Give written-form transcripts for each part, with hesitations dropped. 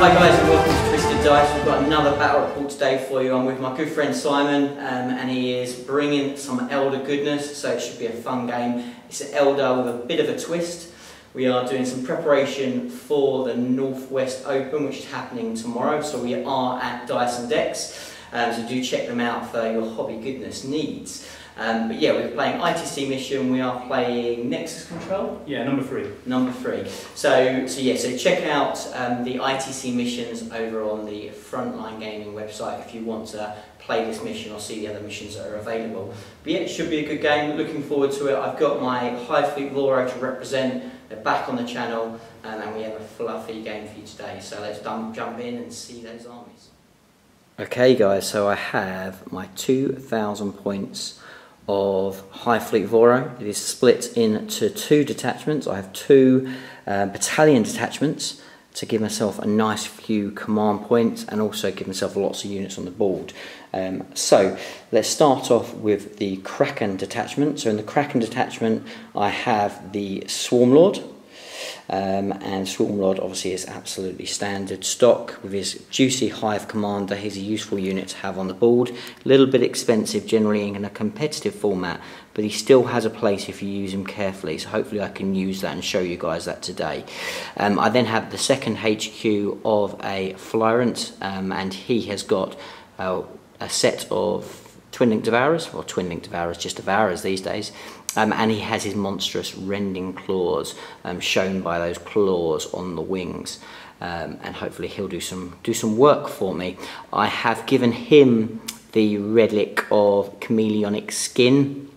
Hi guys and welcome to Twisted Dice. We've got another battle report today for you. I'm with my good friend Simon and he is bringing some Elder goodness, so it should be a fun game. It's an Elder with a bit of a twist. We are doing some preparation for the Northwest Open, which is happening tomorrow, so we are at Dice and Decks, so do check them out for your hobby goodness needs. But yeah, we're playing ITC mission, we are playing Nexus Control? Yeah, number 3. Number 3. So check out the ITC missions over on the Frontline Gaming website if you want to play this mission or see the other missions that are available. But yeah, it should be a good game, looking forward to it. I've got my High Fleet Voro to represent, they're back on the channel, and we have a fluffy game for you today. So let's jump in and see those armies. Okay guys, so I have my 2,000 points of High Fleet Voro. It is split into 2 detachments. I have 2 battalion detachments to give myself a nice few command points and also give myself lots of units on the board. So let's start off with the Kraken detachment. So in the Kraken detachment I have the Swarm Lord. And Swarm Lord obviously is absolutely standard stock with his juicy Hive Commander. He's a useful unit to have on the board. A little bit expensive generally in a competitive format, but he still has a place if you use him carefully, so hopefully I can use that and show you guys that today. I then have the second HQ of a Flyrant, and he has got a set of Twin Link Devourers, or Twin Link Devourers, just Devourers these days. And he has his monstrous rending claws, shown by those claws on the wings, and hopefully he'll do some work for me. I have given him the relic of chameleonic skin.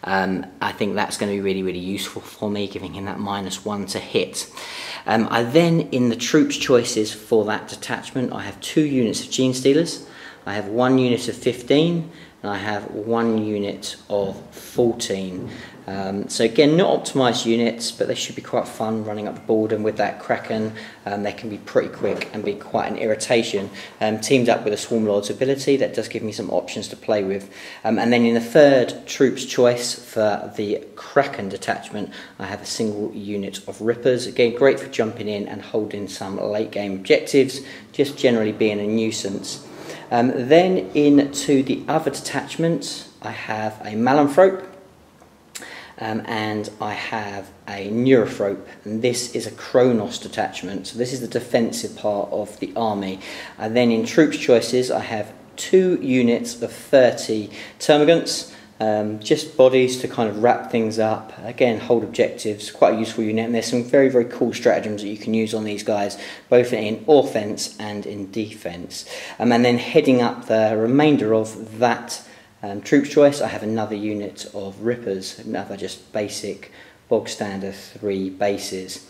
I think that's going to be really useful for me, giving him that -1 to hit. I then, in the troops choices for that detachment, I have 2 units of Gene Stealers. I have 1 unit of 15. And I have 1 unit of 14. So again, not optimised units, but they should be quite fun running up the board, and with that Kraken, they can be pretty quick and be quite an irritation. Teamed up with a Swarm Lord's ability, that does give me some options to play with. And then in the third troops choice for the Kraken detachment, I have a single unit of Rippers. Again, great for jumping in and holding some late game objectives, just generally being a nuisance. Then into the other detachments, I have a Malanthrope, and I have a Neurothrope, and this is a Kronos detachment, so this is the defensive part of the army. And then in troops choices, I have 2 units of 30 Termagants, just bodies to kind of wrap things up, again hold objectives, quite a useful unit, and there's some very cool stratagems that you can use on these guys, both in offense and in defense. And then heading up the remainder of that troops choice, I have another unit of Rippers, another just basic bog standard 3 bases.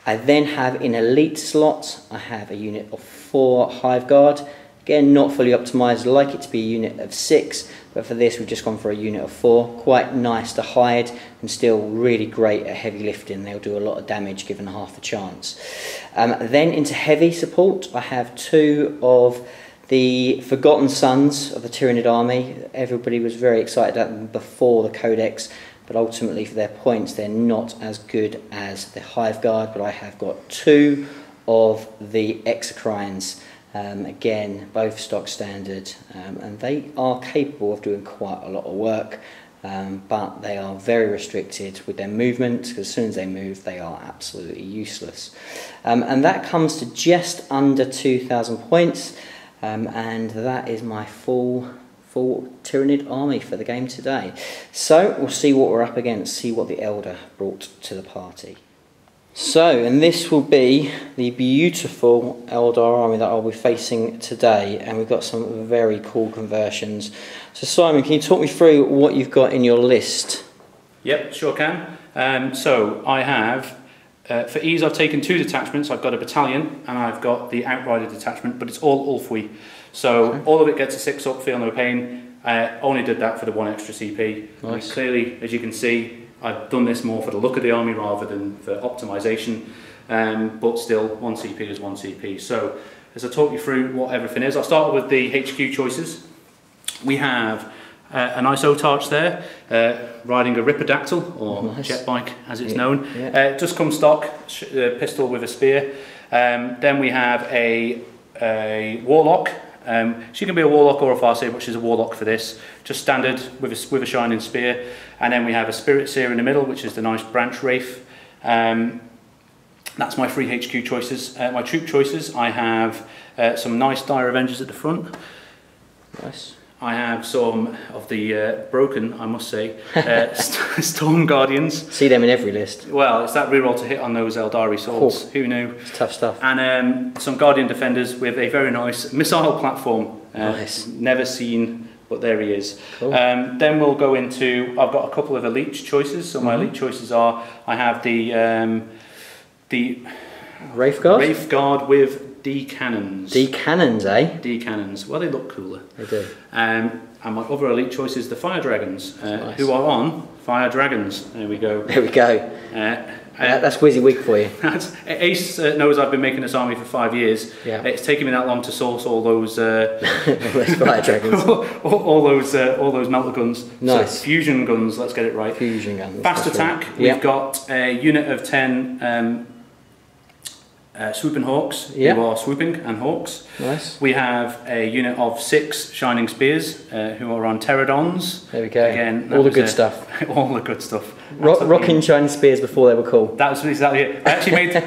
I then have in elite slots, I have a unit of 4 Hive Guard. Again, not fully optimised, I'd like it to be a unit of 6, but for this we've just gone for a unit of 4. Quite nice to hide and still really great at heavy lifting. They'll do a lot of damage given half the chance. Then into heavy support, I have 2 of the Forgotten Sons of the Tyranid army. Everybody was very excited at them before the Codex, but ultimately for their points they're not as good as the Hive Guard, but I have got 2 of the Exocrines. Again, both stock standard, and they are capable of doing quite a lot of work, but they are very restricted with their movement, because as soon as they move they are absolutely useless. And that comes to just under 2,000 points, and that is my full Tyranid army for the game today. So we'll see what we're up against, see what the Elder brought to the party. So, and this will be the beautiful Eldar army that I'll be facing today, and we've got some very cool conversions. So Simon, can you talk me through what you've got in your list? Yep, sure can. So I have, for ease I've taken 2 detachments. I've got a battalion and I've got the Outrider detachment, but it's all Ulfwi. So all of it gets a 6 up, feel no pain. I only did that for the 1 extra CP. Nice. Clearly, as you can see, I've done this more for the look of the army rather than for optimisation, but still 1 CP is 1 CP. So as I talk you through what everything is, I'll start with the HQ choices. We have a nice O-Tarch there, riding a Ripodactyl, or jet bike as it's known. It just comes stock, pistol with a spear. Then we have a Warlock. She can be a Warlock or a Farseer, but she's a Warlock for this. Just standard with a shining spear. And then we have a Spirit Seer in the middle, which is the nice branch Wraith. That's my 3 HQ choices. My troop choices, I have some nice Dire Avengers at the front. Nice. I have some of the broken, I must say, Storm Guardians. See them in every list. Well, it's that reroll to hit on those Aeldari swords. Who knew? It's tough stuff. And some Guardian Defenders with a very nice missile platform. Nice. Never seen, but there he is. Cool. Then we'll go into, I've got a couple of elite choices. So my elite choices are, I have the Wraith Guard? Wraith Guard with D cannons. D cannons, eh? D cannons. Well, they look cooler. They do. And my other elite choice is the Fire Dragons, Nice. who are on Fire Dragons. There we go. There we go. That's Wizzy-Wig for you. Ace knows I've been making this army for 5 years. Yeah. It's taken me that long to source all those Fire Dragons. all those melter guns. Nice. So, fusion guns. Let's get it right. Fusion guns. Fast attack. We've got a unit of 10 swooping hawks, who are swooping and hawks. Nice. We have a unit of 6 shining spears, who are on Pterodons. There we go. Again, all the good stuff. All the good stuff. Rocking shining spears before they were cool. That was exactly it.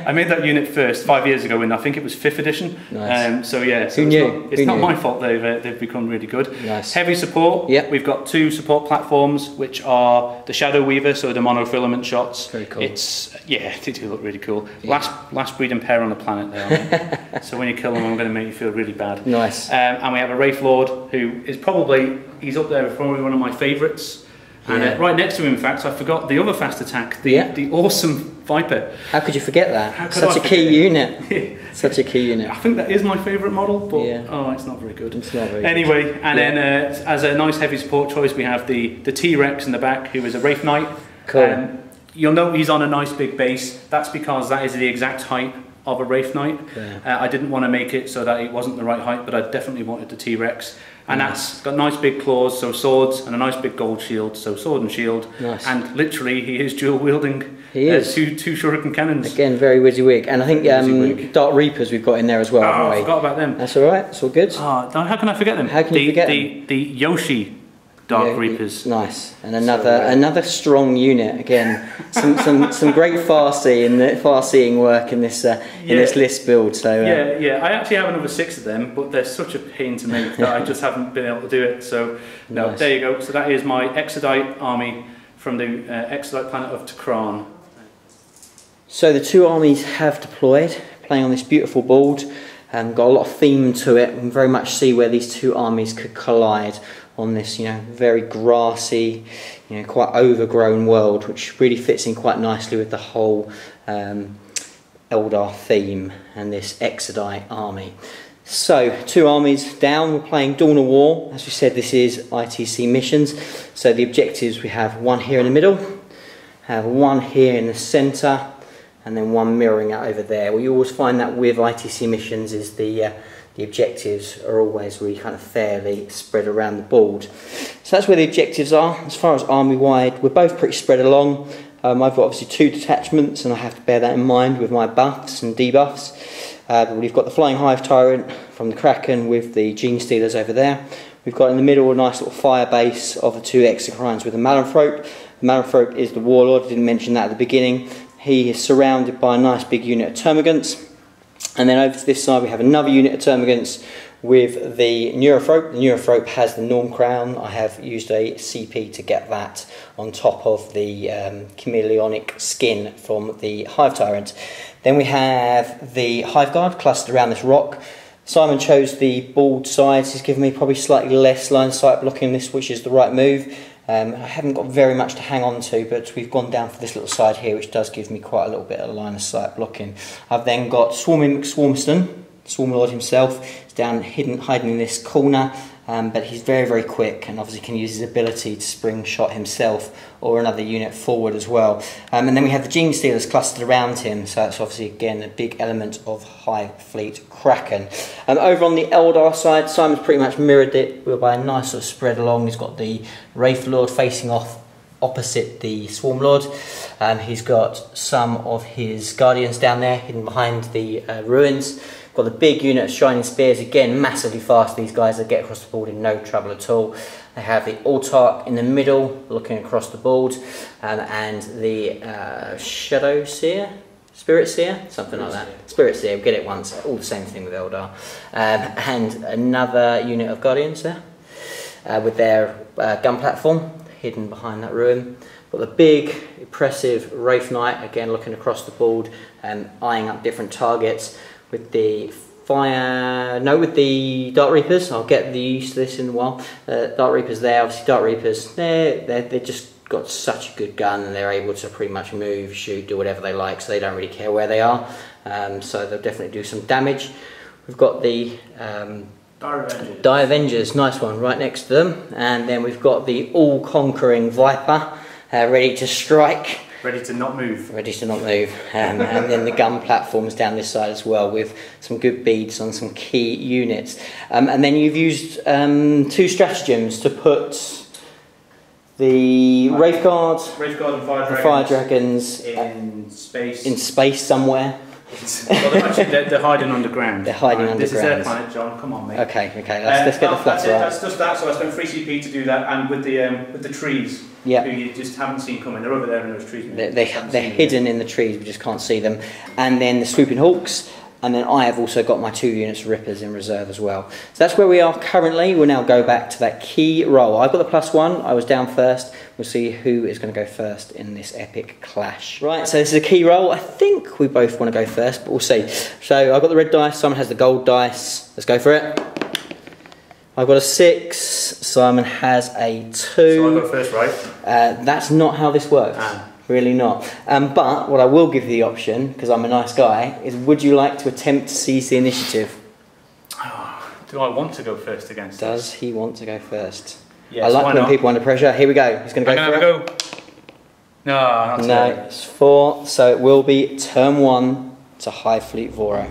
I made that unit first 5 years ago, and I think it was 5th edition. Nice. So yeah, so who knew? It's not my fault they've become really good. Nice. Heavy support. Yep. We've got 2 support platforms, which are the Shadow Weaver, so the monofilament shots. Very cool. They do look really cool. Last breeding pair on the planet they are. So when you kill them, I'm going to make you feel really bad. Nice. And we have a Wraith Lord, who is he's up there, probably one of my favourites. And right next to him, in fact, I forgot the other fast attack, the awesome Viper. How could you forget that? Such a key unit. Such a key unit. I think that is my favourite model, but it's not very good. It's not very anyway, good. And then as a nice heavy support choice, we have the T-Rex in the back, who is a Wraith Knight. Cool. You'll note he's on a nice big base. That's because that is the exact height of a Wraith Knight. I didn't want to make it so that it wasn't the right height, but I definitely wanted the T-Rex. And that's got nice big claws, so swords, and a nice big gold shield, so sword and shield. Nice. And literally, he is dual wielding. He is. Two shuriken cannons. Again, very Wizzy-Wig. And I think Dark Reapers we've got in there as well, haven't we? I forgot about them. That's alright, it's all good. How can I forget them? How can you forget them? The Yoshi Dark Reapers. Nice. And another strong unit. Again, some great far-seeing work in this list build. So I actually have another 6 of them, but they're such a pain to make that I just haven't been able to do it. So no, there you go. So that is my Exodite army from the Exodite planet of Takran. So the 2 armies have deployed, playing on this beautiful board. Got a lot of theme to it. We can very much see where these 2 armies could collide on this, very grassy, quite overgrown world, which really fits in quite nicely with the whole Eldar theme and this Exodite army. So 2 armies down. We're playing Dawn of War. As we said, this is ITC missions. So the objectives, we have 1 here in the middle, have 1 here in the centre, and then 1 mirroring out over there. Well, you always find that with ITC missions is the objectives are always really kind of fairly spread around the board. So that's where the objectives are. As far as army-wide, we're both pretty spread along. I've got obviously 2 detachments, and I have to bear that in mind with my buffs and debuffs. We've got the Flying Hive Tyrant from the Kraken with the Gene Stealers over there. We've got in the middle a nice little fire base of the 2 Exocrines with the Malanthrope. The Malanthrope is the Warlord. I didn't mention that at the beginning. He is surrounded by a nice big unit of Termagants. And then over to this side we have another unit of Termagants with the Neurothrope. The Neurothrope has the Norm Crown. I have used a CP to get that on top of the chameleonic skin from the Hive Tyrant. Then we have the Hive Guard clustered around this rock. Simon chose the bald sides. He's given me probably slightly less line of sight blocking this, which is the right move. I haven't got very much to hang on to, but we've gone down for this little side here, which does give me quite a little bit of line of sight blocking. I've then got Swarming McSwarmston Swarm Lord himself is down hiding in this corner, but he's very, very quick and obviously can use his ability to spring shot himself or another unit forward as well. And then we have the Gene Stealers clustered around him, so that's obviously again a big element of High Fleet Kraken. Over on the Eldar side, Simon's pretty much mirrored it by a nice sort of spread along. He's got the Wraith Lord facing off opposite the Swarm Lord. He's got some of his Guardians down there hidden behind the ruins. Got the big unit of Shining Spears, again massively fast. These guys that get across the board in no trouble at all. They have the Autarch in the middle looking across the board, and the Shadow Seer, Spirit Seer, something like that. Spirit Seer, get it once, all the same thing with Eldar. And another unit of Guardians there with their gun platform hidden behind that ruin. Got the big, impressive Wraith Knight, again looking across the board and eyeing up different targets. With the with the Dark Reapers, I'll get used to this in a while. Dark Reapers there, obviously Dark Reapers, they're just got such a good gun and they're able to pretty much move, shoot, do whatever they like, so they don't really care where they are. So they'll definitely do some damage. We've got the Die Avengers, nice one, right next to them. And then we've got the all-conquering Viper, ready to strike. Ready to not move. Ready to not move. And then the gun platforms down this side as well, with some good beads on some key units. And then you've used 2 stratagems to put the Wraith Guard and Fire Dragons in space. In space somewhere. Well, they're hiding underground. They're hiding underground. This is their planet, John. Come on, mate. Okay. Let's get the fluff right. That's just that. So I spent 3 CP to do that, and with the trees, who you just haven't seen coming. They're over there in those trees. They're hidden in the trees. We just can't see them. And then the Swooping Hawks. And then I have also got my 2 units of Rippers in reserve as well. So that's where we are currently. We'll now go back to that key roll. I've got the +1. I was down first. We'll see who is going to go first in this epic clash. Right, so this is a key roll. I think we both want to go first, but we'll see. So I've got the red dice. Simon has the gold dice. Let's go for it. I've got a 6. Simon has a 2. So I go first, right? That's not how this works. Really not. But what I will give you the option, because I'm a nice guy, is would you like to attempt to seize the initiative? Do I want to go first against Does he want to go first? Yes, I like when people are under pressure. Here we go. He's going to go for it. Go. No, not no, it's 4. So it will be turn 1 to High Fleet Voro.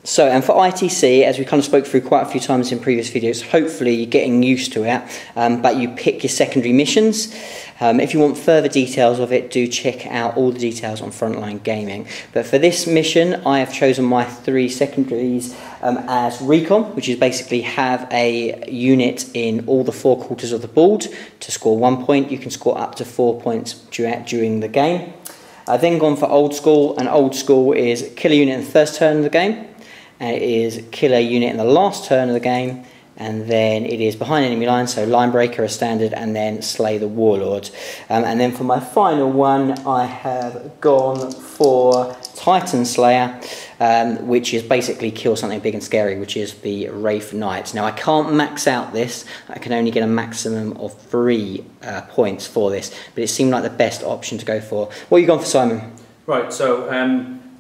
So, and for ITC, as we kind of spoke through quite a few times in previous videos, hopefully you're getting used to it, but you pick your secondary missions. If you want further details of it, do check out all the details on Frontline Gaming. But for this mission, I have chosen my 3 secondaries as Recon, which is basically have a unit in all the 4 quarters of the board to score 1 point. You can score up to 4 points during the game. I've then gone for Old School, and Old School is kill a unit in the first turn of the game. It is kill a unit in the last turn of the game, and then it is behind enemy lines, so line breaker as standard, and then slay the warlord. And then for my final one, I have gone for Titan Slayer, which is basically kill something big and scary, which is the Wraith Knight. Now I can't max out this, I can only get a maximum of 3 points for this, but it seemed like the best option to go for. What have you gone for, Simon? Right, so,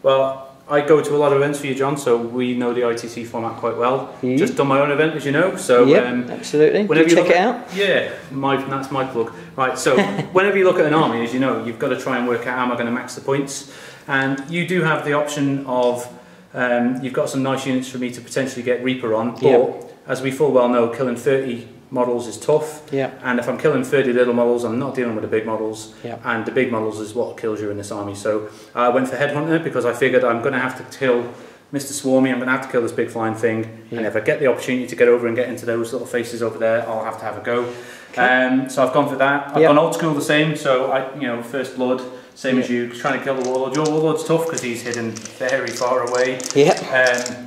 well, I go to a lot of events for you, John, so we know the ITC format quite well. Just done my own event, as you know. So absolutely. Whenever you check it out. Yeah, that's my plug. Right, so whenever you look at an army, as you know, you've got to try and work out how am I going to max the points. And you do have the option of, you've got some nice units for me to potentially get Reaper on, but as we full well know, killing 30 models is tough, and if I'm killing 30 little models, I'm not dealing with the big models, and the big models is what kills you in this army. So I went for Headhunter because I figured I'm going to have to kill Mr. Swarmy, I'm going to have to kill this big flying thing, and if I get the opportunity to get over and get into those little faces over there, I'll have to have a go. So I've gone for that. I've gone Old School the same, so First Blood, same as you, trying to kill the Warlord. Your Warlord's tough because he's hidden very far away.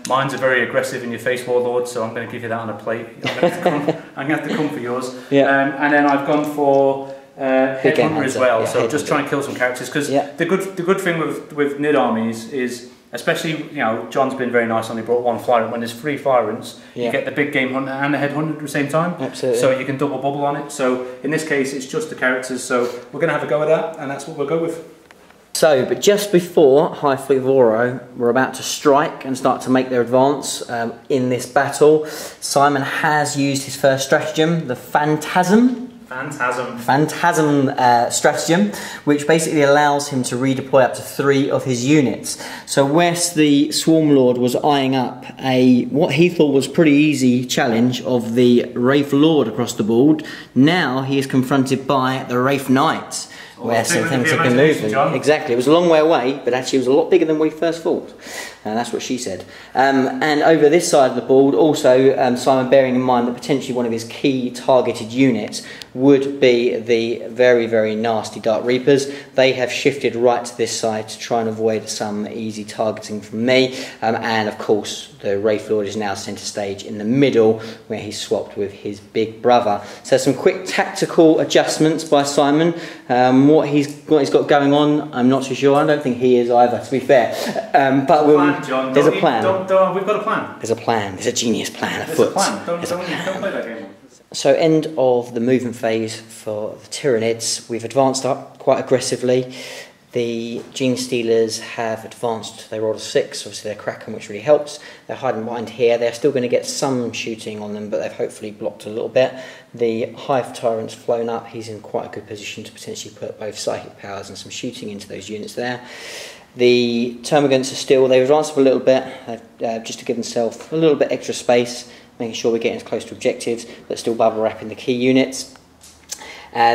Mine's a very aggressive in your face Warlord, so I'm going to give you that on a plate. I'm going to have to come for yours. And then I've gone for Headhunter as well, so just try and kill some characters, because the good thing with NID armies is especially, you know, John's been very nice, only brought one flyer. When there's 3 firings, you get the big game hunter and the head hunter at the same time. Absolutely. So you can double bubble on it. So in this case, it's just the characters. So we're going to have a go at that, and that's what we'll go with. So, but just before High Fleet of Oro were about to strike and start to make their advance in this battle, Simon has used his first stratagem, the Phantasm stratagem, which basically allows him to redeploy up to 3 of his units. So whilst the Swarm Lord was eyeing up what he thought was pretty easy challenge of the Wraith Lord across the board, now he is confronted by the Wraith Knight. Where some things have been moving. Exactly, it was a long way away, but actually it was a lot bigger than we first thought. That's what she said. And over this side of the board, also Simon bearing in mind that potentially one of his key targeted units would be the very, very nasty Dark Reapers. They have shifted right to this side to try and avoid some easy targeting from me. And of course, the Wraith Lord is now centre stage in the middle, where he's swapped with his big brother. So some quick tactical adjustments by Simon. What he's got going on, I'm not too sure. I don't think he is either, to be fair. But there's a plan. We've got a plan. There's a plan. There's a genius plan afoot. There's a plan. Don't play that game. So end of the movement phase for the Tyranids. We've advanced up quite aggressively. The Gene Stealers have advanced. They rolled a 6. Obviously they're cracking, which really helps. They're hiding behind here. They're still going to get some shooting on them, but they've hopefully blocked a little bit. The Hive Tyrant's flown up. He's in quite a good position to potentially put both psychic powers and some shooting into those units there. The Termagants are still, they've advanced up a little bit, just to give themselves a little bit extra space, making sure we're getting as close to objectives, but still bubble wrapping the key units.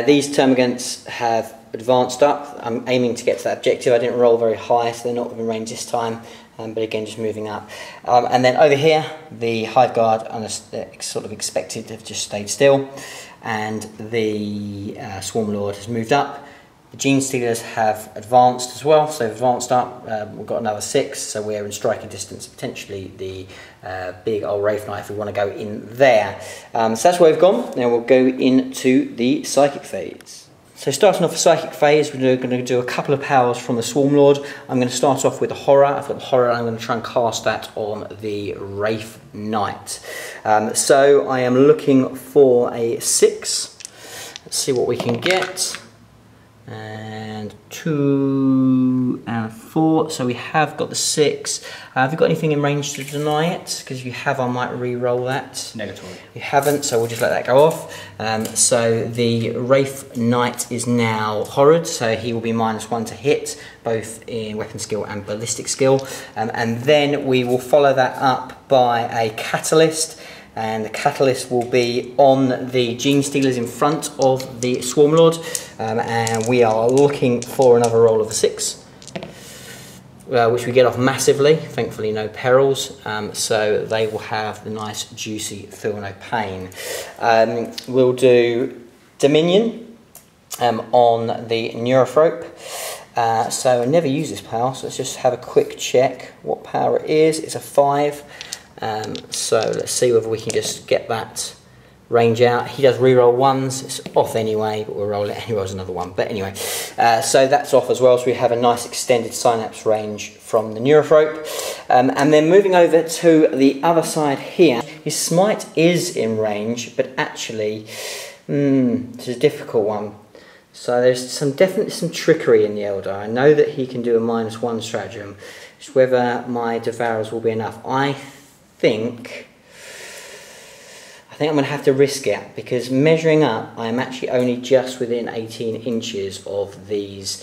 These Termagants have advanced up. I'm aiming to get to that objective. I didn't roll very high, so they're not within range this time, but again, just moving up. And then over here, the Hive Guard, sort of expected, have just stayed still, and the Swarm Lord has moved up. The Gene Stealers have advanced as well, so they've advanced up. We've got another 6, so we're in striking distance, potentially the big old Wraith Knight if we want to go in there. So that's where we've gone. Now we'll go into the Psychic phase. So starting off the Psychic phase, we're going to do a couple of powers from the Swarm Lord. I'm going to start off with the Horror. I've got the Horror and I'm going to try and cast that on the Wraith Knight. So I am looking for a 6. Let's see what we can get. And 2 and 4, so we have got the 6. Have you got anything in range to deny it? Because if you have, I might re-roll that. Negatory. You haven't, so we'll just let that go off. So the Wraith Knight is now horrid, so he will be -1 to hit, both in weapon skill and ballistic skill. And then we will follow that up by a Catalyst. And the Catalyst will be on the Gene Stealers in front of the Swarm Lord, and we are looking for another roll of a 6, which we get off massively. Thankfully no perils, so they will have the nice juicy Feel No Pain. We'll do Dominion on the Neurophrope. So I never use this power, so let's just have a quick check what power it is. It's a 5. So let's see whether we can just get that range out. He does reroll 1s, it's off anyway, but we'll roll it, he rolls another 1. But anyway, so that's off as well, so we have a nice extended synapse range from the Neurophrope. And then moving over to the other side here, his Smite is in range, but actually, it's a difficult one. So there's definitely some trickery in the Eldar. I know that he can do a -1 stratagem. It's whether my Devourers will be enough. I think I'm going to have to risk it, because measuring up, I am actually only just within 18 inches of these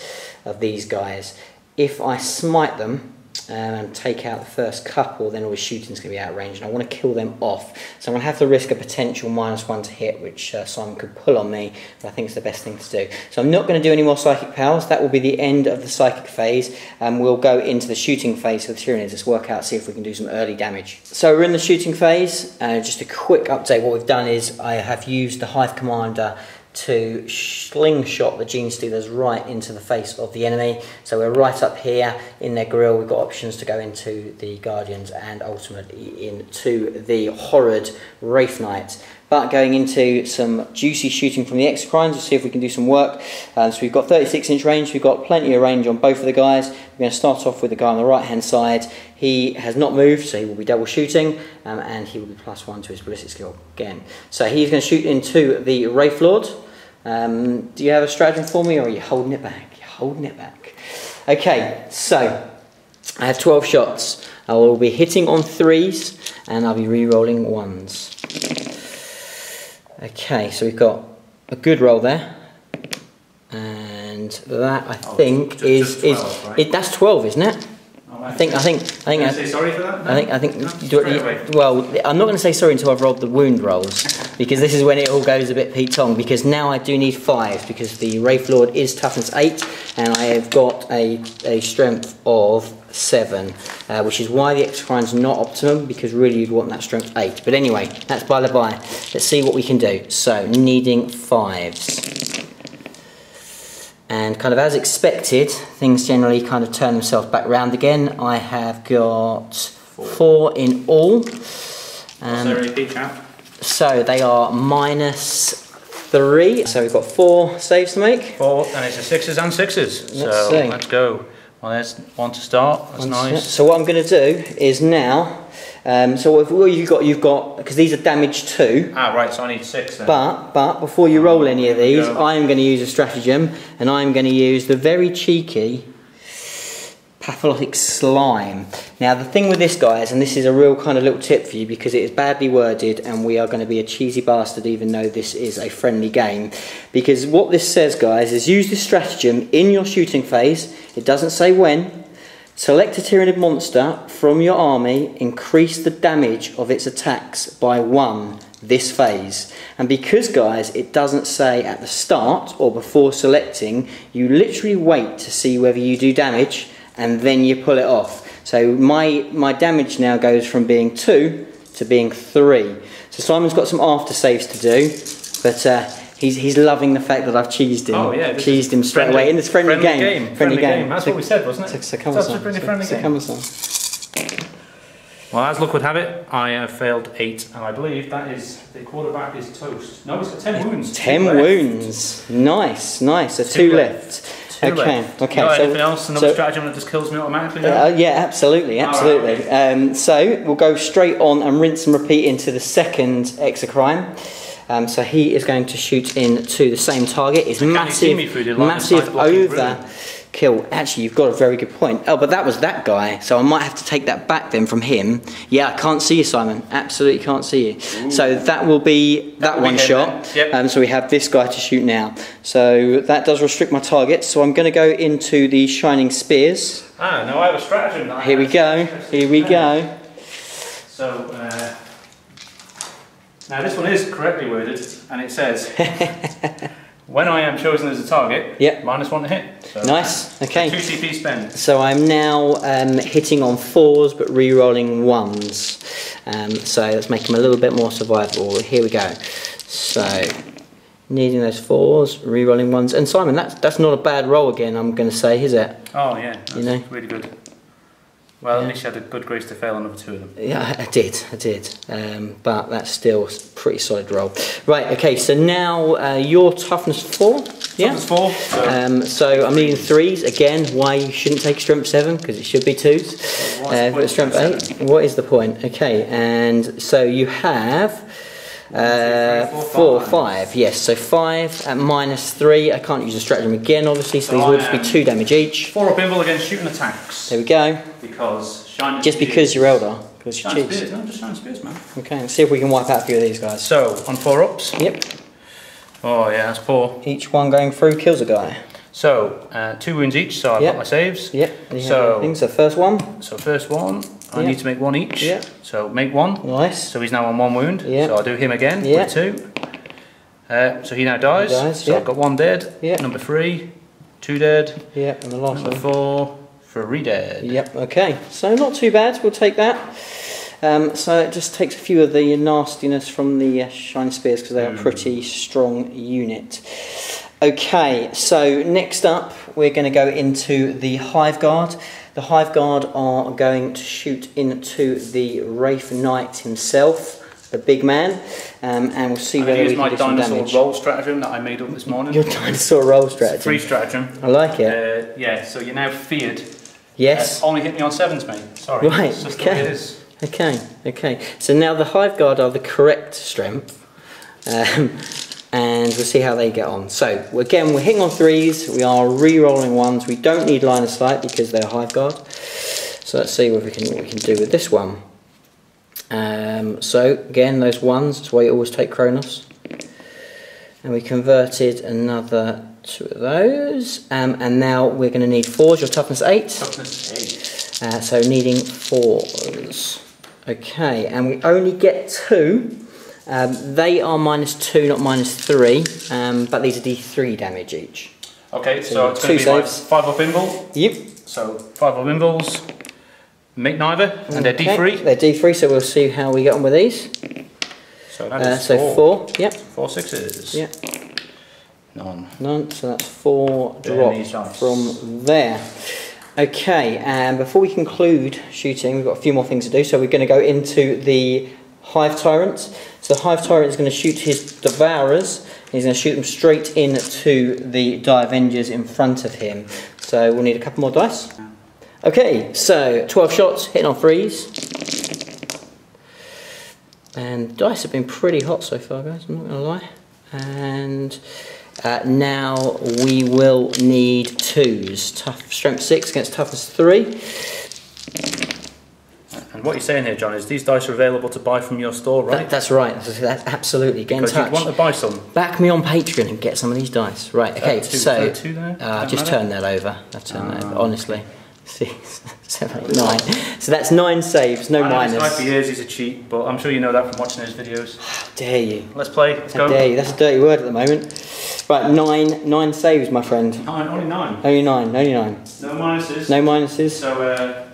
guys. If I smite them and take out the first couple, then all his shooting's going to be out of range, and I want to kill them off. So I'm going to have to risk a potential -1 to hit, which Simon could pull on me, but I think it's the best thing to do. So I'm not going to do any more Psychic powers. That will be the end of the Psychic phase, and we'll go into the shooting phase for the Tyranids. Let's work out, see if we can do some early damage. So we're in the shooting phase. Just a quick update. What we've done is I have used the Hive Commander to slingshot the Gene Stealers right into the face of the enemy. So we're right up here in their grill. We've got options to go into the Guardians and ultimately into the horrid Wraith Knight. but going into some juicy shooting from the Exocrines. We'll see if we can do some work. So we've got 36-inch range, we've got plenty of range on both of the guys. We're going to start off with the guy on the right hand side. He has not moved, so he will be double shooting, and he will be +1 to his ballistic skill again. So he's going to shoot into the Wraith Lord. Do you have a stratagem for me, or are you holding it back? You're holding it back. Okay, so I have 12 shots. I will be hitting on 3s, and I'll be re-rolling 1s. Okay, so we've got a good roll there, and that I think is 12, right? that's 12, isn't it? I think. Say sorry for that? No? I think. Well, I'm not going to say sorry until I've rolled the wound rolls, because this is when it all goes a bit Pete Tong. Because now I do need 5, because the Wraith Lord is toughness 8, and I have got a strength of 7, which is why the Exocrine's not optimum, because really you'd want that strength 8. But anyway, that's by the by. Let's see what we can do. So needing 5s. And kind of as expected, things generally kind of turn themselves back round again. I have got 4 in all. So they are -3. So we've got 4 saves to make. 4, and it's a 6s and 6s. Let's go. Well, there's one to start. That's nice. So what I'm going to do is now. So what you've got, because these are damage 2. Ah, right. So I need 6 then. But before you roll any of these, I am going to use a stratagem, and I'm going to use the very cheeky pathologic slime. Now the thing with this, guys, and this is a real kind of little tip for you, because it is badly worded, and we are going to be a cheesy bastard even though this is a friendly game. Because what this says, guys, is use this stratagem in your shooting phase. It doesn't say when. Select a Tyranid monster from your army, increase the damage of its attacks by 1 this phase. And because, guys, it doesn't say at the start or before selecting, you literally wait to see whether you do damage, and then you pull it off. So my damage now goes from being 2 to being 3. So Simon's got some after saves to do, but he's loving the fact that I've cheesed him. Oh yeah, cheesed him straight away in this friendly game. Friendly game. That's what we said, wasn't it? So come on, son. Well, as luck would have it, I have failed 8, and I believe that is the quarterback is toast. No, he's got 10 wounds. 10 wounds. Nice. So 2 left. Okay. Anything else? Another stratagem that just kills me automatically? Yeah, absolutely. Right. So we'll go straight on and rinse and repeat into the second Exocrine. So he is going to shoot into the same target. It's massive overkill. Actually, you've got a very good point. Oh, but that was that guy. So I might have to take that back then from him. Yeah, I can't see you, Simon. Absolutely can't see you. Ooh. So that will be that one shot. Yep. So we have this guy to shoot now. So that does restrict my target. So I'm going to go into the Shining Spears. Ah, no, I have a stratagem. Here we go. So, now this one is correctly worded, and it says, when I am chosen as a target, -1 to hit. So nice, okay. 2 CP spend. So I'm now hitting on 4s, but re-rolling 1s. So let's make them a little bit more survivable. Here we go. So, needing those 4s, re-rolling 1s. And Simon, that's not a bad roll again, I'm going to say, is it? Oh yeah, that's really good. Well, at least you had the good grace to fail another 2 of them. Yeah, I did. But that's still a pretty solid roll. Right, okay, so now your toughness 4. Yeah. Toughness 4. So I'm needing 3s. Again, why you shouldn't take strength 7, because it should be 2s. But strength 8. What is the point? Okay, and so you have 4, 5. Yes, so 5 at -3. I can't use a stratagem again, obviously, so these will just be 2 damage each. 4 up invul against shooting attacks. There we go. Because because you're Eldar. Because you Shining Spears, no, just Shining Spears, man. Okay, let's see if we can wipe out a few of these guys. So, on 4 ups. Yep. Oh yeah, that's 4. Each one going through kills a guy. So, 2 wounds each, so I've got my saves. Yep. So first one. So first one, I need to make 1 each. Yep. So make 1. Nice. So he's now on 1 wound. Yep. So I'll do him again with 2. So he now dies. So I've got 1 dead. Yep. Number 3, 2 dead. Yep. And the last number 4, 3 dead. Yep. Okay. So not too bad. We'll take that. So it just takes a few of the nastiness from the Shining Spears, because they're a pretty strong unit. Okay, so next up we're going to go into the Hive Guard. The Hive Guard are going to shoot into the Wraith Knight himself. the big man, and we'll see whether we can do some damage. my dinosaur roll stratagem that I made up this morning. Your dinosaur roll stratagem? Free stratagem. I like it. Yeah, so you're now feared. Yes. Only hit me on 7s, mate. Sorry. Right, It's just the way it is. Okay. So now the Hive Guard are the correct strength, and we'll see how they get on. So again, we're hitting on 3s, we are re-rolling 1s, we don't need line of sight because they're Hive Guard. So let's see what we can do with this one. So again, those 1s, that's why you always take Kronos. And we converted another 2 of those, and now we're going to need 4s, your toughness 8. Toughness 8. So needing 4s. Okay, and we only get 2. They are -2, not -3, but these are D3 damage each. Okay, so it's going to be like 5 up invul. Yep. So 5 up invuls, make neither, and they're D3. They're D3, so we'll see how we get on with these. So that is so 4, yep. 4 6s. Yep. None, so that's 4 dropped from there. Okay, and before we conclude shooting, we've got a few more things to do. So we're going to go into the Hive Tyrant. So the Hive Tyrant is going to shoot his Devourers. He's going to shoot them straight into the Die Avengers in front of him. So we'll need a couple more dice. Okay, so 12 shots, hitting on 3s. And dice have been pretty hot so far, guys, I'm not going to lie. And now we will need 2s. Strength 6 against toughness 3. And what you're saying here, John, is these dice are available to buy from your store, right? That's right. That's absolutely. Get in touch. You want to buy some. Back me on Patreon and get some of these dice. Right. Okay. So two there? just turn that over. Honestly. 6, 7, 8, 9. So that's 9 saves, no minus. It's 5 years, he's a cheat, but I'm sure you know that from watching his videos. How dare you? Let's play. Let's go. How dare you? That's a dirty word at the moment. Right, 9 saves, my friend. Only 9. Only 9. No minuses. No minuses. So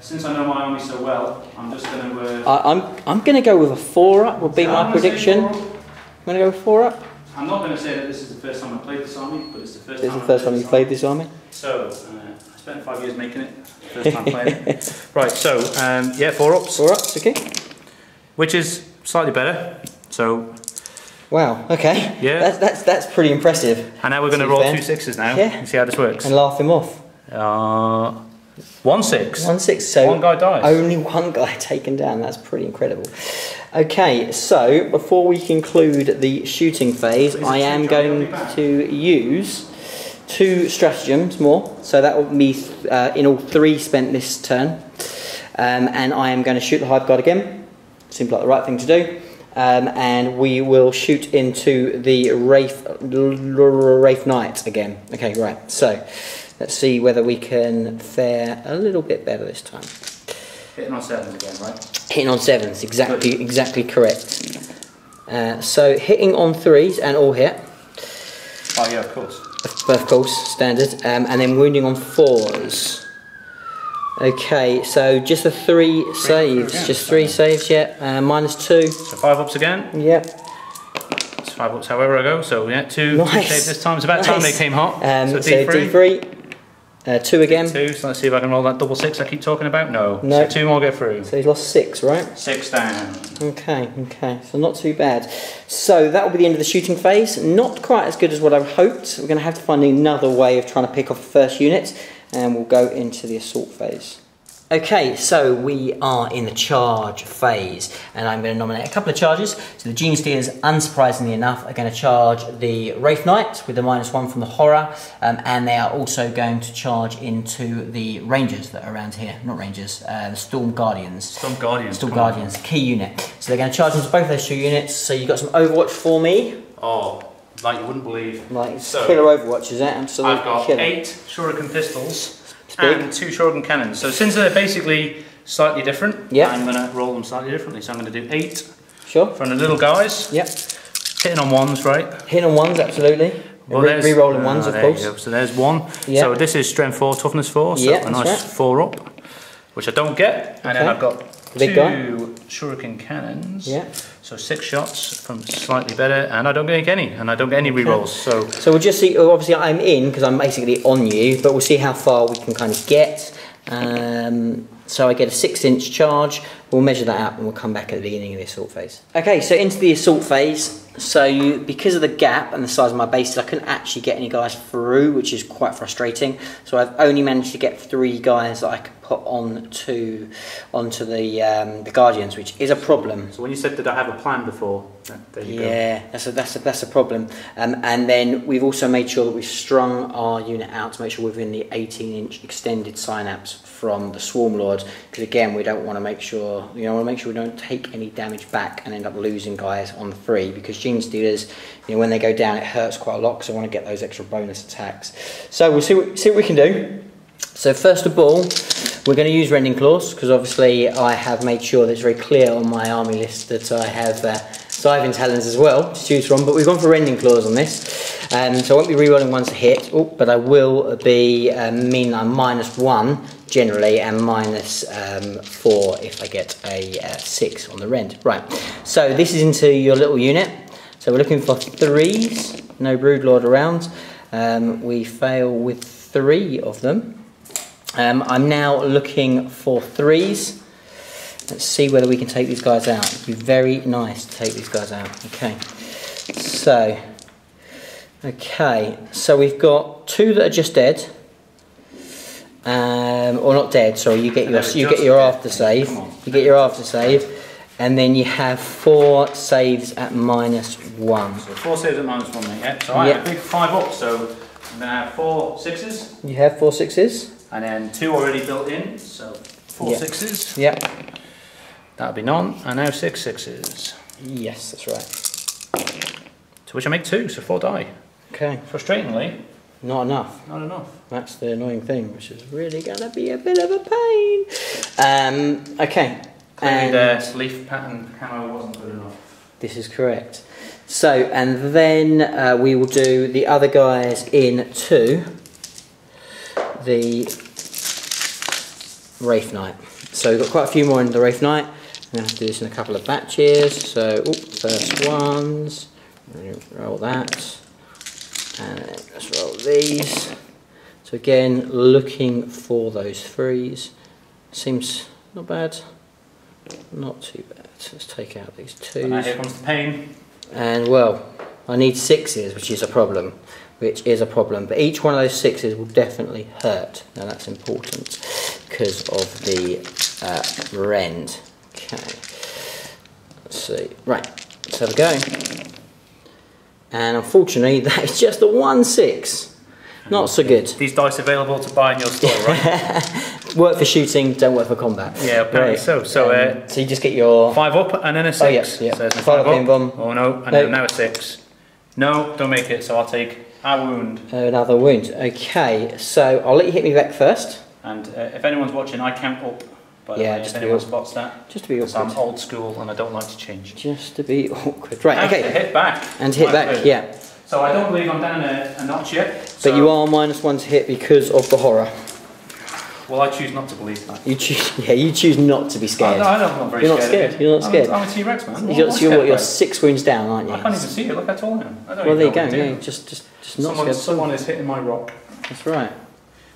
since I know my army so well, I'm just going to. I'm going to go with a 4-up. Would be my prediction. I'm going to go with 4-up. I'm not going to say that this is the first time I played this army, but it's the first time. This is the first time you played this army. So I spent 5 years making it. First time playing it. Right, so yeah, 4-ups. 4-ups, okay. Which is slightly better. So. Wow. Okay. Yeah. That's pretty impressive. And now we're going to roll 2 6s now. Yeah. And see how this works. And laugh him off. 1 6. 1 6. So 1 guy dies. Only 1 guy taken down. That's pretty incredible. Okay, so before we conclude the shooting phase, I am going to use 2 stratagems more, so that will be in all 3 spent this turn, and I am going to shoot the Hive Guard again. Seems like the right thing to do, and we will shoot into the Wraith Knight again. Okay, right, so let's see whether we can fare a little bit better this time. Hitting on 7s again, right? Hitting on 7s, exactly correct. So hitting on 3s and all hit. Oh yeah, of course. Of course, standard, and then wounding on 4s. Okay, so just the 3 saves, just 3 saves, yeah, -2. So 5-ups again? Yep. It's 5-ups however I go, so yeah, 2 saves this time. It's about time they came hot. So D3. 2 again. 2, so let's see if I can roll that double 6 I keep talking about. No. So 2 more go through. So he's lost 6, right? 6 down. Okay, so not too bad. So that will be the end of the shooting phase. Not quite as good as what I hoped. We're going to have to find another way of trying to pick off the first unit, and we'll go into the assault phase. Okay, so we are in the charge phase, and I'm going to nominate a couple of charges. So the Gene Stealers, unsurprisingly enough, are going to charge the Wraith Knight with the -1 from the horror, and they are also going to charge into the Rangers that are around here. Not Rangers, the Storm Guardians. Storm Guardians, key unit. So they're going to charge into both those 2 units. So you've got some Overwatch for me. Oh, like you wouldn't believe. Like, killer Overwatch, is that? Absolutely. I've got killer. 8 Shuriken pistols. And 2 Shuriken cannons. So since they're basically slightly different, I'm going to roll them slightly differently. So I'm going to do 8 Sure. from the little guys. Yep. Hitting on 1s, right? Hitting on 1s, absolutely. Well, re-rolling 1s, of course. So there's 1. Yep. So this is strength 4, toughness 4. So a nice 4-up, which I don't get. And then I've got 2 Shuriken cannons. Yeah. So 6 shots from slightly better, and I don't get any, re-rolls. So we'll just see. Obviously, I'm in because I'm basically on you, but we'll see how far we can kind of get. So I get a 6-inch charge. We'll measure that out and we'll come back at the beginning of the assault phase. Okay, so into the assault phase. So because of the gap and the size of my bases, I couldn't actually get any guys through, which is quite frustrating. So I've only managed to get 3 guys that I can put onto the Guardians, which is a problem. So when you said, did I have a plan before? There you go. Yeah, that's a problem. And then we've also made sure that we've strung our unit out to make sure we're within the 18-inch extended synapse from the Swarm Lords, because again, we don't want to make sure, we don't take any damage back and end up losing guys on the free, because Gene Stealers, when they go down, it hurts quite a lot, because I want to get those extra bonus attacks. So we'll see what we can do. So first of all, we're going to use Rending Claws, because obviously I have made sure that it's very clear on my army list that I have Scything Talons as well to choose from, but we've gone for Rending Claws on this. So I won't be rerolling ones to hit, but I will be mean I'm -1 generally and -4 if I get a 6 on the rend. Right, so this is into your little unit. So we're looking for 3s, no Broodlord around. We fail with 3 of them. I'm now looking for 3s. Let's see whether we can take these guys out. It'd be very nice to take these guys out. Okay, so we've got 2 that are just dead. Or not dead, sorry, you get your after save. You get your after save. And then you have 4 saves at -1. So 4 saves at -1, mate, yeah. So I have a big 5 up, so I'm going to have 4 6s. You have 4 6s. And then 2 already built in, so 4 6s. Yep. That'll be none, and now 6 6s. Yes, that's right. To which I make 2, so 4 die. Okay. Frustratingly, not enough. Not enough. That's the annoying thing, which is really going to be a bit of a pain. Okay. Clearly the leaf pattern camo wasn't good enough. This is correct. So, and then we will do the other guys into the Wraith Knight. So we've got quite a few more in the Wraith Knight. I'm going to have to do this in a couple of batches. So, first ones, roll that, and then let's roll these. So again, looking for those 3s. Seems not bad, not too bad. Let's take out these 2s. And now here comes the pain. And well, I need 6s, which is a problem. But each one of those 6s will definitely hurt. Now that's important because of the rend. Okay. Let's see. Right. Let's have a go. And unfortunately, that is just a 1 6. Not so good. These dice available to buy in your store, right? Work for shooting, don't work for combat. Yeah, apparently so. So you just get your 5 up and then a 6. Oh, yeah. So 5 up in bomb. Oh no, and then now a 6. No, don't make it. So I'll take a wound. Another wound. Okay, so I'll let you hit me back first. And if anyone's watching, I count up. By the way, if anyone spots that. Just to be awkward. I'm old school and I don't like to change. Just to be awkward. Right. Okay. To hit back. And hit back. Yeah. So I don't believe I'm down a notch yet. But you are -1 to hit because of the horror. Well, I choose not to believe that. You choose not to be scared. I'm not very scared. You're not scared. I'm a T-Rex, man. You're 6 wounds down, aren't you? I can't even see it. Look how tall I am. Well, there you go. Yeah, just not scared. Someone is hitting my rock. That's right.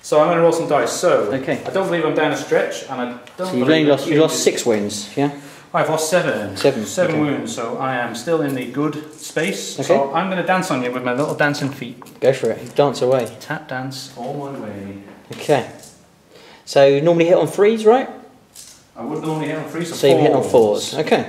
So I'm going to roll some dice. So okay. I don't believe I'm down a stretch, and I don't. So you've lost 6 wounds, yeah? I've lost 7. 7 okay. Wounds, so I am still in the good space. Okay. So I'm going to dance on you with my little dancing feet. Go for it. Dance away. Tap dance all my way. Okay. So you normally hit on 3s, right? I would normally hit on 3s. So you hit on 4s. Okay.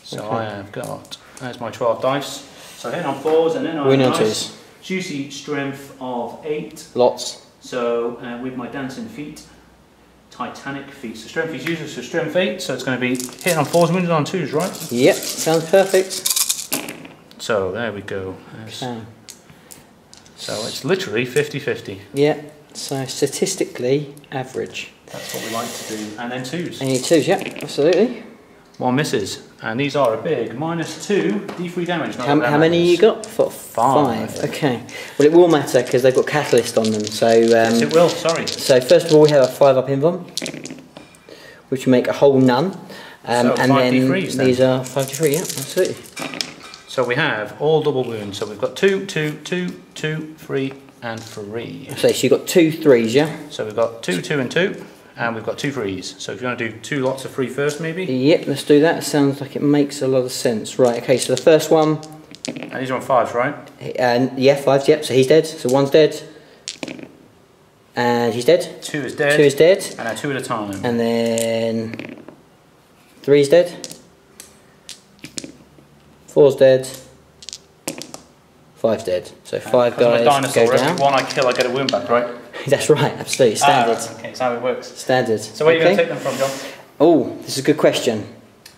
So I have got. There's my 12 dice. So hitting on 4s, and then I have a nice juicy strength of 8. Lots. So with my dancing feet. Titanic feet. So strength is usually so strength 8, so it's going to be hitting on 4s, wounded on 2s, right? Yep, sounds perfect. So there we go. Okay. So it's literally 50-50. Yeah, so statistically average. That's what we like to do. And then 2s. And you 2s, yeah, absolutely. 1 misses. And these are a big -2 D3 damage. How many you got? 5. Okay. Well, it will matter because they've got catalyst on them. So yes, it will. Sorry. So first of all, we have a 5 up invuln, which will make a whole none. So and 5 then D3s then. These are 5 D3. Yeah, absolutely. So we have all double wounds. So we've got 2, 2, 2, 2, 3, and 3. So you've got 2 3s, yeah. So we've got 2, 2, and 2. and we've got 2 frees. So if you want to do 2 lots of free first, maybe? Yep, let's do that. Sounds like it makes a lot of sense. Right, okay, so the first one... And these are on 5s, right? Yeah, 5s, yep, so he's dead. So 1's dead. And he's dead. 2 is dead. 2 is dead. And now 2 at a time. And then 3 is dead. 4's dead. 5's dead. So 5 guys dinosaur, go down. every one I kill I get a wound back, right? That's right, absolutely. Standard. Okay, that's how it works. Standard. So where are you going to take them from, John? Oh, this is a good question.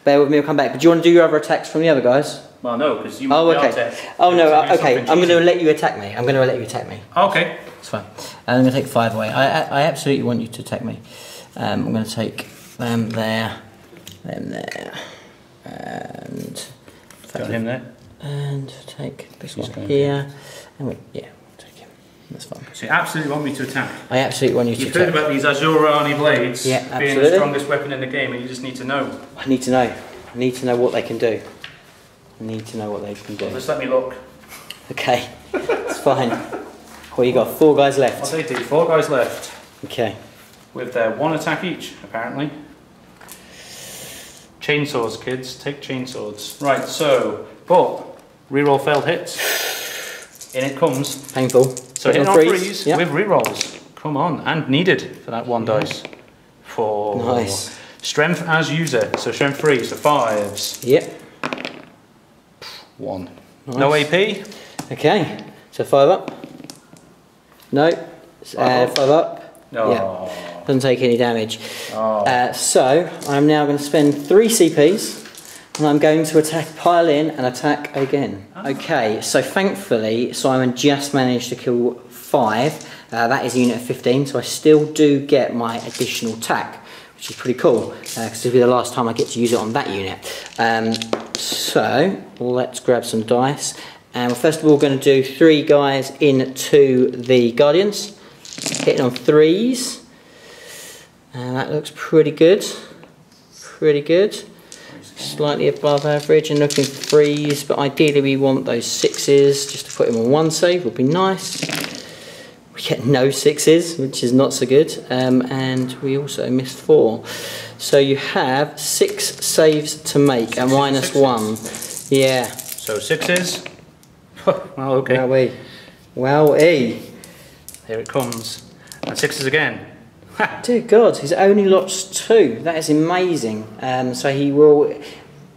Bear with me, I'll come back. But do you want to do your other attacks from the other guys? Well, no, because you might be able to... Oh, no, okay. I'm going to cheesy. let you attack me. I'm going to let you attack me. Okay. It's fine. I'm going to take 5 away. I absolutely want you to attack me. I'm going to take them there, and... Got him there. And take this one here. And yeah, take him. That's fine. So you absolutely want me to attack? I absolutely want you to You've attack. heard about these Azurani blades Yeah, being the strongest weapon in the game, and you just need to know. I need to know. I need to know what they can do. I need to know what they can do. Well, just let me look. Okay, it's fine. Well, you got 4 guys left. What they do? 4 guys left. Okay. With 1 attack each, apparently. Chainsaws, kids. Take chainswords. Right, so, but reroll failed hits. In it comes. Painful. So hitting on freeze yep. with rerolls. Come on, and needed for that 1 dice. 4. Nice. Strength as user, so strength 3, so 5s. Yep. 1. Nice. No AP. Okay, so 5 up. No. 5 up. No. Yeah. Doesn't take any damage. Oh. So I'm now going to spend 3 CPs, and I'm going to pile in and attack again. Oh. Okay, so thankfully Simon just managed to kill 5. That is a unit of 15, so I still do get my additional attack, which is pretty cool, because it'll be the last time I get to use it on that unit. So let's grab some dice, and we're first of all going to do 3 guys into the Guardians, hitting on 3s, and that looks pretty good, slightly above average, and looking for 3s, but ideally we want those 6s, just to put him on 1 save would be nice. We get no 6s, which is not so good, and we also missed 4. So you have 6 saves to make at -1. Yeah. So 6s. Well, okay. Wowee. Wowee. Here it comes. And 6s again. Dear God, he's only lost 2. That is amazing. So he will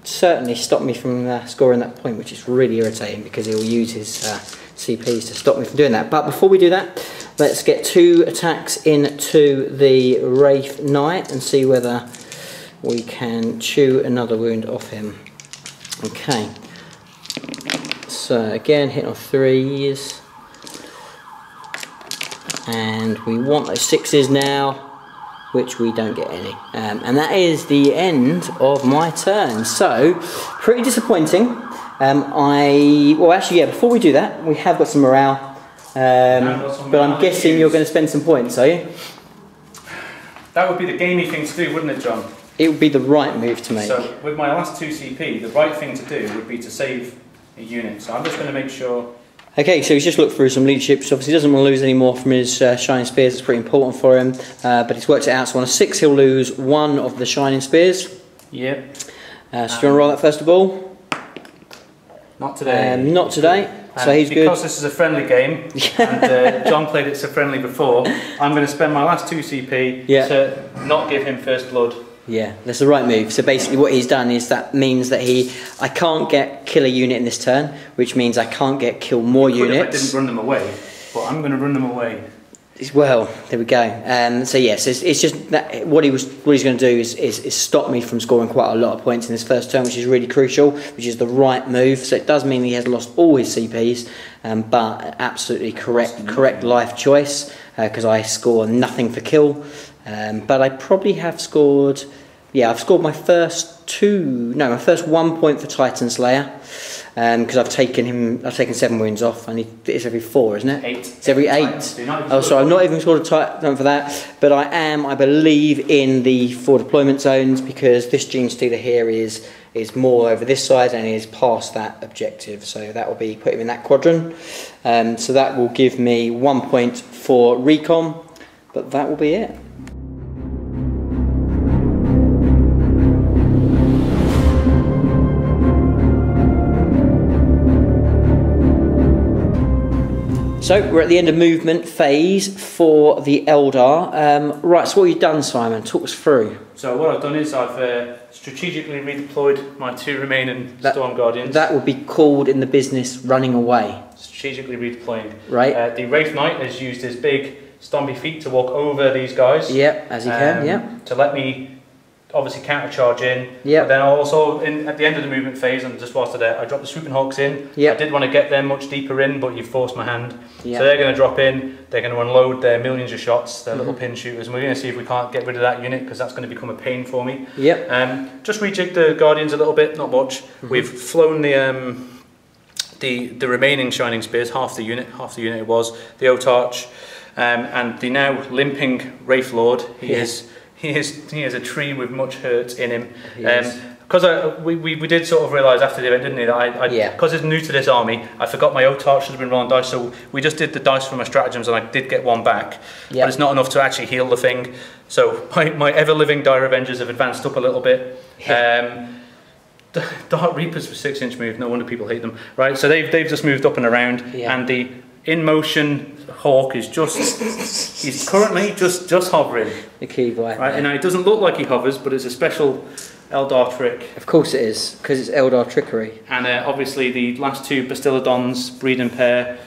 certainly stop me from scoring that point, which is really irritating because he'll use his CPs to stop me from doing that. But before we do that, let's get 2 attacks into the Wraith Knight and see whether we can chew another wound off him. Okay. So again, hitting on 3s. And we want those 6s now, which we don't get any. And that is the end of my turn. So, pretty disappointing. Well, actually, yeah, before we do that, we have got some morale. But I'm guessing you're going to spend some points, are you? That would be the gamey thing to do, wouldn't it, John? It would be the right move to make. So, with my last 2 CP, the right thing to do would be to save a unit. So I'm just going to make sure... Okay, so he's just looked through some leadership. So obviously he doesn't want to lose any more from his Shining Spears. It's pretty important for him. But he's worked it out. So on a 6 he'll lose 1 of the Shining Spears. Yep. So do you want to roll that first of all? Not today. Not today. So he's good. Because this is a friendly game, and John played it so friendly before, I'm going to spend my last 2 CP to not give him first blood. Yeah, that's the right move. So basically what he's done is that means that I can't get kill a unit in this turn, which means I can't get kill more units. If I didn't run them away, but I'm going to run them away. Well, there we go. So yes, it's just that what he's going to do is stop me from scoring quite a lot of points in this first turn, which is really crucial, which is the right move. So it does mean he has lost all his CPs, but absolutely correct life choice, because I score nothing for kill. But I probably have scored, I've scored my first 1 point for Titan Slayer, because I've taken 7 wounds off, and it's every 4, isn't it? 8. It's every 8. Oh, so I've not even scored a Titan for that, but I believe, in the 4 deployment zones, because this Gene Stealer here is more over this side and is past that objective, so that will be put him in that quadrant. So that will give me 1 point for recon, but that will be it. So we're at the end of movement phase for the Eldar. Right, so what have you done, Simon? Talk us through. So what I've done is I've strategically redeployed my 2 remaining Storm Guardians. That would be called in the business running away. Strategically redeploying. Right. The Wraith Knight has used his big stompy feet to walk over these guys. Yep, as he can, yep. To let me obviously countercharge in. Yep. But then also at the end of the movement phase, and just whilst I dropped the Swooping Hawks in. Yep. I did want to get them much deeper in, but you forced my hand. Yep. So they're going to drop in, they're going to unload their millions of shots, their little pin shooters, and we're going to see if we can't get rid of that unit, because that's going to become a pain for me. Yep. Just rejigged the Guardians a little bit, not much. We've flown the remaining Shining Spears, half the unit it was, the Otarch, and the now limping Wraith Lord. He is a tree with much hurt in him. Because we did sort of realise after the event, didn't we, that because it's new to this army, I forgot my Otarch should have been rolling dice, so we just did the dice for my stratagems, and I did get one back. But it's not enough to actually heal the thing. So my ever-living Dire Avengers have advanced up a little bit. Dark Reapers with 6-inch move, no wonder people hate them. Right, so they've just moved up and around, and the in-motion Hawk is he's currently just hovering. The key boy. Right, and it doesn't look like he hovers, but it's a special Eldar trick. Of course it is, because it's Eldar trickery. And obviously the last 2 Bastillodons, breed and pair,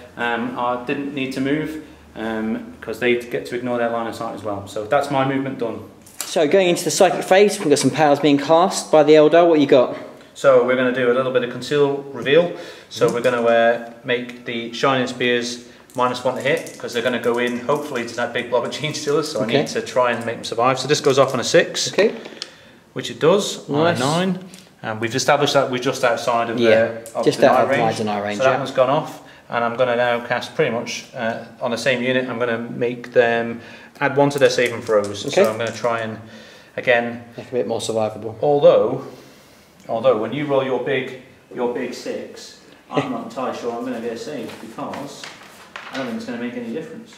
didn't need to move, because they get to ignore their line of sight as well. So that's my movement done. So going into the psychic phase, we've got some powers being cast by the Eldar. What you got? So we're going to do a little bit of conceal reveal. So we're going to make the Shining Spears -1 to hit, because they're going to go in hopefully to that big blob of Gene Stealers, so I need to try and make them survive. So this goes off on a 6, which it does, on a 9. And we've established that we're just outside of just the out deny of deny range. So that one's gone off, and I'm going to now cast pretty much on the same unit. I'm going to make them add 1 to their saving throws. So I'm going to try and again make a bit more survivable. Although when you roll your big 6, I'm not entirely sure I'm going to get a save, because I don't think it's going to make any difference.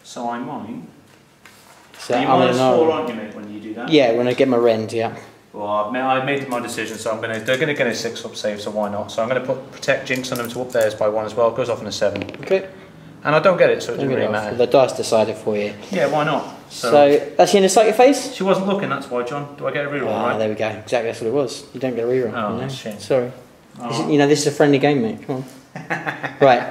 So I might. So you're -4, aren't you, mate, when you do that? Yeah, when I get my rend, Well, I've made my decision, so they're going to get a 6-up save, so why not? So I'm going to put Protect Jinx on them to up theirs by 1 as well. It goes off on a 7. Okay. And I don't get it, so it doesn't really matter. The dice decided for you. Yeah, why not? So that's the end of psychic phase? She wasn't looking, that's why, John. Do I get a reroll, right? There we go. Exactly, that's what it was. You don't get a reroll. Oh, that's a shame. Sorry. This is a friendly game, mate. Come on. Right,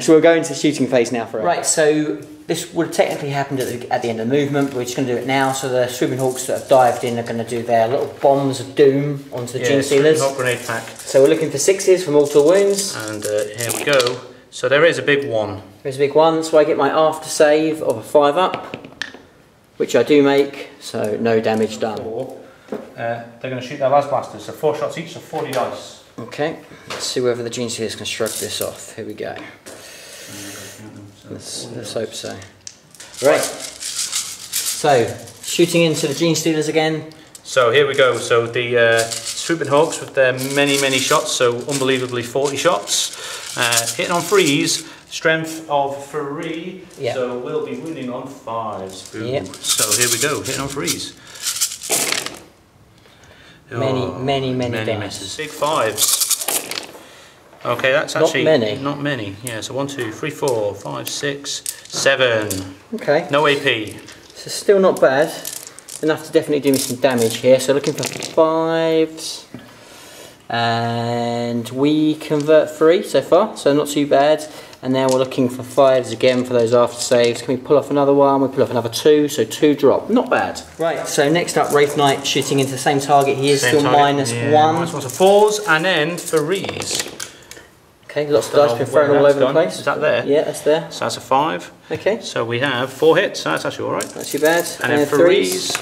so we'll go into the shooting phase now for it. Right, so this would have technically happened at the end of the movement, but we're just going to do it now. So the Swooping Hawks that have dived in are going to do their little bombs of doom onto the Gene Stealers. Hawk grenade pack. So we're looking for 6s for mortal wounds. And here we go. So there is a big 1. There's a big 1, so I get my after save of a 5-up, which I do make, so no damage done. They're going to shoot their las blasters, so 4 shots each, so 40 dice. Okay, let's see whether the Gene Stealers can shrug this off. Here we go. Let's hope so. Right, so shooting into the Gene Stealers again. So here we go, so the Swooping Hawks with their many shots, so unbelievably 40 shots. Hitting on 3s, strength of 3, so we'll be winning on 5s. So here we go, hitting on 3s. Many misses. Big 5s. Okay, that's actually not many. Yeah, so 1, 2, 3, 4, 5, 6, 7. Okay. No AP. So still not bad. Enough to definitely do me some damage here. So looking for 5s. And we convert 3 so far, so not too bad. And now we're looking for 5s again for those after saves. Can we pull off another one? We pull off another 2, so 2 drop. Not bad. Right, so next up, Wraith Knight shooting into the same target. He is still -1. So 4s and then 3s. Okay, lots of dice been thrown all over the place. Is that there? Yeah, that's there. So that's a 5. Okay. So we have 4 hits, so that's actually alright. Not too bad. And then 3s.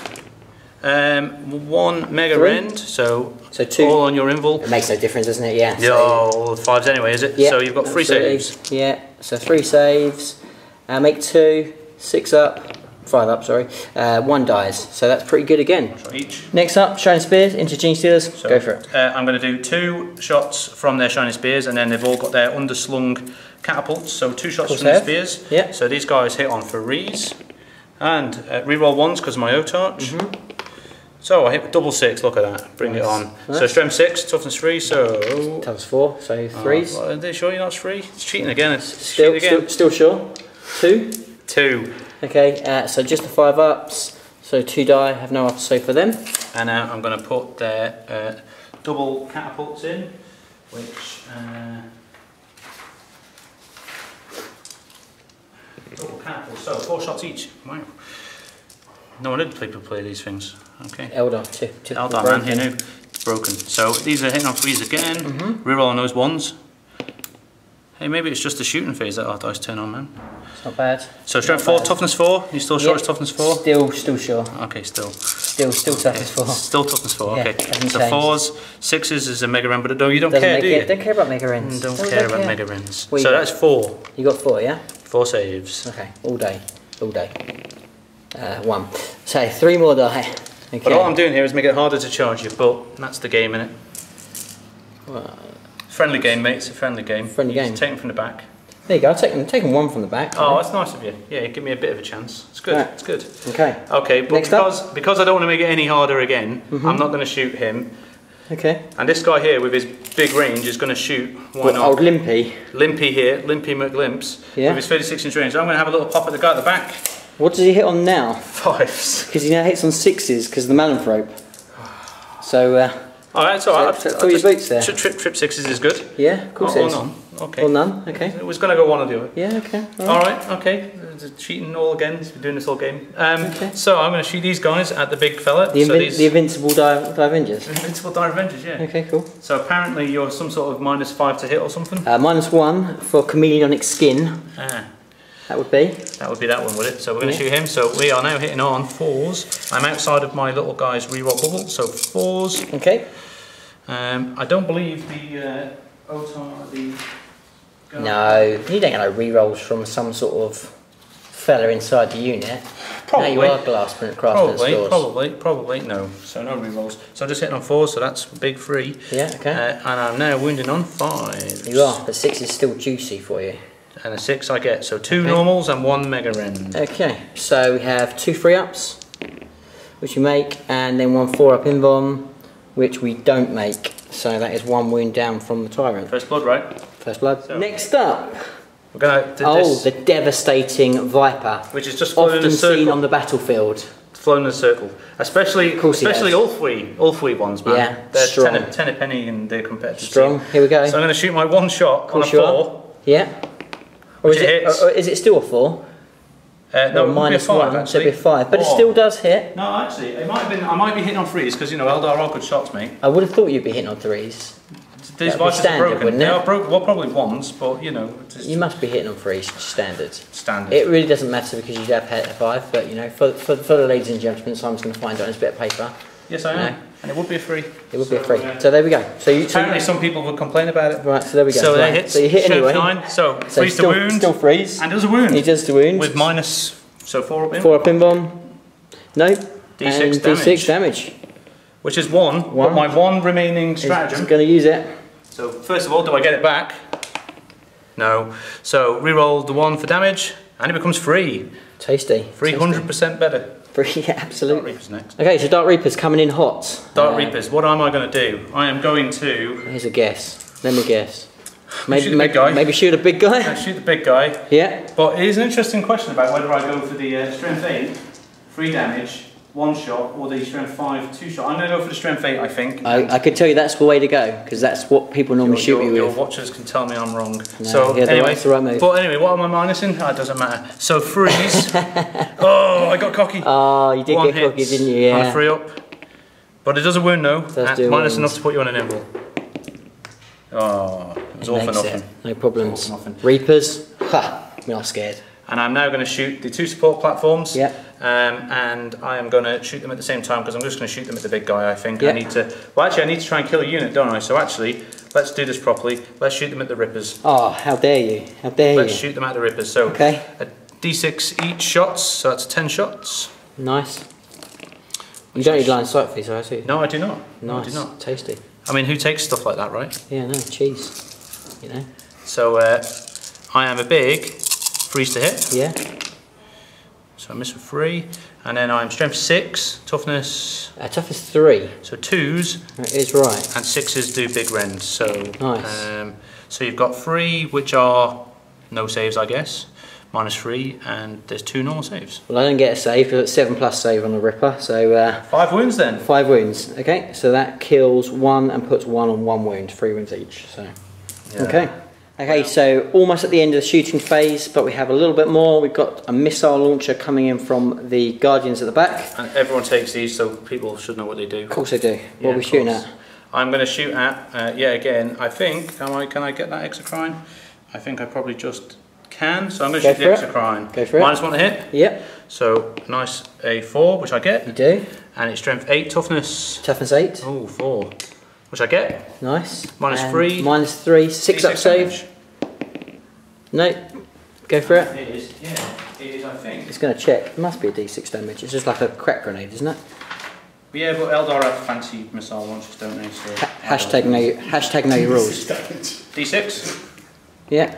1 mega rend, so 2 all on your invul. It makes no difference, doesn't it? Yeah. All 5s anyway, is it? Yeah, so you've got 3 saves. Yeah, so 3 saves. Make 2, 6 up, 5 up, sorry. 1 dies, so that's pretty good again. Each. Next up, Shining Spears into Gene Stealers. So, go for it. I'm going to do 2 shots from their Shining Spears, and then they've all got their underslung catapults. So 2 shots from their spears. Yeah. So these guys hit on 3s. And reroll 1s because of my Otarch. So I hit double 6, look at that, bring it on. So strength 6, toughness 3, so... Toughness 4, so 3s. Well, are you sure you're not 3? It's cheating again, Still sure? 2? 2. Okay, so just the 5 ups, so 2 die, have no ups, so for them. And now I'm going to put their double catapults in, which... double catapults, so 4 shots each. Wow. No one did people play these things. Okay. Eldar, Eldar, man, he knew. Broken. So these are hitting on 3s again. Reroll on those 1s. Hey, maybe it's just the shooting phase that our dice turn on, man. It's not bad. So strength 4, toughness 4. You still sure it's toughness 4? Still sure. Okay, still. Still toughness 4. Still toughness 4. Yeah, Okay. hasn't So changed. 4s, 6s is a mega rend, but no, you don't care, do you? Don't care about mega rends. Don't care about mega rends. What So you that's 4. You got 4, yeah? 4 saves. Okay, all day. 1. So 3 more die. Okay. But all I'm doing here is make it harder to charge you, but that's the game, innit? Well, friendly game, mate. It's a friendly game. Friendly game. Take them from the back. there you go. I'll take 1 from the back. Oh, that's nice of you. Yeah, give me a bit of a chance. It's good. Right. It's good. Okay. Okay, but because I don't want to make it any harder again, I'm not going to shoot him. Okay. And this guy here with his big range is going to shoot. Why What, not? old Limpy. Limpy here, Limpy McGlimps, Yeah. with his 36-inch range. I'm going to have a little pop at the guy at the back. What does he hit on now? 5s. Because he now hits on 6s because of the Malanthrope. So, Alright, it's alright. So fill your boots there. Trip 6s is good. Yeah, of course it Or is. none. Okay. Or none, okay. It was going to go one or the other. Yeah, okay. Alright, okay. Cheating all again. He's been doing this all game. Okay. So I'm going to shoot these guys at the big fella. The, So these the Invincible Divengers. Invincible Tyranids, yeah. Okay, cool. So apparently you're some sort of -5 to hit or something. -1 for Chameleonic Skin. Ah, That would be. that would be that one, would it? So we're going to shoot him. So we are now hitting on 4s. I'm outside of my little guy's reroll bubble, so 4s. Okay. I don't believe the OTAR, the... No, you don't get no rerolls from some sort of fella inside the unit. Probably. Now you are crafting Probably, no. So no rerolls. So just hitting on 4s, so that's a big 3. Yeah, okay. And I'm now wounding on 5s. You are, but 6 is still juicy for you. And a 6 I get, so 2 normals and 1 mega rend. Okay, so we have 2 3-ups, which we make, and then 1 4-up invuln, which we don't make. So that is 1 wound down from the Tyrant. First blood, right? First blood. So Next up, we're going to the devastating Viper, which is just flown in a often circle. seen on the battlefield. Flown in a circle. Especially Ulfwe ones, man. Yeah, They're strong. 10 a penny in their competitive Strong. team. Here we go. So I'm going to shoot my 1 shot on a Course you 4. Yeah. Or Which is it it? hits. Or is it still a 4? No, Or it would be a 5 -1, so actually. it'd be a 5, but it Or- still does hit. No, actually, it might have been. I might be hitting on 3s because you know Eldar are good shots, mate. I would have thought you'd be hitting on 3s. These That'd be Vipers are standard, broken. wouldn't They it? are broken. Well, probably 1s, but you know, it's You must be hitting on 3s, standard. standard. It really doesn't matter because you have hit a 5, but you know, for the ladies and gentlemen, so I'm just going to find it on this bit of paper. Yes, I am. No. And it would be a 3. It would be a 3. So there we go. So you Apparently, some people would complain about it. right. So there we go. So right. they hit. So you hit strength anyway. 9. So So 3's to wound. Still freeze. And does a wound. He does the wound. With minus. So 4 up in. 4 up invuln. No. D6 and damage. D6 damage. Which is 1. But my 1 remaining stratagem. He's going to use it. So first of all, do I get it back? No. So reroll the 1 for damage, and it becomes free. Tasty. 300% better. Free, yeah, Dark absolutely. Reaper's next. Okay, so Dark Reaper's coming in hot. Dark Reapers. What am I going to do? I am going to Here's a guess. Let me guess. shoot the big guy. Maybe shoot a big guy. shoot the big guy. Yeah. But it is an interesting question about whether I go for the strength 8, 3 damage, 1 shot, or the strength 5, 2 shot. I'm going to go for the strength 8, I think. I could tell you that's the way to go because that's what people normally shoot you Your with. watchers can tell me I'm wrong. No, so yeah, anyway, that's the right move. but anyway, what am I minusing? Oh, it doesn't matter. So freeze. Oh, I got cocky. Oh, you did 1 get cocky, hits didn't you? on a Yeah. 3 up. But it does a wound though. Does do minus wounds. enough to put you on an invul. Oh, it was all for Makes nothing. it. No problems. All for nothing. Reapers. Ha! We're not scared. And I'm now going to shoot the 2 support platforms. Yeah. And I am going to shoot them at the same time because I'm just going to shoot them at the big guy. I think Yeah. I need to. Well, actually, I need to try and kill a unit, don't I? So actually, let's do this properly. Let's shoot them at the Rippers. Oh, how dare you? How dare Let's you? shoot them at the Rippers. So Okay. a D6 each shots. So that's 10 shots. Nice. You don't need line of sight for these, I see. No, I do not. No, I Nice. do not. Tasty. I mean, who takes stuff like that, right? Yeah, no, cheese. You know? So I am a big freeze to hit. Yeah. So So I miss with 3. And then I'm strength 6, toughness. Toughness 3. So 2s. That is right. And 6s do big rends. So nice. So you've got 3, which are no saves, I guess. -3, and there's 2 normal saves. Well, I don't get a save, but 7+ save on the Ripper, so... 5 wounds then? 5 wounds, okay. So that kills 1 and puts 1 on 1 wound, 3 wounds each, so... Yeah. Okay. Okay, so almost at the end of the shooting phase, but we have a little bit more. We've got a missile launcher coming in from the Guardians at the back. And everyone takes these, so people should know what they do. Of course they do. What are we shooting at? I'm going to shoot at, yeah, again, I think, can I get that exocrine? I think I probably just can, so I'm going to shoot the exocrine. Go for it. -1 to hit. Yep. So, nice A4, which I get. You do. And it's strength 8, toughness. Toughness 8. Oh, 4. Which I get. Nice. -3. -3, 6 up save. No. Go for it. It is, yeah. It is, I think. It's going to check. It must be a D6 damage. It's just like a crack grenade, isn't it? Yeah, but Eldar have fancy missile launchers, don't they? So hashtag know your rules. D6? Yeah.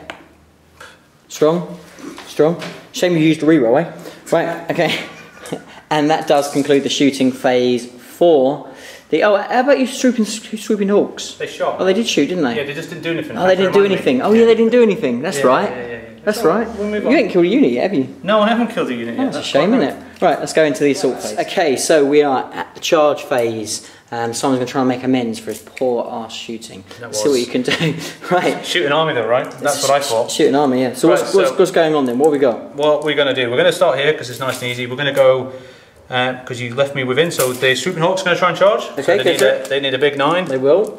Strong. Strong. Shame you used a reroll, eh? Right, okay. And that does conclude the shooting phase for the... Oh, how about you swooping hawks? They shot. Oh, they did shoot, didn't they? Yeah, they just didn't do anything. Oh, they didn't do anything. Oh, yeah, they didn't do anything. That's right. Yeah. That's right. We'll move on. You ain't killed a unit yet, have you? No, I haven't killed a unit yet. That's a shame, isn't it? Right, let's go into the assault phase. Okay, so we are at the charge phase. Simon's going to try and make amends for his poor arse shooting. See what you can do. Right. Shoot an army though, right? That's what I thought. Shoot an army, yeah. So, right, what's going on then? What have we got? What we're going to do, we're going to start here because it's nice and easy. We're going to go, because you left me within, so the swooping hawk's going to try and charge. Okay, so they need a big 9. They will.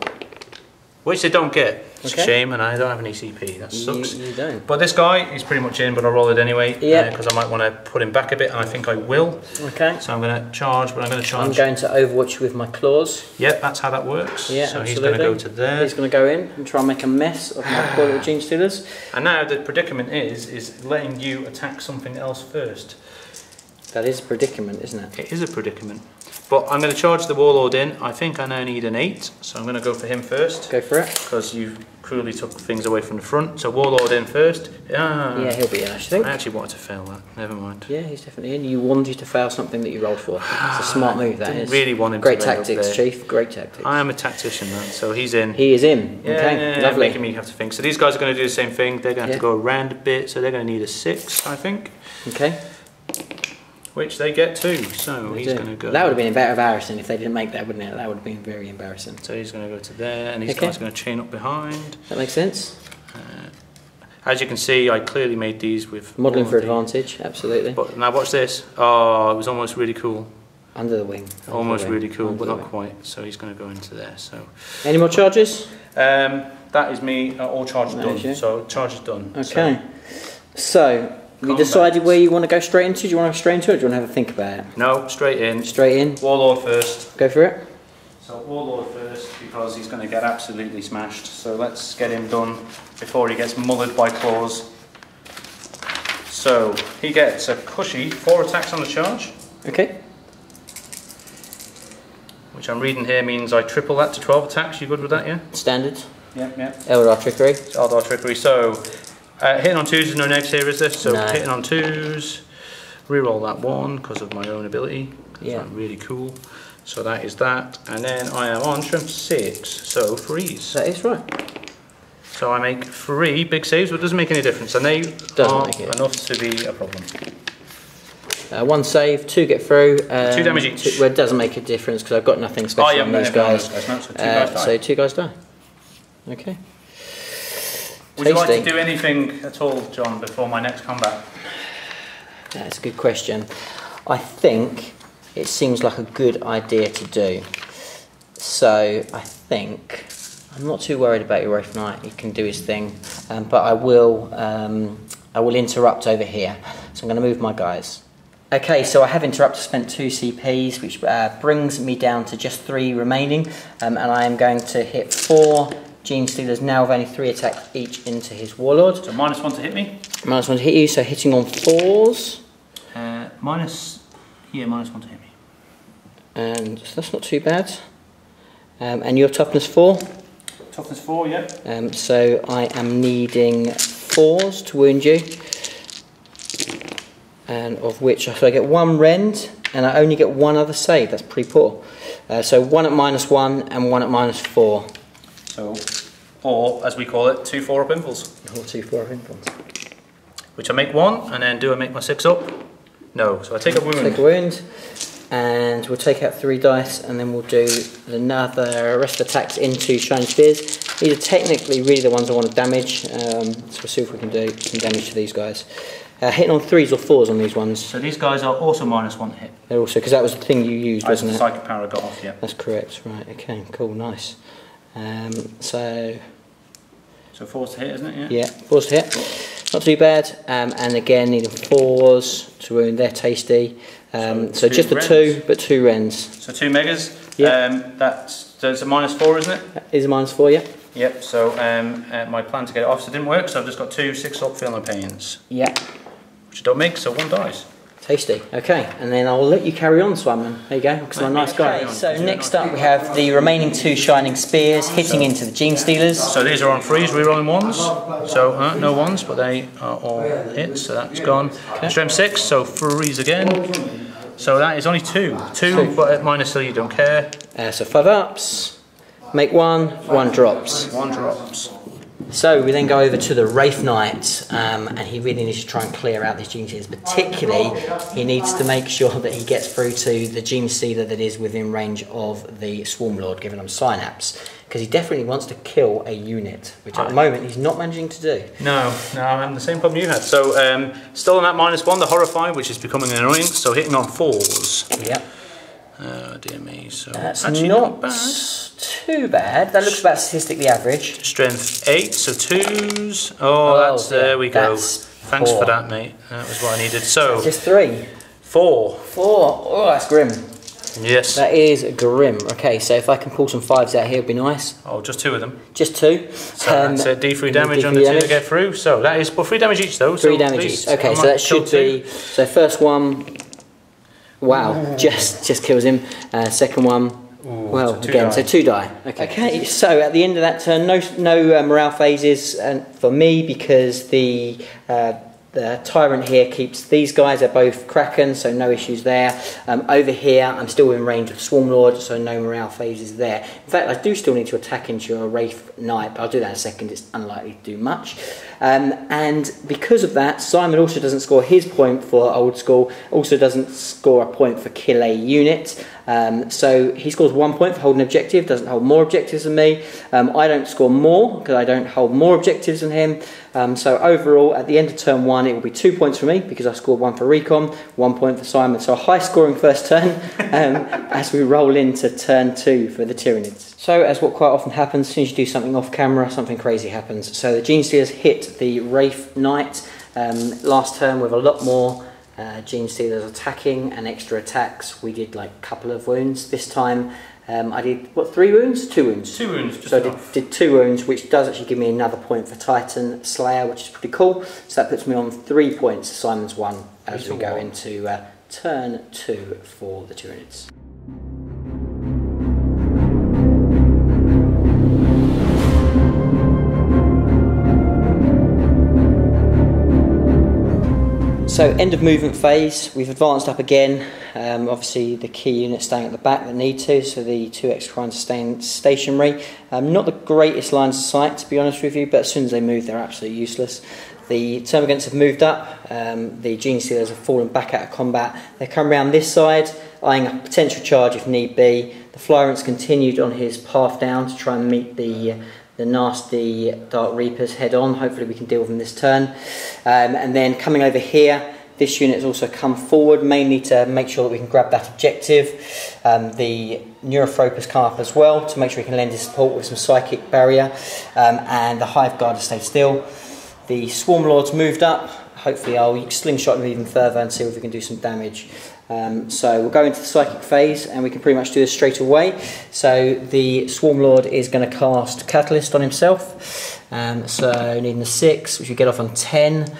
Which they don't get. It's okay. a shame, and I don't have an ECP. That sucks. You don't. But this guy, he's pretty much in, but I'll roll it anyway. Yeah. Because I might want to put him back a bit, and I think I will. Okay. So I'm going to charge, but I'm going to charge. I'm going to overwatch you with my claws. Yep, that's how that works. Yeah, so absolutely. He's going to go to there. He's going to go in and try and make a mess of my poor little gene stealers. And now the predicament is letting you attack something else first. That is a predicament, isn't it? It is a predicament. But I'm going to charge the Warlord in. I think I now need an 8, so I'm going to go for him first. Go for it. Because you cruelly took things away from the front. So Warlord in first. Yeah, he'll be in, I think. I actually wanted to fail that. Never mind. Yeah, he's definitely in. You wanted to fail something that you rolled for. It's a smart move, that is. Really want him Great to tactics, Chief. Great tactics. I am a tactician, man. So he's in. He is in. Yeah, okay, lovely. Making me have to think. So these guys are going to do the same thing. They're going to have to go around a bit. So they're going to need a 6, I think. Okay. Which they get too, so he's going to go. That would have been very embarrassing if they didn't make that, wouldn't it? That would have been very embarrassing. So he's going to go to there, and these guys are going to chain up behind. That makes sense. As you can see, I clearly made these with... Modelling for advantage, absolutely. But now watch this. Oh, it was almost really cool. Under the wing. Almost really cool, but not quite. So he's going to go into there. So. Any more charges? That is me, all charges done. So charge is done. Okay. So you decided where you want to go straight into? Do you want to go straight into it, or do you want to have a think about it? No, straight in. Straight in? Warlord first. Go for it. So Warlord first, because he's going to get absolutely smashed. So let's get him done before he gets mullered by claws. So he gets a cushy 4 attacks on the charge. Okay. Which I'm reading here means I triple that to 12 attacks. You good with that, yeah? Standard. Yep. Eldar Trickery. It's Eldar Trickery. So hitting on 2s, there's no negs here, is there? So no. Hitting on 2s, reroll that 1 because of my own ability. Yeah. I'm really cool. So that is that. And then I am on strength 6, so 3s. That is right. So I make 3 big saves, but it doesn't make any difference. And they aren't enough to be a problem. 1 save, 2 get through. 2 damage each. Well, it doesn't make a difference because I've got nothing special on these guys. No, so 2 guys die. So 2 guys die. Okay. Would you like to do anything at all, John, before my next combat? That's a good question. I think it seems like a good idea to do. So I think I'm not too worried about your Wraith Knight. He can do his thing, but I will interrupt over here. So I'm going to move my guys. Okay, so I have interrupted, spent 2 CPs, which brings me down to just 3 remaining, and I am going to hit 4 Gene Stealers now with only 3 attacks each into his Warlord. So -1 to hit me? -1 to hit you, so hitting on 4s. -1 to hit me. And that's not too bad. And your toughness 4? Toughness 4, yeah. So I am needing 4s to wound you. and of which so I get 1 rend, and I only get 1 other save. That's pretty poor. So 1 at -1 and 1 at -4. So, or as we call it, 2 4-up impulse. Or 2 4-up impulse. Which I make 1, and then do I make my 6-up? No, so I take a wound. Take a wound, and we'll take out 3 dice, and then we'll do another rest of attacks into Shining Spears. These are technically really the ones I want to damage, so we'll see if we can do some damage to these guys. Hitting on 3s or 4s on these ones. So these guys are also -1 hit. They're also, because that was the thing you used, wasn't it? Psychic power I got off, yeah. That's correct, right, okay, cool, nice. So 4's to hit, isn't it? Yeah. Yeah, 4's to hit. Not too bad, and again needing 4s to wound, they're tasty. So just the 2, but 2 rends. So 2 megas. Yeah. That's a -4, isn't it? That is a -4, yeah. Yep. So my plan to get it off so it didn't work. So I've just got 2 6-up feeling pains. Yeah. Which I don't make, so 1 dies. Tasty. Okay, and then I'll let you carry on, Simon. There you go, because I'm a nice guy. Okay, so next up we have the remaining 2 Shining Spears hitting into the Gene Stealers. So these are on 3s, rerolling 1s. So no 1s, but they are all hits, so that's gone. Okay. Strength 6, so 3s again. So that is only 2. 2, but at -3 you don't care. So 5 ups. Make 1, 1 drops. 1 drops. So we then go over to the Wraith Knight, and he really needs to try and clear out these Gene Stealers. Particularly, he needs to make sure that he gets through to the Gene Stealer that is within range of the Swarm Lord, giving them synapse. Because he definitely wants to kill a unit, which at the moment he's not managing to do. No, I'm having the same problem you had. So still on that -1, the Horrify, which is becoming an annoyance. So hitting on 4s. Yep. Oh dear me. So that's actually not bad. Too bad. That looks about statistically average. Strength 8, so 2s. Oh, that's there we go. Thanks for that, mate. That was what I needed. So just 3. 4. 4. Oh, that's grim. Yes. That is grim. Okay, so if I can pull some 5s out here, it'd be nice. Oh, just 2 of them. Just 2. So that's D3 damage on the 2 to get through. So that is 3 damage each, though. 3 damage each. Okay, so that should be. So first one. Wow, just kills him. Second one. Ooh, well, so again, so 2 die. Okay, so at the end of that turn, no morale phases for me, because the Tyrant here keeps these guys. They're both Kraken, so no issues there. Over here, I'm still in range of Swarm Lord, so no morale phases there. In fact, I do still need to attack into a Wraith Knight, but I'll do that in a second. It's unlikely to do much. And because of that, Simon also doesn't score his point for Old School, also doesn't score a point for kill a unit. So he scores 1 point for holding objective, doesn't hold more objectives than me. I don't score more because I don't hold more objectives than him. So overall, at the end of turn 1, it will be 2 points for me because I scored 1 for recon, 1 point for Simon. So a high scoring first turn as we roll into turn 2 for the Tyranids. So as what quite often happens, as soon as you do something off camera, something crazy happens. So the Gene Stealers hit the Wraith Knight last turn with a lot more Gene Stealers attacking and extra attacks. We did like a couple of wounds. This time I did, what, 3 wounds? 2 wounds. 2 wounds, just so I did 2 wounds, which does actually give me another point for Titan Slayer, which is pretty cool. So that puts me on 3 points, Simon's 1, as we go into turn 2 for the Tyranids. So end of movement phase, we've advanced up again. Obviously the key units staying at the back that need to, so the 2 extra lines are staying stationary. Not the greatest lines of sight, to be honest with you, but as soon as they move they're absolutely useless. The Termagants have moved up, the Gene Stealers have fallen back out of combat. They come around this side, eyeing a potential charge if need be. The Flyrant's continued on his path down to try and meet the nasty Dark Reapers head on. Hopefully we can deal with them this turn. And then coming over here, this unit has also come forward, mainly to make sure that we can grab that objective. The Neurophrope has come up as well to make sure we can lend his support with some Psychic Barrier. And the Hive Guard has stayed still. The Swarm Lord's moved up. Hopefully I'll slingshot them even further and see if we can do some damage. So we'll go into the Psychic phase and we can pretty much do this straight away. So the Swarm Lord is going to cast Catalyst on himself. So needing a 6, which we get off on 10.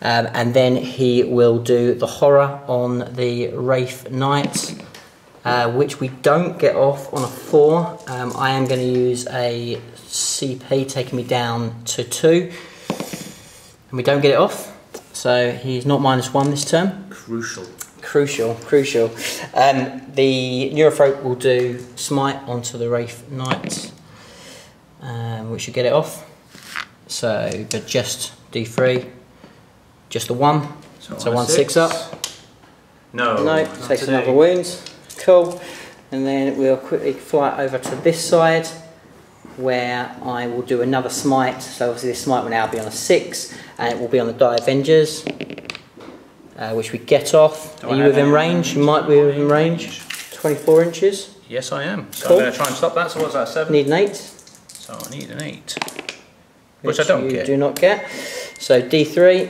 And then he will do the Horror on the Wraith Knight, which we don't get off on a 4. I am going to use a CP taking me down to 2. And we don't get it off. So he's not -1 this turn. Crucial. Crucial. The Neurothrope will do smite onto the Wraith Knight, which should get it off. So, but just D3, just the 1. So 1 6 up. No. Takes another wound. Cool. And then we'll quickly fly over to this side, where I will do another smite. So obviously this smite will now be on a 6, and it will be on the Die Avengers. Which we get off. Are you within range? You might be within range. 24 inches. Yes, I am. So cool. I'm going to try and stop that. So what's that, 7? Need an 8. So I need an 8. Which I don't get. Do not get. So D3.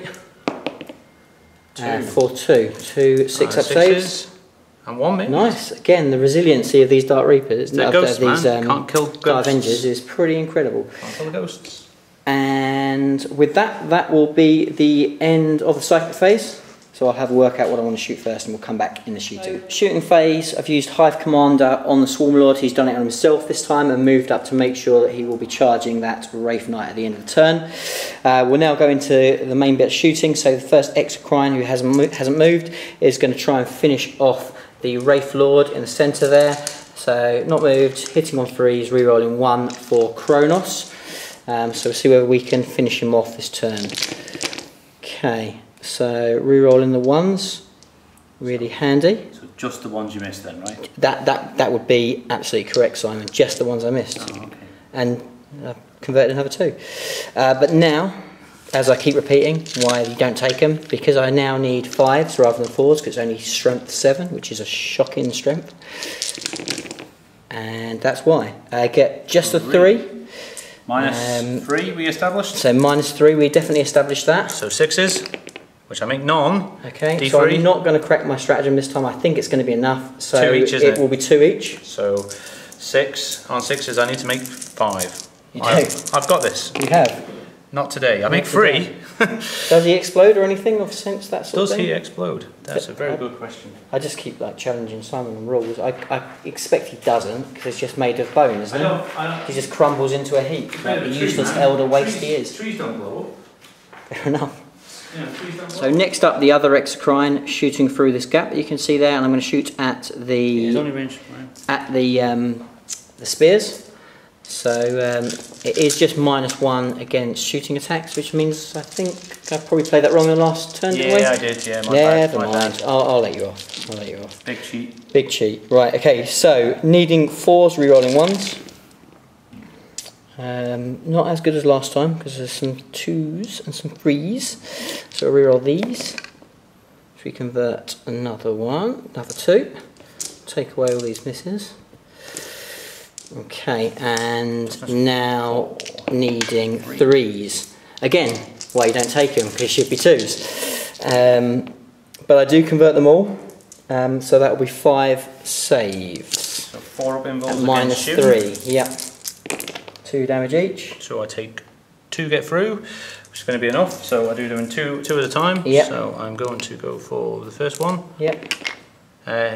4 2. 2 6 up saves. And 1 miss. Nice. Again, the resiliency of these Dark Reapers. These can't kill ghosts. Dark Avengers is pretty incredible. Can't kill the ghosts. And with that, that will be the end of the psychic phase. So I'll have a work out what I want to shoot first, and we'll come back in the shooting. Shooting phase, I've used Hive Commander on the Swarm Lord. He's done it on himself this time and moved up to make sure that he will be charging that Wraith Knight at the end of the turn. We'll now go into the main bit of shooting. So the first Exocrine, who hasn't moved, is going to try and finish off the Wraith Lord in the centre there. So not moved, hitting on 3s, re-rolling 1 for Kronos. So we'll see whether we can finish him off this turn. Okay. So re-rolling the 1s, really handy. So just the ones you missed then, right? That would be absolutely correct, Simon. Just the ones I missed. Oh, okay. And I've converted another 2. But now, as I keep repeating, why you don't take them, because I now need 5s rather than 4s, because it's only strength 7, which is a shocking strength. And that's why. I get just a 3. -3 we established? So -3, we definitely established that. So 6s. Which I make none. Okay, D3. so I'm not going to crack my stratagem this time. I think it's going to be enough. So 2 each, isn't it? It will be 2 each. So 6 on 6s. I need to make 5. You do. I've got this. You have. Not today. I make 3. Does he explode or anything of sense? That sort of Does thing? he explode? That's a very good question. I just keep like challenging Simon on rules. I expect he doesn't, because it's just made of bone, isn't it? He just crumbles into a heap. Like the useless elder waste he is. Trees don't blow up. Fair enough. Yeah, So next up, the other Exocrine shooting through this gap that you can see there, and I'm going to shoot at the the spears. So it is just -1 against shooting attacks, which means I think I probably played that wrong in the last turn. Yeah, I did. Yeah, my bad. I'll let you off. Big cheat. Big cheat. Right. Okay. So needing 4s, re-rolling 1s. Not as good as last time, because there's some 2s and some 3s. So re-roll these. So we convert another 1, another 2. Take away all these misses. Okay, and now needing 3s. Again, why you don't take them, because it should be 2s. But I do convert them all. So that will be 5 saves. So 4 up involves against -3. Yep. 2 damage each. So I take 2 get through, which is going to be enough. So I do them in two at a time. Yep. So I'm going to go for the first one. Yep.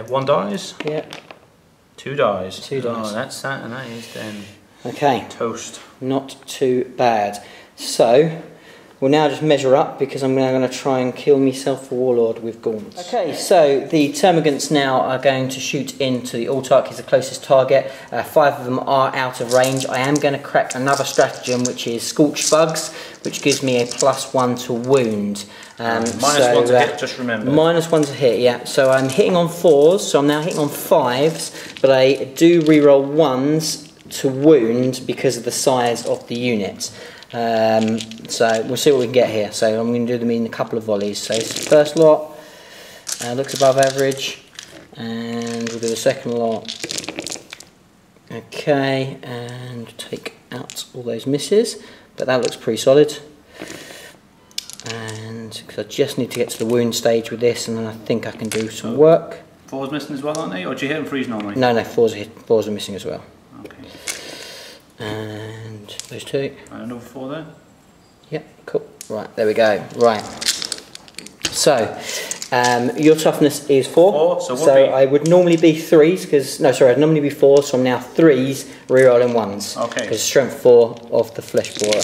1 dies. Yep. 2 dies. 2 dies. Oh, that's that, and that is then okay. toast. Not too bad. So we'll now just measure up, because I'm now going to try and kill myself a warlord with gaunts. Okay, so the termagants now are going to shoot into the Autarch. He's the closest target. 5 of them are out of range. I am going to crack another stratagem, which is Scorched Bugs, which gives me a +1 to wound. -1 to hit, just remember. -1 to hit, yeah. So I'm hitting on 4s, so I'm now hitting on 5s, but I do re-roll 1s to wound because of the size of the unit. So we'll see what we can get here. So I'm going to do them in a couple of volleys. So first lot looks above average, and we'll do the second lot. Okay, and take out all those misses, but that looks pretty solid. And because I just need to get to the wound stage with this, and then I think I can do some work. 4's missing as well, aren't they? Or do you hit them 3s normally? No, 4s are missing as well. Okay. And those 2. And another 4 there. Yep, cool. Right, there we go. Right. So, your toughness is 4. 4, so I would normally be 3s, because I'd normally be 4s, so I'm now 3s, re-rolling 1s. Okay. Because strength 4 of the flesh borer.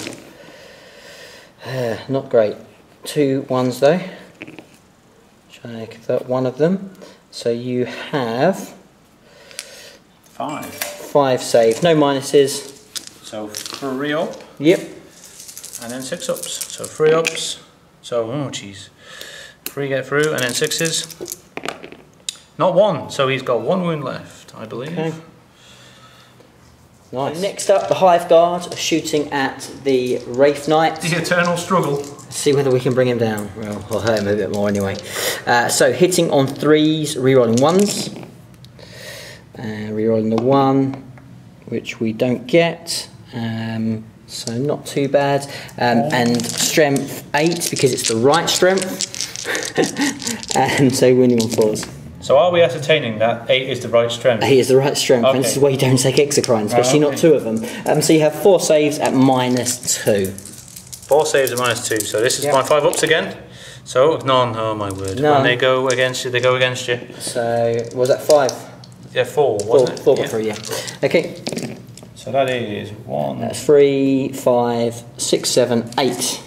Not great. 2 1s though. Check that one of them. So you have 5. 5 save, no minuses. So 3 up. Yep. And then 6 ups. So 3 ups. So, oh jeez. 3 get through, and then 6s. Not 1, so he's got 1 wound left, I believe. Okay. Nice. Next up, the Hive Guard are shooting at the Wraith Knight. The eternal struggle. Let's see whether we can bring him down. Well, I'll hurt him a bit more anyway. So hitting on 3s, rerolling 1s. Rerolling the 1, which we don't get. So not too bad. And strength 8 because it's the right strength. And so winning on 4s. So are we ascertaining that 8 is the right strength? 8 is the right strength, okay. And this is why you don't take exocrines, especially not 2 of them. So you have 4 saves at -2. 4 saves at -2, so this is my 5 ups again. So none, oh my word. None. When they go against you, they go against you. So, was that 5? Yeah, 4, wasn't it? 4 got 3, yeah. Okay. So that is 1. That's 3, 5, 6, 7, 8.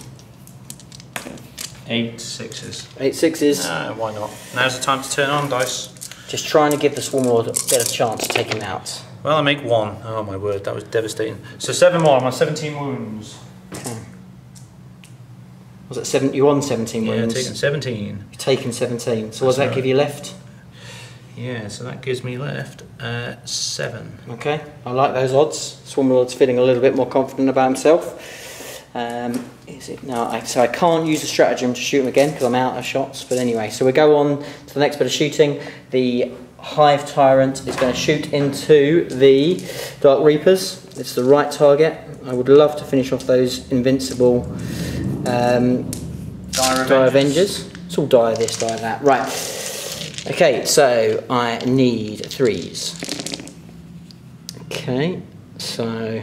8 6s. 8 6s. Why not? Now's the time to turn on dice. Just trying to give the Swarm Lord a better chance to take him out. Well, I make 1. Oh my word, that was devastating. So 7 more, I'm on 17 wounds. Okay. Was it 7? You're on 17 wounds? Yeah, I've taken 17. You've taken 17. So what does that give you left? Yeah, so that gives me left 7. Okay, I like those odds. Swarm Lord's feeling a little bit more confident about himself. Is it now? So I can't use the stratagem to shoot him again because I'm out of shots. But anyway, so we go on to the next bit of shooting. The Hive Tyrant is going to shoot into the Dark Reapers. It's the right target. I would love to finish off those invincible Dire Avengers. It's all dire this, dire that. Right. Okay, so I need 3s. Okay, so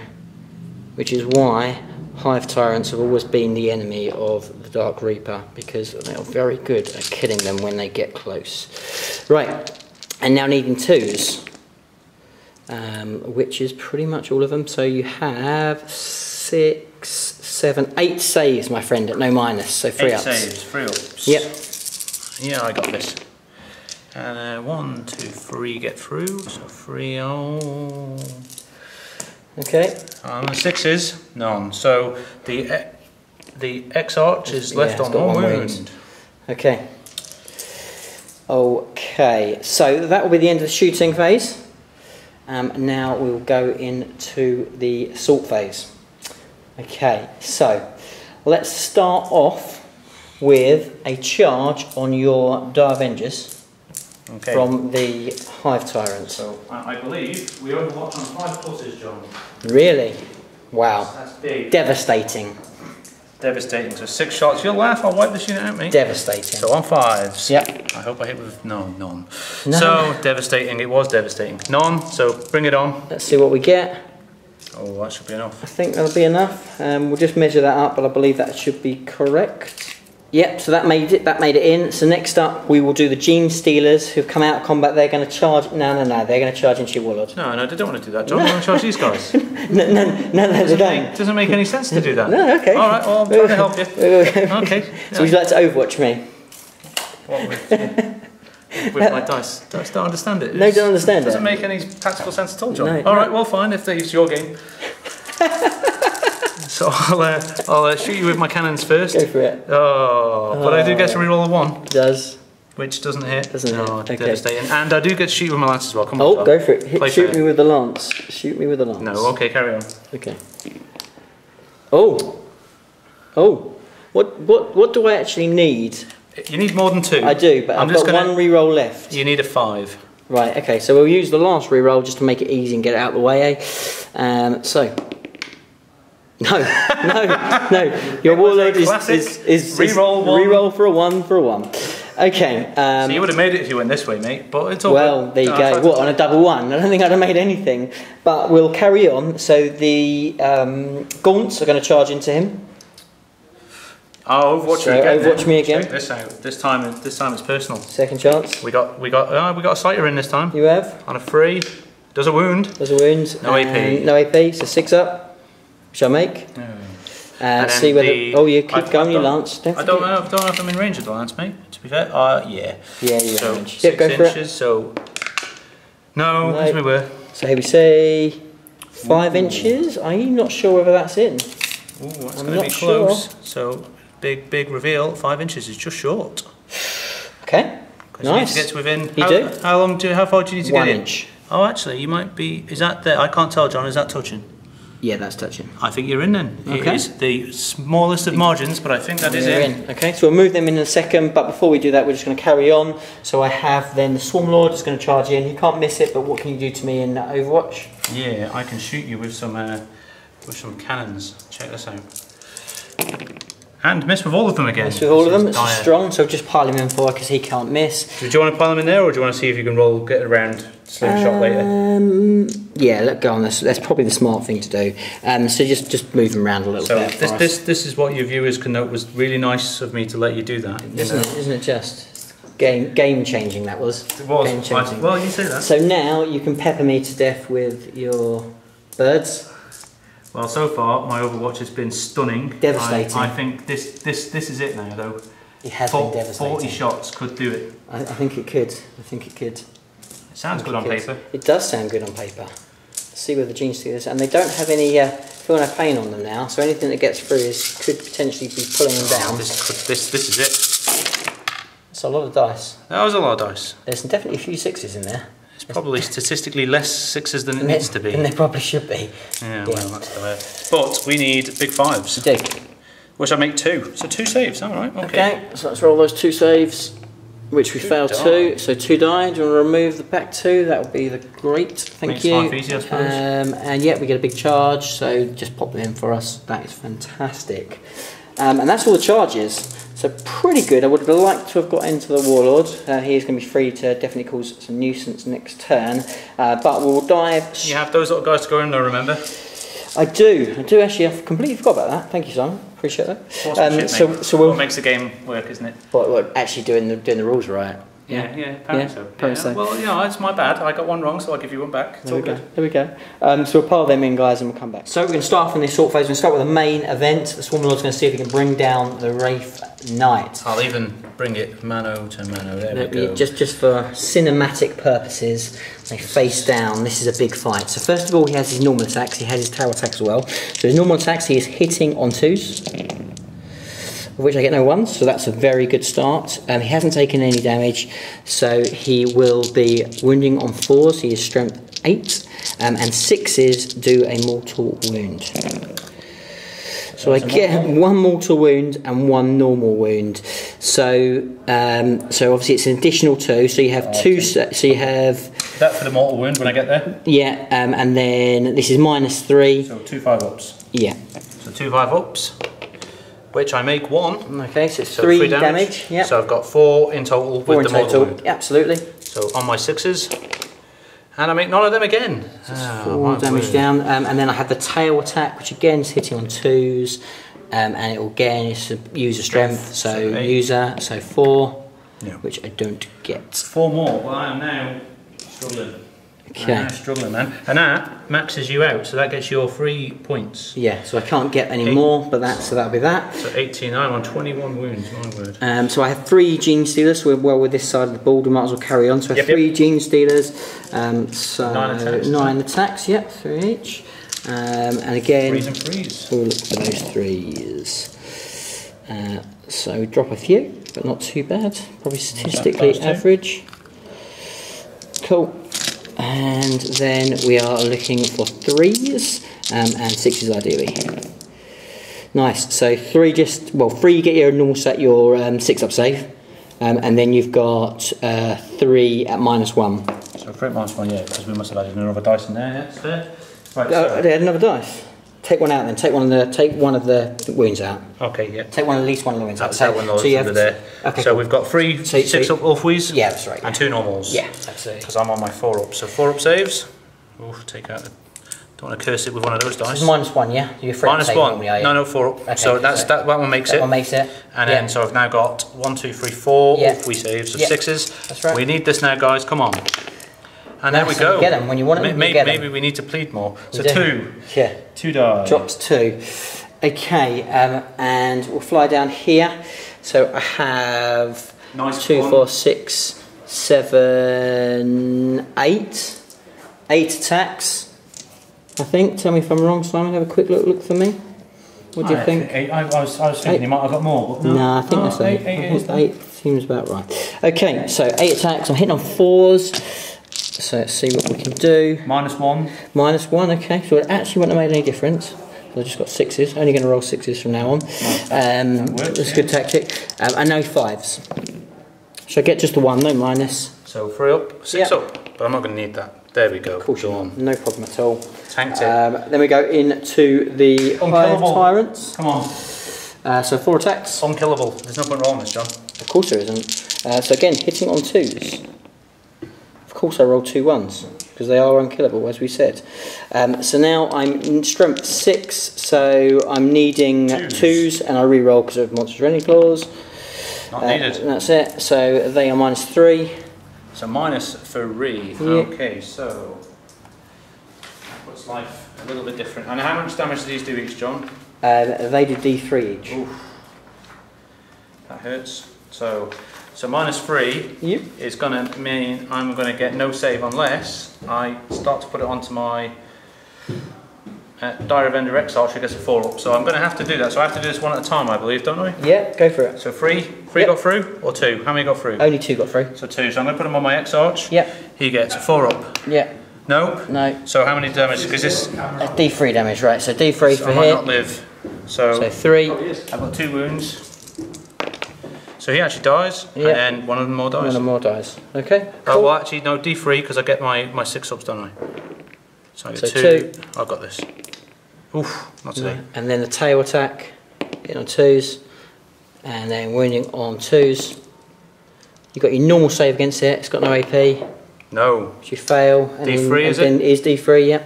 which is why Hive Tyrants have always been the enemy of the Dark Reaper because they are very good at killing them when they get close. Right, and now needing 2s, which is pretty much all of them. So you have 6, 7, 8 saves, my friend, at no minus. So 3 ups. 8 saves, 3 ups. Yep. Yeah, I got this. And 1, 2, 3 get through. So 3, oh. Okay. And the 6s, none. So the X-Arch is left on 1 wound. Okay. Okay, so that will be the end of the shooting phase. Now we will go into the assault phase. Okay, so let's start off with a charge on your Dire Avengers. Okay. From the Hive Tyrants. So I believe we overwatch on 5 pluses, John. Really? Wow. That's big. Devastating. Devastating. So 6 shots. You'll laugh. I'll wipe this unit out, mate. Devastating. So on 5s. Yep. I hope I hit with none. So devastating. It was devastating. None. So bring it on. Let's see what we get. Oh, that should be enough. I think that'll be enough. We'll just measure that up, but I believe that should be correct. Yep, so that made it in. So next up we will do the Gene Stealers who've come out of combat. They're going to charge. No, they're going to charge into your Warlord. No, they don't want to do that, John. I want to charge these guys. no, they don't. Doesn't make any sense to do that. No, okay. Alright, well, I'm trying to help you. Okay. So would you like to Overwatch me? What, with my dice? I just don't understand it. No, don't understand it. Doesn't make any practical sense at all, John. No, Alright, well fine, if it's your game. So I'll shoot you with my cannons first. Go for it. Oh, but I do get to reroll a 1. It does. Which doesn't hit. Doesn't hit. Okay. Devastating. And I do get to shoot with my lance as well. Come on. Oh, go for it. Shoot me with the lance. Shoot me with the lance. No, okay, carry on. Okay. Oh. What do I actually need? You need more than 2. I do, but I've got 1 reroll left. You need a 5. Right, okay, so we'll use the last reroll just to make it easy and get it out of the way, So. No. Your Warlord is reroll for a 1 for a 1. Okay. So you would have made it if you went this way, mate. But it's all well, there you go. What, on a double 1? I don't think I'd have made anything. But we'll carry on. So the Gaunts are going to charge into him. Oh, Overwatch you again. Overwatch me again. Check this out. This time it's personal. Second chance. We got a sighter in this time. You have on a 3. Does a wound. No AP. No AP. So 6 up. Shall I make? No. See whether. Oh, you keep going, your lance. I don't know if I'm in range of the lance, mate. To be fair, yeah. Yeah, you're so in range. 6 go for inches. it. So no, we were. So here we say 5 inches. Are you not sure whether that's in? Ooh, that's going to be close. So big reveal. 5 inches is just short. Okay. Nice. You need to get to within. You do. How far do you need to get in? 1 inch. Oh, actually, you might be. Is that there? I can't tell, John. Is that touching? Yeah, that's touching. I think you're in then. Okay. It is the smallest of margins, but I think that is in. Okay, so we'll move them in a second, but before we do that, we're just going to carry on. So I have then the Swarm Lord is going to charge in. You can't miss it, but what can you do to me in Overwatch? Yeah, I can shoot you with some cannons. Check this out. And miss with all of them again. Miss with all of them. It's strong, so just pile him in for because he can't miss. Do you want to pile him in there, or do you want to see if you can get around slim shot later? Yeah, let's go on this. That's probably the smart thing to do. So just move him around a little bit. So this is what your viewers can note. Was really nice of me to let you do that. Isn't it just game changing? That was. It was. Game changing. Well, you say that. So now you can pepper me to death with your birds. Well, so far my Overwatch has been stunning. Devastating. I think this is it now, though. It has been devastating. 40 shots could do it. I think it could. I think it could. It sounds good on paper. It does sound good on paper. Let's see where the Gene Stealers, and they don't have any feel no pain on them now. So anything that gets through could potentially be pulling them down. This is it. It's a lot of dice. That was a lot of dice. There's definitely a few 6s in there. It's probably statistically less 6s than it needs to be. And there probably should be. Yeah, well, that's the way. But we need big 5s. You do. Which I make 2. So 2 saves, alright. Okay, so let's roll those 2 saves, which we failed 2. So 2 died. Do you want to remove the back 2? That would be great. Thank you. Makes life easier, I suppose. And yeah, we get a big charge, so just pop them in for us. That is fantastic. And that's all the charges. So pretty good. I would have liked to have got into the Warlord. He is going to be free to definitely cause some nuisance next turn. But we'll dive. You have those little guys to go in, though, remember? I do actually. I've completely forgot about that. Thank you, Simon. Appreciate that. So what makes the game work, isn't it? Well, actually doing the rules right. Yeah, apparently so. Well, it's my bad. I got one wrong, so I'll give you one back. It's all good. There we go. So we'll pile them in, guys, and we'll come back. So we're going to start from this sort phase. We're going to start with the main event. The Swarm Lord's going to see if he can bring down the Wraith Knight. I'll even bring it mano to mano. There we go. Just for cinematic purposes, they face down. This is a big fight. So first of all, he has his normal attacks. He has his tower attacks as well. So his normal attacks, he is hitting on 2s. Of which I get no 1s, so that's a very good start. He hasn't taken any damage, so he will be wounding on 4s. He is strength 8, and 6s do a mortal wound. So I get 1 mortal wound and 1 normal wound. So obviously it's an additional 2. So you have 2. So you have that for the mortal wound when I get there. Yeah, and then this is -3. So 2 5-ups. Yeah. So 2 5-ups. Which I make 1. Okay, so it's 3 damage. Yeah. So I've got 4 in total with the mortal wound. Absolutely. So on my 6s, and I make none of them again. So 4 damage down, and then I have the tail attack, which again is hitting on 2s, and it will again is user strength. So user, so 4, which I don't get. 4 more. Well, I am now struggling. Okay. Struggling, man. And that maxes you out, so that gets your 3 points. Yeah, so I can't get any more, but that'll be that. So 18, I'm on 21 wounds, my word. So I have 3 Gene Stealers, so we're well with this side of the board, we might as well carry on. So I have 3 Gene Stealers, so 9 attacks, 3 each. And again, we'll look for those 3s. So we drop a few, but not too bad, probably statistically average. Cool. And then we are looking for 3s and 6s ideally. Nice. So 3 you get your normal set, your 6-up save, and then you've got 3 at -1. So 3 at -1, yeah, because we must have added another dice in there. Yeah, it's fair. Right. They had another dice. Take one out then. Take one of the wounds out. Okay, yeah. Take at least one of the wounds out. So you have there. Okay, so we've got 3 6-up Ulfwees. Yeah, that's right. And 2 normals. Yeah, absolutely. Because I'm on my 4-up. So 4-up saves. Oof, take out. Don't want to curse it with one of those dice. So -1, yeah. You're free -1. Normally, No, 4-up. Okay, so that one makes it. That one makes it. And then so I've now got 1, 2, 3, 4 Ulfwee saves. So 6s. That's right. We need this now, guys. Come on. And there we go. Get them when you want them. Maybe we need to plead more. So 2. Yeah. 2 die. Drops 2. Okay, and we'll fly down here. So I have Nice 2, one. 4, 6, 7, 8. 8 attacks, I think. Tell me if I'm wrong, Simon. Have a quick look for me. What do you think? I was thinking you might have got more. But no, I think that's 8. I think 8 seems about right. Okay, so 8 attacks. I'm hitting on 4s. So let's see what we can do. -1. -1, okay. So it actually wouldn't have made any difference. So I've just got 6s. Only going to roll 6s from now on. That's a good tactic. And no 5s. So I get just the 1, no minus. So 3 up, 6 up. But I'm not going to need that. There we go. Of course you won't. No problem at all. Tanked it. Then we go into the Hive Tyrants. Come on. So 4 attacks. Unkillable. There's no point rolling this, John. Of course there isn't. So again, hitting on 2s. Of course I roll 2 1s, because they are unkillable, as we said. So now I'm in strength 6, so I'm needing 2s, and I re-roll because of Monster's Rennie Claws. Not needed. And that's it. So they are -3. So -3. Yeah. Okay, so what's life a little bit different? And how much damage do these do each, John? They do D3 each. Oof. That hurts. So -3 Yep. is going to mean I'm going to get no save unless I start to put it onto my Aeldari Exodites, who gets a 4 up. So I'm going to have to do that. So I have to do this one at a time, I believe, don't I? Yeah, go for it. So 3 Yep. got through, or 2? How many got through? Only 2 got through. So 2. So I'm going to put him on my Exarch. Yep. He gets a 4 up. Yeah. Nope. No. So how many damage? Because this. D3 damage, right? So D3 So for I might hit. not live. So 3. I've got 2 wounds. So he actually dies, Yeah. and then one of them more dies. One more dies. Okay. Oh Cool. well, actually no, D3 because I get my 6 ups, don't I? So I get So 2. I've got this. Oof, not today. And then the tail attack, hitting on 2s, and then wounding on 2s. You've got your normal save against it. It's got no AP. No. So you fail. And D3 is then it? Is D3, yeah.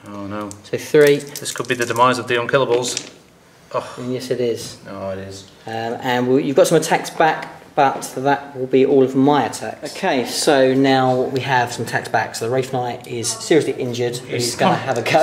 Oh no. So 3. This could be the demise of the unkillables. Oh. And yes, it is. No, it is. You've got some attacks back, but that will be all of my attacks. Okay, so now we have some attacks back. So the Wraith Knight is seriously injured. He's going to have a go.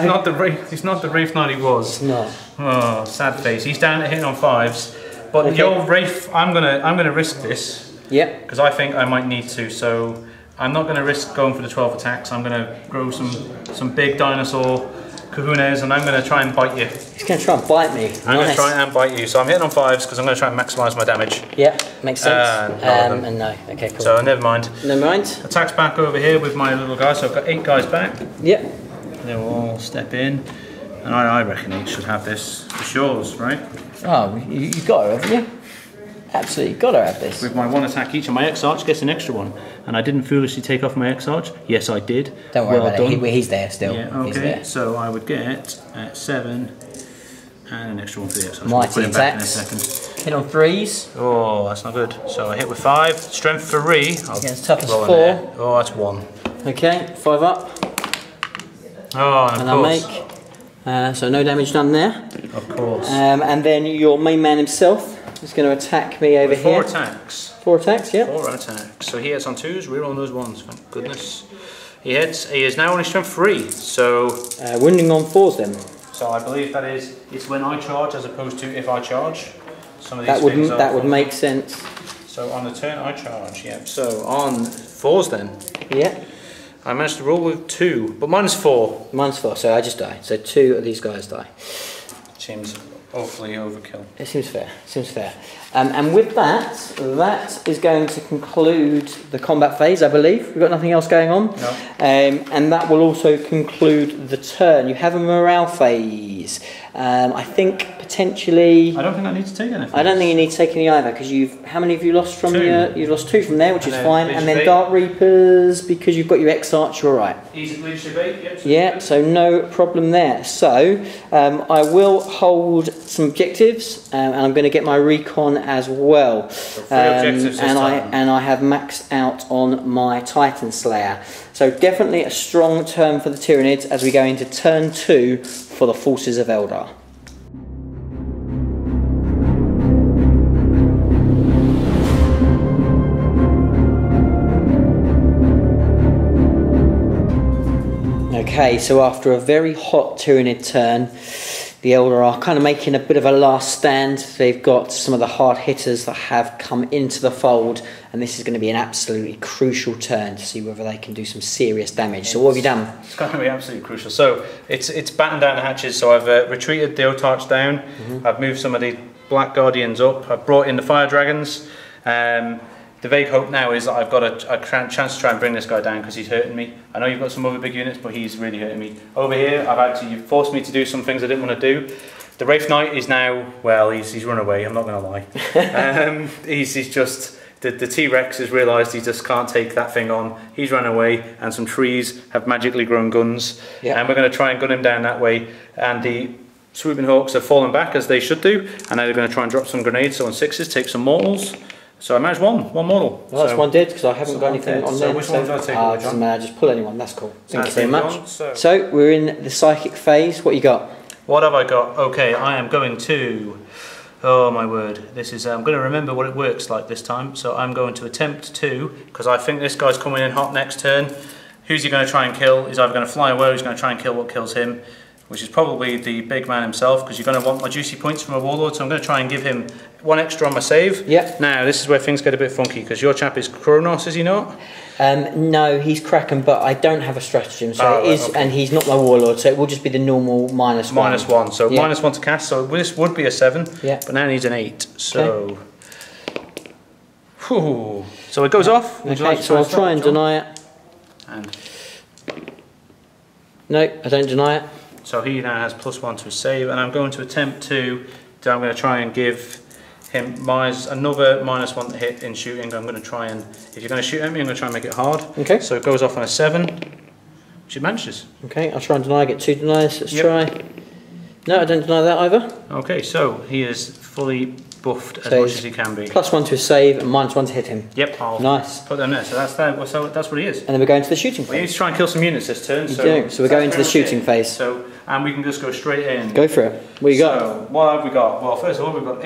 He's not the Wraith Knight he was. It's not. Oh, sad face. He's down to hitting on 5s. But Okay. your Wraith, I'm gonna risk this. Yep. Because I think I might need to. So I'm not going to risk going for the 12 attacks. I'm going to grow some big dinosaur kahunas, and I'm going to try and bite you. He's going to try and bite me. I'm going to try and bite you. So I'm hitting on 5s because I'm going to try and maximise my damage. Yeah, makes sense. And no. Okay, cool. So never mind. Never mind. Attacks back over here with my little guy. So I've got 8 guys back. Yep. They will all step in, and I reckon each should have this for sure, right? Oh, you got her, haven't you? Absolutely, got to have this. With my 1 attack each, and my Exarch gets an extra 1. And I didn't foolishly take off my Exarch. Yes, I did. Don't worry well about done. it. He's there still. Yeah, He's okay. there. So I would get 7 and an extra 1 for the Exarch. Mighty Put him back in a attacks. second. Hit on 3s. Oh, that's not good. So I hit with 5. Strength for 3. Against toughness roll in 4. there. Oh, that's 1. Okay, 5 up. Oh, and And of I course. make. So no damage done there. Of course. And then your main man himself is going to attack me over With 4 here. attacks. 4 attacks, yeah. 4 attacks. So he hits on 2s, reroll those 1s, thank goodness. He hits, he is now only strength 3, so... Wounding on 4s then. So I believe that is, it's when I charge as opposed to if I charge. Some of these That would make sense. So on the turn I charge, yeah. So on 4s then, Yeah. I managed to roll with 2, but -4. Mine's 4, so I just die. So 2 of these guys die. Seems awfully overkill. It seems fair. Seems fair. And with that is going to conclude the combat phase, I believe. We've got nothing else going on. No. And that will also conclude the turn. You have a morale phase. I think potentially. I don't think I need to take anything. I don't think you need to take any either because how many have you lost from 2. You've lost 2 from there, which is then fine. And then Dark Reapers, because you've got your Exarch, you're right. Easy leadership 8, yep. Yeah, so no problem there. So I will hold some objectives, and I'm going to get my recon as well. So 3 objectives this time. And I have maxed out on my Titan Slayer. So definitely a strong turn for the Tyranids as we go into turn 2 for the forces of Eldar. Okay, so after a very hot Tyranid turn, the Eldar are kind of making a bit of a last stand. They've got some of the hard hitters that have come into the fold, and this is going to be an absolutely crucial turn to see whether they can do some serious damage. So what have you done? It's going to be absolutely crucial. So it's battened down the hatches. So I've retreated the Otarch down. I've moved some of the Black Guardians up. I've brought in the Fire Dragons. The vague hope now is that I've got a chance to try and bring this guy down because he's hurting me. I know you've got some other big units, but he's really hurting me. Over here, you've forced me to do some things I didn't want to do. The Wraith Knight is now, well, he's run away, I'm not going to lie. He's just, the T-Rex has realised he just can't take that thing on. He's run away, and some trees have magically grown guns. And we're going to try and gun him down that way. And the Swooping Hawks have fallen back, as they should do. And now they're going to try and drop some grenades. So on 6s, take some mortals. So I managed one mortal. Well, that's one dead because I haven't got anything on there. Which one do I take? Doesn't matter, just pull anyone, that's cool. Thank you very much. So we're in the psychic phase. What you got? What have I got? Okay, I am going to, oh my word, this is, I'm going to remember what it works like this time. So I'm going to attempt to, because I think this guy's coming in hot next turn. Who's he going to try and kill? He's either going to fly away or he's going to try and kill what kills him, which is probably the big man himself, because you're going to want my juicy points from a warlord, so I'm going to try and give him one extra on my save. Yep. Now, this is where things get a bit funky, because your chap is Kronos, is he not? No, he's Kraken, but I don't have a stratagem, so it is, and he's not my warlord, so it will just be the normal -1. -1, so -1 to cast, so this would be a 7, but now it needs an 8, so... Whew. So it goes off. Okay, so I'll try and deny it. And no, I don't deny it. So he now has +1 to his save, and I'm going to attempt to, I'm going to try and give him another -1 to hit in shooting. I'm going to try and, if you're going to shoot at me, I'm going to try and make it hard. Okay. So it goes off on a 7, which it manages. Okay, I'll try and deny, get 2 denies, let's try. No, I don't deny that either. Okay, so he is fully buffed as much as he can be. +1 to his save and -1 to hit him. Yep, I'll nice. Put them there, so that's what he is. And then we're going to the shooting phase. We need to try and kill some units this turn. You do, so we're going to the shooting phase. So, and we can just go straight in. Go for it. What you got? So, what have we got? Well, first of all, we've got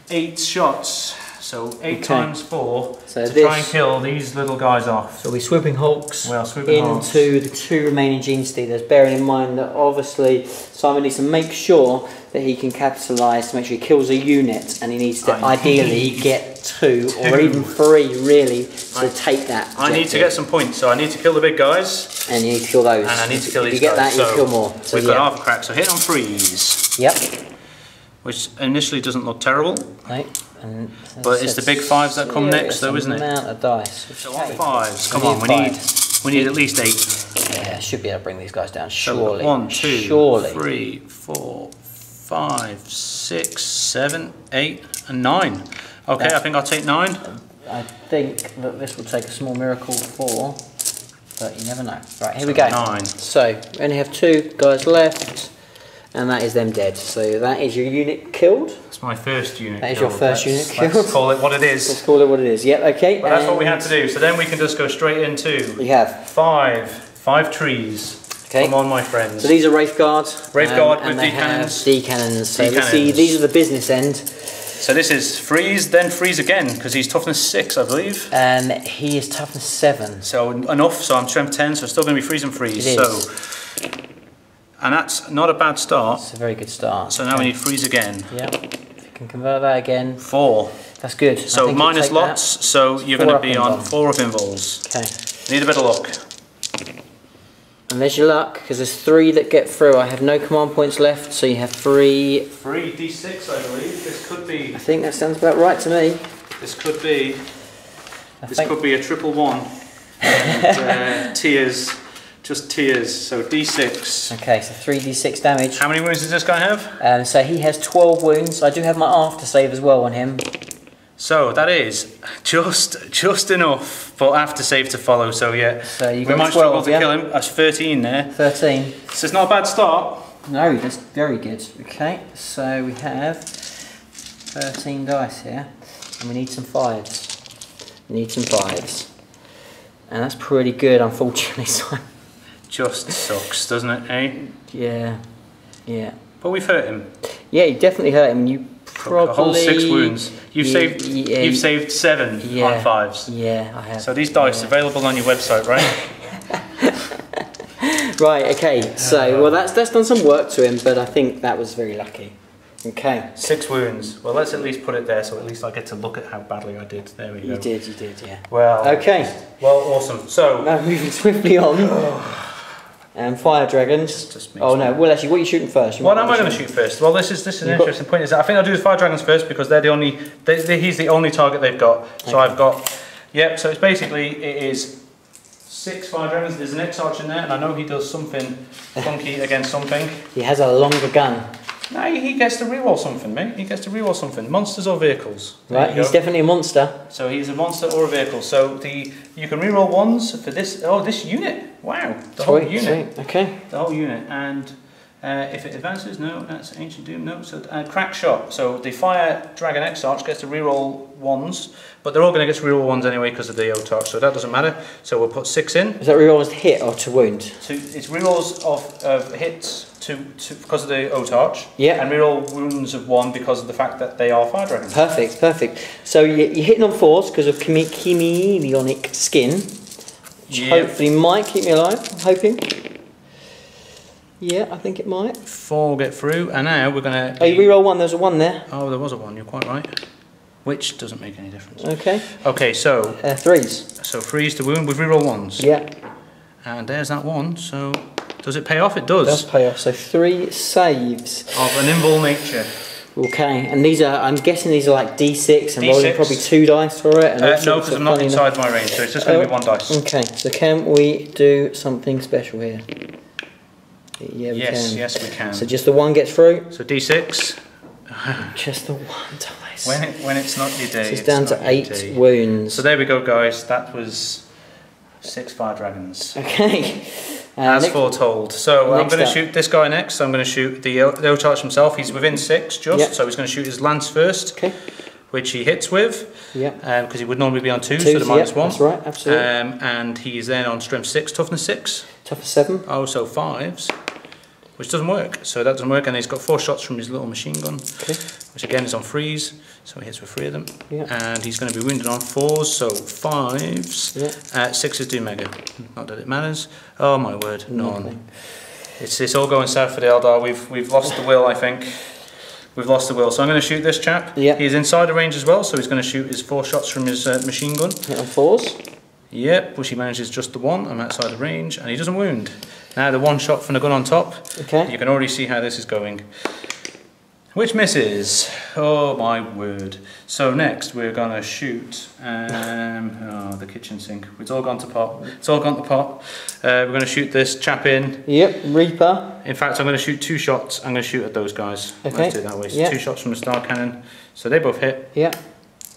8 shots. So 8 times 4 to try and kill these little guys off. So we're swooping hawks Hawks into the 2 remaining gene stealers, bearing in mind that obviously Simon needs to make sure that he can capitalise to make sure he kills a unit, and he needs to ideally get 2 or even 3 really to take that objective. I need to get some points, so I need to kill the big guys. And you need to kill those. And I need to kill these guys. If you get that, you kill more. So we've got half a crack, so hit on freeze. Yep. Which initially doesn't look terrible. Right. But it's the big 5s that come next, though, isn't it? Amount of dice. So on 5s, come on, we need at least 8. Yeah, should be able to bring these guys down, surely. So 1, 2, surely. 3, 4, 5, 6, 7, 8, and 9. Okay, I think I'll take 9. I think that this will take a small miracle for, but you never know. Right, here we go. 9. So we only have 2 guys left, and that is them dead. So that is your unit killed. That's my first unit. That is your first unit killed. Let's call it what it is. Let's call it what it is. Yep, okay. But that's what we had to do. So then we can just go straight into. We have 5 trees. Okay. Come on, my friends. So these are Wraith Guards. Wraith Guard with and D-cannons. D-cannons. So let's see, these are the business end. So this is freeze, then freeze again, because he's toughness 6, I believe. He is toughness 7. So enough, so I'm strength 10, so still going to be freeze and freeze. It is. So, and that's not a bad start. It's a very good start. So now we need freeze again. Yep. If you can convert that again. 4. That's good. So minus lots, so you're going to be on 4 up invols. Okay. Need a bit of luck. And there's your luck, because there's 3 that get through. I have no command points left, so you have 3. 3 d6, I believe. This could be. I think that sounds about right to me. This could be. Could be a 111. And, tears, just tears. So d6. Okay, so 3d6 damage. How many wounds does this guy have? So he has 12 wounds. I do have my after save as well on him. So that is just enough for after save to follow. So yeah, so you we might struggle to kill him. That's 13 there. 13. So it's not a bad start. No, that's very good. Okay, so we have 13 dice here, and we need some 5s. We need some 5s, and that's pretty good, unfortunately. Just sucks, doesn't it? Eh? Yeah, yeah. But we've hurt him. Yeah, you definitely hurt him. You probably a whole 6 wounds. You've saved 7 on 5s. Yeah, I have. So these dice available on your website, right? Right, okay, so, well that's done some work to him, but I think that was very lucky. Okay. 6 wounds. Well, let's at least put it there, so at least I get to look at how badly I did. There we go. You did, yeah. Well. Okay. Well, awesome. So. Now moving swiftly on. And fire dragons. Oh no, well actually, what are you shooting first? What am I going to shoot first? Well, this is an interesting point. Is that I think I'll do the fire dragons first because they're the only. He's the only target they've got. So I've got. Yep. So it's basically it is 6 fire dragons. There's an X-Arch in there, and I know he does something funky against something. He has a longer gun. No, he gets to reroll something, mate. He gets to reroll something. Monsters or vehicles. Right, he's definitely a monster. So he's a monster or a vehicle. So you can reroll ones for this. Oh, this unit. Wow, the whole unit. Sweet. Okay. The whole unit. And if it advances, no, that's Ancient Doom. No. So crack shot. So the Fire Dragon X-Arch gets to reroll ones, but they're all going to get to reroll ones anyway because of the O-Tarch. So that doesn't matter. So we'll put 6 in. Is that rerolls to hit or to wound? It's rerolls of hits. Because of the O-Tarch, yeah, and reroll wounds of 1 because of the fact that they are fire dragons. Perfect. So you're hitting on 4s because of chameleonic skin, which hopefully might keep me alive. I'm hoping. Yeah, I think it might. 4 will get through, and now we're going to. Oh, you reroll 1. There's a 1 there. Oh, there was a 1. You're quite right. Which doesn't make any difference. Okay. Okay, so 3s. So 3s to wound with reroll 1s. Yeah. And there's that 1. So. Does it pay off? It does. It does pay off. So 3 saves. Of an invul nature. Okay, and these are, I'm guessing these are like D6 and rolling probably 2 dice for it? And no, because I'm not inside my range, so it's just going to be 1 dice. Okay, so can we do something special here? Yeah, we can. Yes, we can. So just the 1 gets through? So D6. Just the 1 dice. When it's not your day. So it's down to 8 wounds. So there we go, guys. That was 6 fire dragons. Okay. As foretold. So I'm going to shoot this guy next. So I'm going to shoot the O-Tarch himself. He's within 6 just, so he's going to shoot his lance first, which he hits with, because he would normally be on 2, so the -1. That's right, absolutely. And he's then on strength 6, toughness 6. Toughness 7. Oh, so 5s, which doesn't work. So that doesn't work, and he's got 4 shots from his little machine gun, which again is on 3s. So he hits with 3 of them, and he's going to be wounded on 4s, so 5s. 6s do mega. Not that it matters. Oh my word, none. It's all going south for the Eldar. We've lost the will, I think. We've lost the will. So I'm going to shoot this chap. He's inside the range as well, so he's going to shoot his 4 shots from his machine gun. Hit on 4s. Yep, which he manages just the 1. I'm outside the range, and he doesn't wound. Now the 1 shot from the gun on top. You can already see how this is going. Which misses. Oh my word. So next we're going to shoot the kitchen sink. It's all gone to pot. It's all gone to pot. We're going to shoot this chap in. Yep, Reaper. In fact, I'm going to shoot 2 shots. I'm going to shoot at those guys. Let's do it that way. So 2 shots from the star cannon. So they both hit. Yep.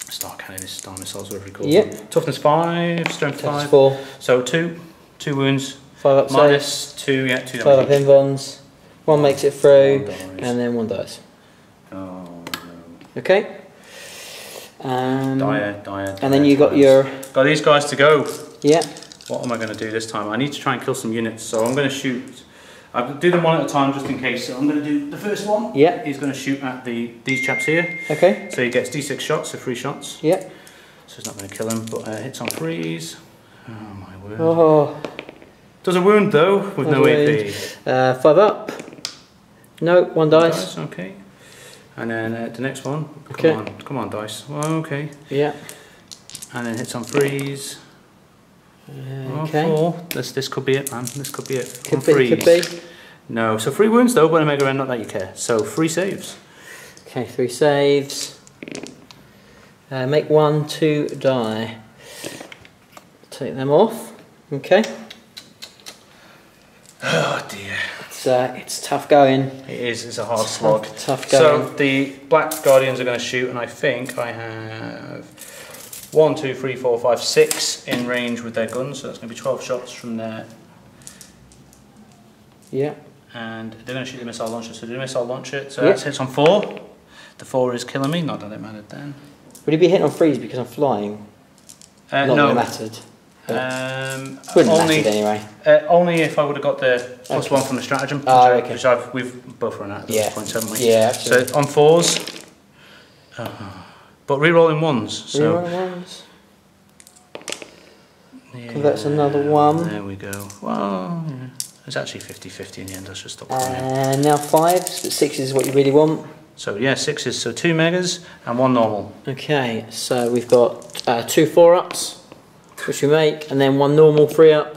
Star cannon is star missiles, whatever you call them. Toughness 5, strength 5. 4. So 2 wounds. 5 up minus 2, 2 5 up invulns. 1 makes it through, and then 1 dies. Oh no. Okay. Dire, and then you got these guys to go. Yeah. What am I going to do this time? I need to try and kill some units, so I'm going to shoot. I'll do them 1 at a time just in case. So I'm going to do the first one. Yeah. He's going to shoot at these chaps here. Okay. So he gets D6 shots, so 3 shots. Yeah. So it's not going to kill him, but hits on 3s. Oh my word. Oh. Does a wound though with no AP. 5 up. No, 1 dice. Okay. And then the next one, come on dice. Well, okay. Yeah. And then hits on 3s. Okay. 4. This could be it, man. This could be it. Could be. No, so 3 wounds though, but a mega end, not that you care. So 3 saves. Okay, 3 saves. Make 1, 2 die. Take them off. Okay. Oh dear. It's tough going. It is, it's a hard slog. Tough going. So the Black Guardians are going to shoot, and I think I have 1, 2, 3, 4, 5, 6 in range with their guns, so that's going to be 12 shots from there. Yeah. And they're going to shoot the missile launcher, so the missile launcher, so that hits on 4. The 4 is killing me, not that it mattered then. Would he be hitting on 3s because I'm flying? Not that it mattered. Anyway. Only if I would have got the +1 from the stratagem, which we've both run out at this point, haven't we? Yeah, absolutely. So on 4s, but re-rolling 1s. So re-rolling 1s. Yeah, that's another 1. There we go. Well, It's actually 50-50 in the end. Let's just stop. And now 5s, but 6 is what you really want. So yeah, 6s. So 2 megas and 1 normal. Okay, so we've got 2 4-ups, which we make, and then 1 normal 3-up,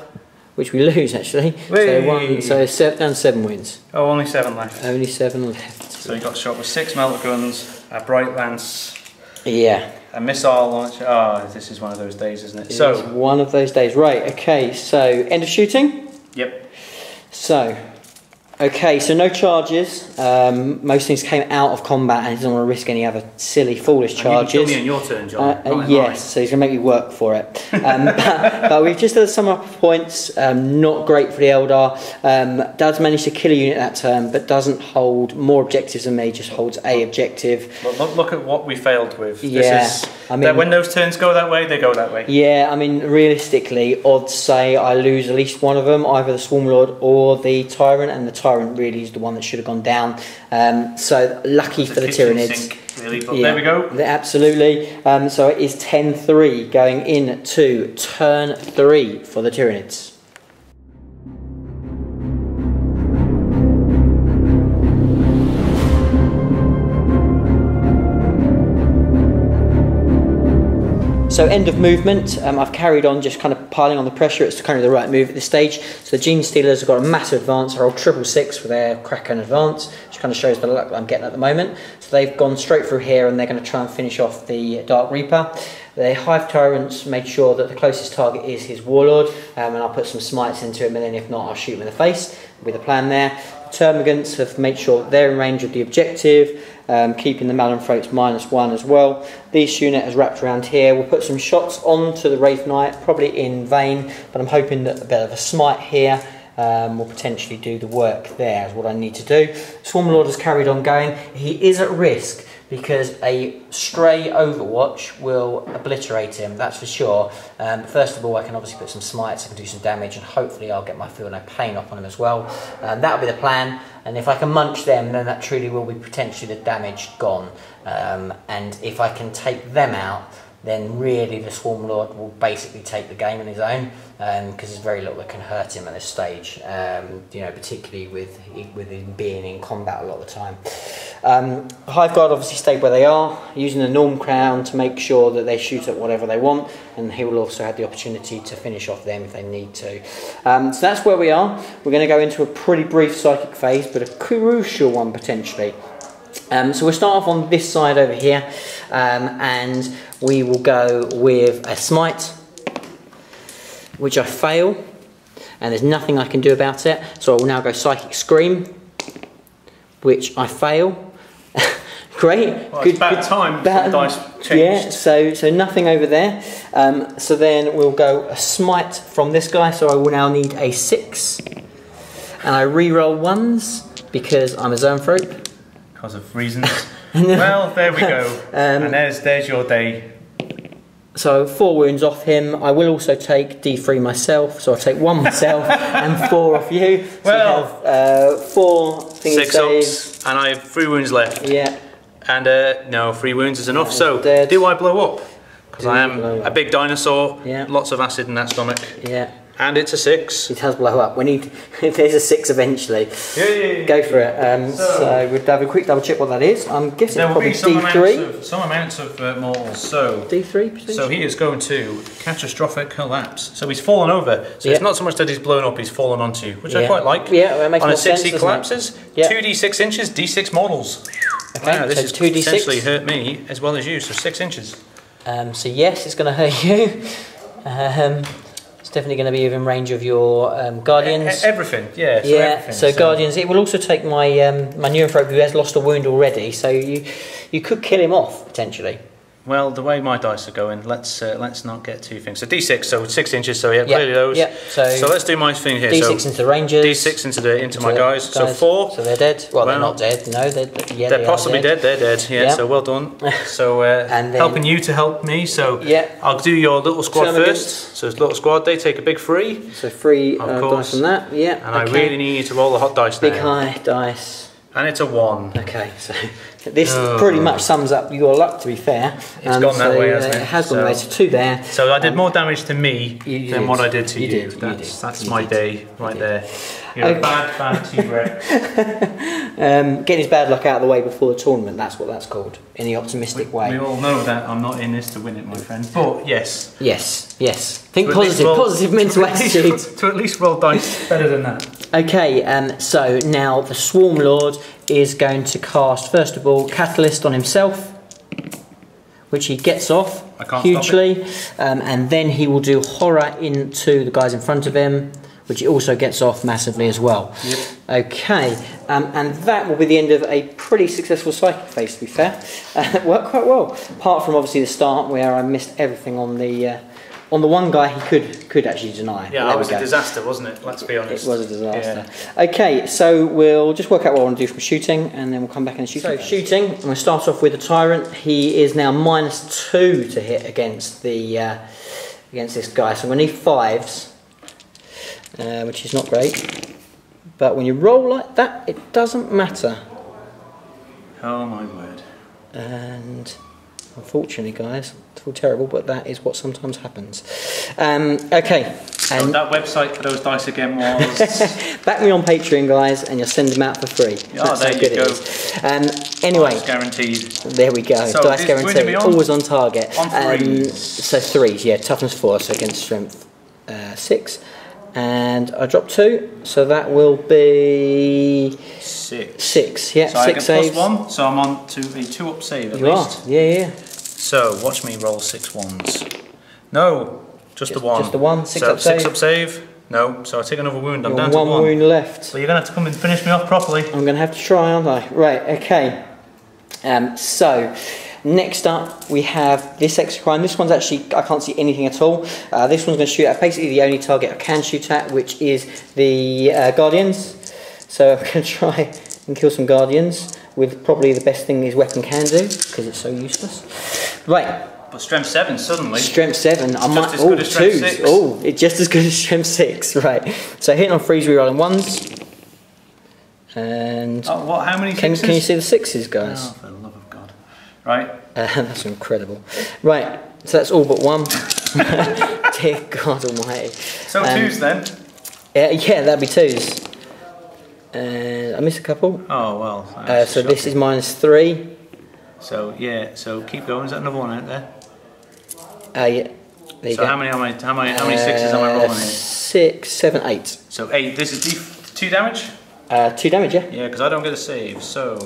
which we lose actually. Whee! So down to 7 wins. Oh, only 7 left. Only 7 left. So you got shot with 6 melter guns, a bright lance. Yeah. A missile launcher. Oh, this is one of those days, isn't it? It's one of those days. Right. Okay. So end of shooting. Yep. So, okay, so no charges. Most things came out of combat and he doesn't want to risk any other silly, foolish charges. You can kill me in your turn, John. Yes, so he's going to make me work for it. But we've just had some up points, not great for the Eldar. Does manage to kill a unit that turn, but doesn't hold more objectives than me, just holds a objective. Look at what we failed with. Yeah, I mean, when those turns go that way, they go that way. Yeah, I mean, realistically, odds say I lose at least one of them, either the Swarm Lord or the Tyrant, and the Tyrant really is the one that should have gone down. So lucky for the Tyranids. Sink, really, but there we go. Absolutely. So it is 10-3 going into turn 3 for the Tyranids. So end of movement, I've carried on just kind of piling on the pressure. It's kind of the right move at this stage. So the Gene Stealers have got a massive advance. They're all 666 for their Kraken advance, which kind of shows the luck that I'm getting at the moment. So they've gone straight through here and they're going to try and finish off the Dark Reaper. The Hive Tyrants made sure that the closest target is his Warlord, and I'll put some smites into him, and then if not, I'll shoot him in the face with a plan there. The Termagants have made sure that they're in range of the objective, keeping the Malonthroats -1 as well. The unit has wrapped around here. We'll put some shots onto the Wraith Knight, probably in vain, but I'm hoping that a bit of a smite here will potentially do the work there, is what I need to do. Swarm Lord has carried on going. He is at risk because a stray Overwatch will obliterate him, that's for sure. First of all, I can obviously put some smites, I can do some damage, and hopefully I'll get my Feel No Pain up on him as well. That'll be the plan, and if I can munch them, then that truly will be potentially the damage gone. And if I can take them out, then really the Swarm Lord will basically take the game on his own, because there's very little that can hurt him at this stage, you know, particularly with him being in combat a lot of the time. Hive Guard obviously stayed where they are, using the Norm Crown to make sure that they shoot at whatever they want, and he will also have the opportunity to finish off them if they need to. So that's where we are. We're going to go into a pretty brief psychic phase, but a crucial one potentially. So we'll start off on this side over here, and we will go with a smite, which I fail, and there's nothing I can do about it. So I will now go Psychic Scream, which I fail. Great. Well, good, it's about time the dice changed. Yeah, so nothing over there. So then we'll go a smite from this guy, so I will now need a 6. And I re-roll 1s because I'm a Zoanthrope. Because of reasons. Well, there we go. And there's your day. So 4 wounds off him. I will also take D3 myself, so I'll take 1 myself and 4 off you. So well, we have 4 6 ups, and I have 3 wounds left. Yeah. And no, 3 wounds is enough. So dead. Do I blow up? Because I am a big dinosaur. Yeah. Lots of acid in that stomach. Yeah. And it's a 6. It does blow up. We need, if there's a 6 eventually, go for it. So we'll have a quick double check what that is. I'm guessing there probably will be D3. some amounts of mortals. So D3 potentially? So he is going to catastrophic collapse. So he's fallen over. So it's not so much that he's blown up, he's fallen onto you, which I quite like. Yeah, that makes on more a 6 sense, he collapses. 2d6 inches, d6 models. Okay, wow, this so has 2d6. potentially hurt me as well as you. So 6 inches. So yes, it's going to hurt you. It's definitely going to be within range of your Guardians. Everything, yeah. So yeah, everything, so Guardians. It will also take my my Neoanthrope who has lost a wound already. So you could kill him off potentially. Well, the way my dice are going, let's not get too things. So D6, so 6 inches. So yeah, clearly those. Yeah. So let's do my thing here. D6 so into the Rangers. D6 into my guys. So 4. So they're dead. Well, they're not dead. No, they're possibly dead. They're dead. Yeah. So well done. So and then, helping you to help me. So I'll do your little squad first. So it's little squad. They take a big 3. So 3 dice from that. Yeah. And I really need you to roll the hot dice now. Big high dice. And it's a 1. Okay, so this pretty much sums up your luck, to be fair. It's gone that way, hasn't it? It has gone that way, so 2 there. So I did more damage to me than what I did to you. That's my day right there. You're a bad T-Rex. Getting his bad luck out of the way before the tournament, that's what that's called, in the optimistic way. We all know that I'm not in this to win it, my friend. But yes. Yes. Think positive mental attitude. To at least roll dice better than that. Okay, so now the Swarm Lord is going to cast, first of all, Catalyst on himself, which he gets off hugely, and then he will do Horror into the guys in front of him, which he also gets off massively as well. Yep. Okay, and that will be the end of a pretty successful psychic phase, to be fair. It worked quite well, apart from obviously the start where I missed everything on the one guy he could actually deny. Yeah, that was a disaster, wasn't it? Let's be honest. It was a disaster. Yeah. Okay, so we'll just work out what I want to do from shooting, and then we'll come back and shoot. So shooting, I'm going to start off with the Tyrant. He is now -2 to hit against this guy, so I'm going to need 5s, which is not great. But when you roll like that, it doesn't matter. Oh my word. And unfortunately, guys, it's all terrible, but that is what sometimes happens. Okay. So that website for those dice again was... Back me on Patreon, guys, and you'll send them out for free. Oh, there you go. Anyway. Dice guaranteed. There we go. So dice guaranteed. Always on target. On 3s. So 3s, yeah. Toughness 4, so against strength 6. And I dropped 2, so that will be... 6, yeah. So 6 I get saves. +1, so I'm on to a 2-up save at least. Yeah. So, watch me roll 6 1s. No, just the 1. Just the 1, 6-up save. 6-up save. No, so I take another wound. I'm down to 1. 1 wound left. So you're going to have to come and finish me off properly. I'm going to have to try, aren't I? Right, okay. So, next up we have this Exocrine. This one's actually, I can't see anything at all. This one's going to shoot at basically the only target I can shoot at, which is the Guardians. So I'm going to try and kill some Guardians with probably the best thing his weapon can do, because it's so useless. Right. But strength 7 suddenly. Strength 7. I might. Just as good as strength 6. Oh, it's just as good as strength 6. Right. So hitting on 3s, rerolling 1s. And what? How many 6s? Can you see the 6s, guys? Oh, for the love of God! Right. That's incredible. Right. So that's all but 1. Dear God Almighty. So 2s then. Yeah, that'd be 2s. I missed a couple. Oh well. So this is -3. So yeah. So keep going. Is that another one out there? Yeah. There you so go. how many 6s am I rolling here? 6, 7, 8. So 8. This is 2 damage. 2 damage, yeah. Yeah, because I don't get a save. So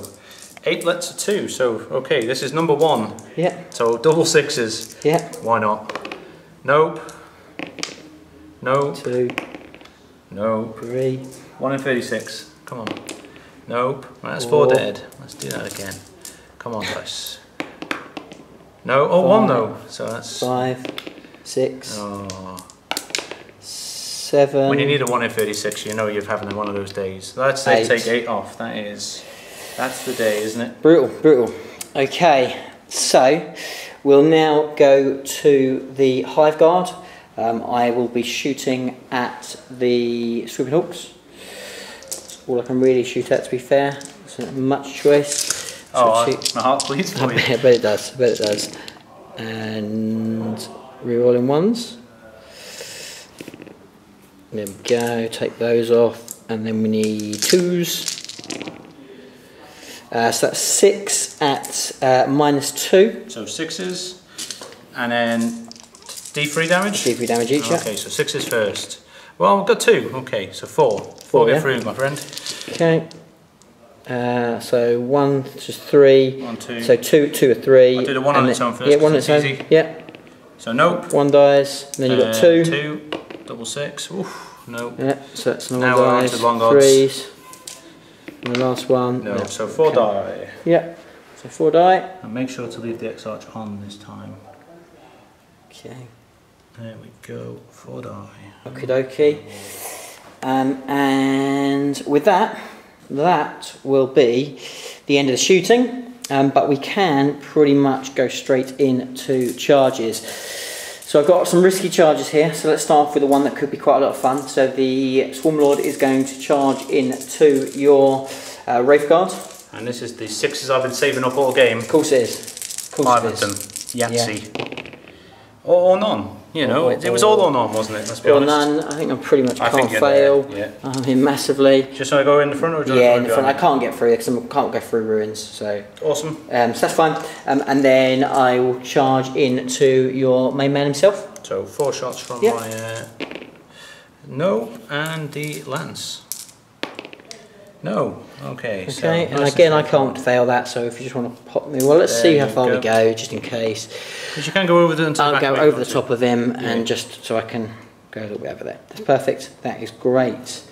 8 lets a 2. So okay, this is number 1. Yeah. So double 6s. Yeah. Why not? Nope. Nope. 2. Nope. 3. 1 in 36. Come on. Nope. That's 4 dead. Let's do that again. Come on, guys. No. Oh, 1 though. So that's 5, 6. Oh. 7. When you need a 1 in 36, you know you're having one of those days. Let's say 8. take 8 off. That's the day, isn't it? Brutal. Okay, so we'll now go to the Hive Guard. I will be shooting at the Swooping Hawks. That's all I can really shoot at, to be fair. It's not much choice. My heart bleeds for you. I bet it does. And rerolling 1s. There we go, take those off, and then we need 2s. So that's 6 at -2. So 6s, and then D3 damage? D3 damage each, yeah. Okay, so 6s first. Well, we've got 2, okay, so 4. 4 get through, my friend. Okay. So 1, just 3. 1, 2. So 2 or 3. I'll do the 1 on its own first. Yeah, 1 on its own. Easy. Yeah. So nope. 1 dies, and then you've got 2. 2, double 6. Oof, nope. Yeah, so that's another now one we're on dies. to long odds. 3s. And the last one. No, so 4 die. Yeah. So 4 die. And make sure to leave the X-Arch on this time. Okay. There we go. 4 die. Okie dokie. And with that will be the end of the shooting. But we can pretty much go straight into charges. So I've got some risky charges here. So let's start off with the one that could be quite a lot of fun. So the Swarm Lord is going to charge into your Wraithguard. And this is the 6s I've been saving up all game. Of course it is. Of course 5 of them. Yahtzee. Or none. You know, it was all or none, wasn't it? Let's be honest. Or none. I think I'm pretty much can't fail. I'm in massively. Just so I go in the front or do in the front. I can't get through because I can't go through ruins. So awesome. So that's fine. And then I will charge into your main man himself. So 4 shots from my no, and the lance. No. Okay. So and again, I can't fail that. So if you just want to pop me, well, let's see how far we go, just in case. Because you can go over the. I'll go over the top of him, and just so I can go a little bit over there. That's perfect. That is great.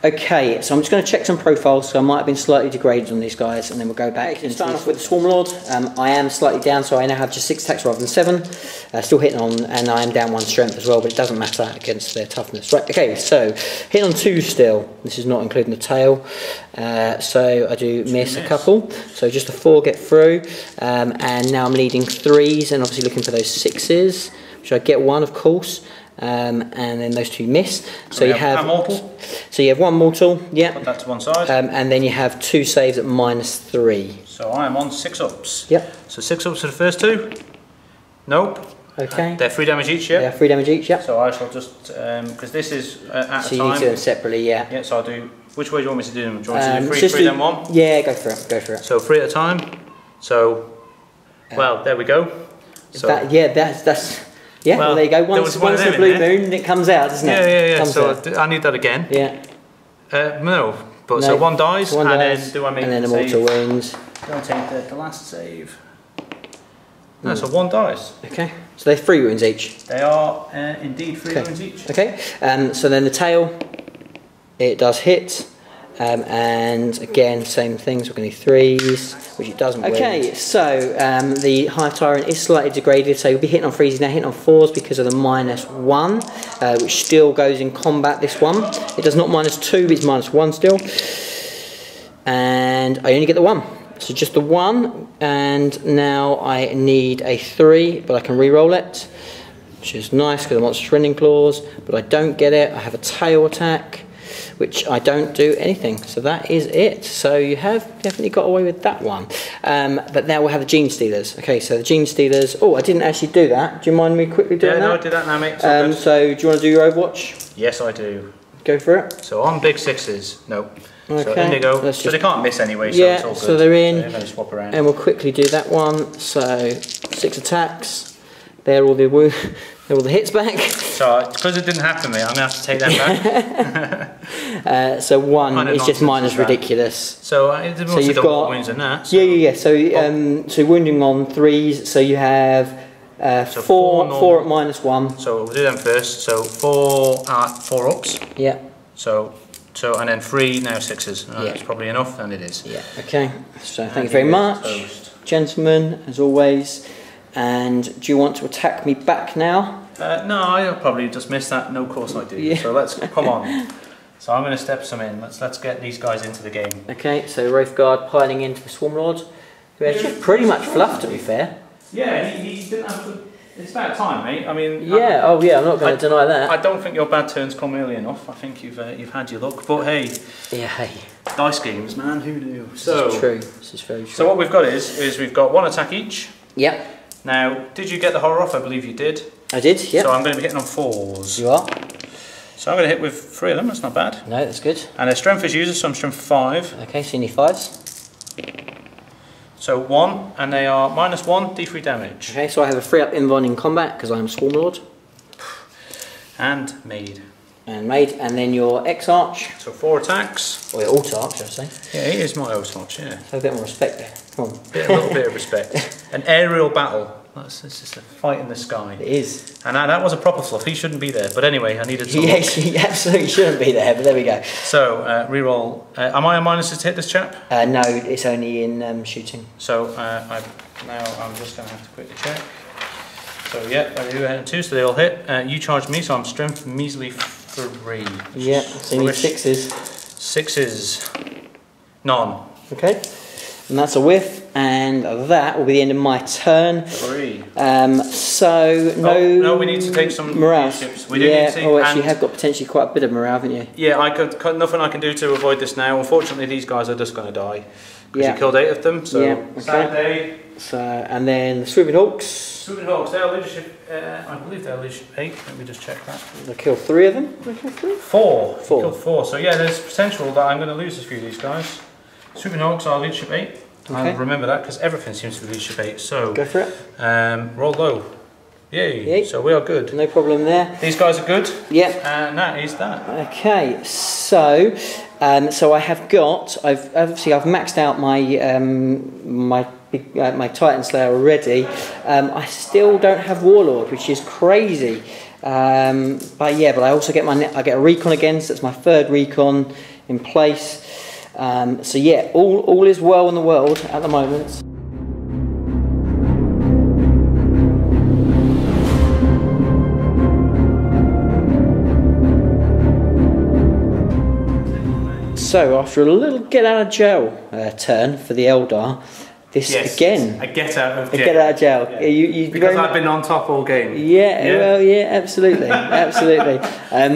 Okay, so I'm just going to check some profiles. So I might have been slightly degraded on these guys, and then we'll go back. Starting off with the Swarm Lord, I am slightly down, so I now have just 6 attacks rather than 7. Still hitting on, and I am down 1 strength as well, but it doesn't matter against their toughness. Right, okay, so hitting on 2 still. This is not including the tail. So I do miss a couple. So just a 4 get through, and now I'm leading 3s, and obviously looking for those 6s, which I get 1, of course. And then those 2 miss. So you have mortal. So you have 1 mortal, Put that to one side. and then you have 2 saves at -3. So I am on 6 ups. Yep. So 6 ups for the first 2. Nope. Okay. They're 3 damage each, yeah. Yeah, 3 damage each, yeah. So I shall just because this is at a time. So you need to do them separately, yeah. Yeah. So I'll do. Which way do you want me to do them? Do you want me to do 3, then 1? Yeah, go for it. Go for it. So 3 at a time. So, well, there we go. So that's. Yeah, well, there you go. Once a blue moon, it comes out, doesn't it? Yeah. So I need that again. Yeah. No, but so 1 dies, and then do I make and then a mortal wounds. Don't take the last save. No, so 1 dies. Okay. So they're 3 wounds each. They are indeed 3 wounds each. Okay. So then the tail, it does hit. And again, same things, we're going to do 3s, which it doesn't wound. Okay, so the Hive Tyrant is slightly degraded, so you'll be hitting on 3s, he's now hitting on 4s because of the -1, which still goes in combat, this one. It does not -2, but it's -1 still. And I only get the 1. So just the 1, and now I need a 3, but I can re-roll it, which is nice because I want Rending Claws, but I don't get it. I have a tail attack, which I don't do anything. So that is it. So you have definitely got away with that one. But now we'll have the Gene Stealers. Okay, so the Gene Stealers. Oh, I didn't actually do that. Do you mind me quickly doing that? Yeah, no, I did that now, mate. So do you want to do your Overwatch? Yes, I do. Go for it. So on big 6s. No. Okay. So in they go. So they can't miss anyway, so it's all good. So they're in. So they're going to swap around. And we'll quickly do that one. So 6 attacks. They're all the hits back. So because it didn't happen to me, I'm going to have to take them back. So 1 is just minus ridiculous. So you've got wounds in that. So. Yeah. So so wounding on 3s. So you have 4 at -1. So we'll do them first. So 4 ups. Yeah. So and then 3 now 6s. That's probably enough, and it is. Yeah. Okay. So thank you very much, gentlemen, as always. And do you want to attack me back now? No, I'll probably just miss that. No, of course I do. Yeah. So let's come on. So I'm going to step some in. Let's get these guys into the game. Okay. So Wraithguard piling into the Swarm Lord, who actually pretty much fluffed, to be fair. Yeah, he didn't have to. It's about time, mate. I mean. Yeah. I'm not going to deny that. I don't think your bad turns come early enough. I think you've had your luck. But hey. Yeah. Hey. Dice games, man. Who knew? This is true. This is very true. So what we've got is we've got 1 attack each. Yep. Now, did you get the horror off? I believe you did. I did, yeah. So I'm going to be hitting on 4s. You are? So I'm going to hit with 3 of them, that's not bad. No, that's good. And their strength is users, so I'm strength 5. Okay, so you need 5s. So 1, and they are -1, d3 damage. Okay, so I have a 3 up invuln in combat, because I'm Swarm Lord. And made. And then your X-Arch. So 4 attacks. Or your Alt-Arch, should I say. Yeah, he is my Alt-Arch, yeah. Have a bit more respect there. Come on. A little bit of respect. An aerial battle. It's just a fight in the sky. It is. And that was a proper fluff. He shouldn't be there. But anyway, I needed some. Yes, he absolutely shouldn't be there, but there we go. So, reroll. Am I on minuses to hit this chap? No, it's only in shooting. So, now I'm just going to have to quickly check. So, yeah, I do 2, so they all hit. You charged me, so I'm strength measly 3. Yeah, so you need 6s. 6s. None. Okay. And that's a whiff, and that will be the end of my turn. 3. So no, we need to take some morale. We do need to take, actually, you have got potentially quite a bit of morale, haven't you? Yeah, nothing I can do to avoid this now. Unfortunately, these guys are just going to die because you killed 8 of them. So sad day. So and then the Swooping Hawks. Swooping Hawks, they're leadership. I believe they're leadership 8. Let me just check that. They killed 3 of them. 4. Killed 4. So yeah, there's potential that I'm going to lose a few of these guys. Swooping Hawks are leadership 8. I'll remember that because everything seems to be leadership 8. So go for it. Roll low. Yay. So we are good. No problem there. These guys are good. Yep. And that is that. Okay. So I have got. I've maxed out my my Titan Slayer already. I still don't have Warlord, which is crazy. But I also get I get a recon again. So that's my 3rd recon in place. So yeah, all is well in the world at the moment. So after a little get out of jail turn for the Eldar, this again. A get out of jail. A get out of jail. Yeah. You because I've been on top all game. Well, absolutely, absolutely.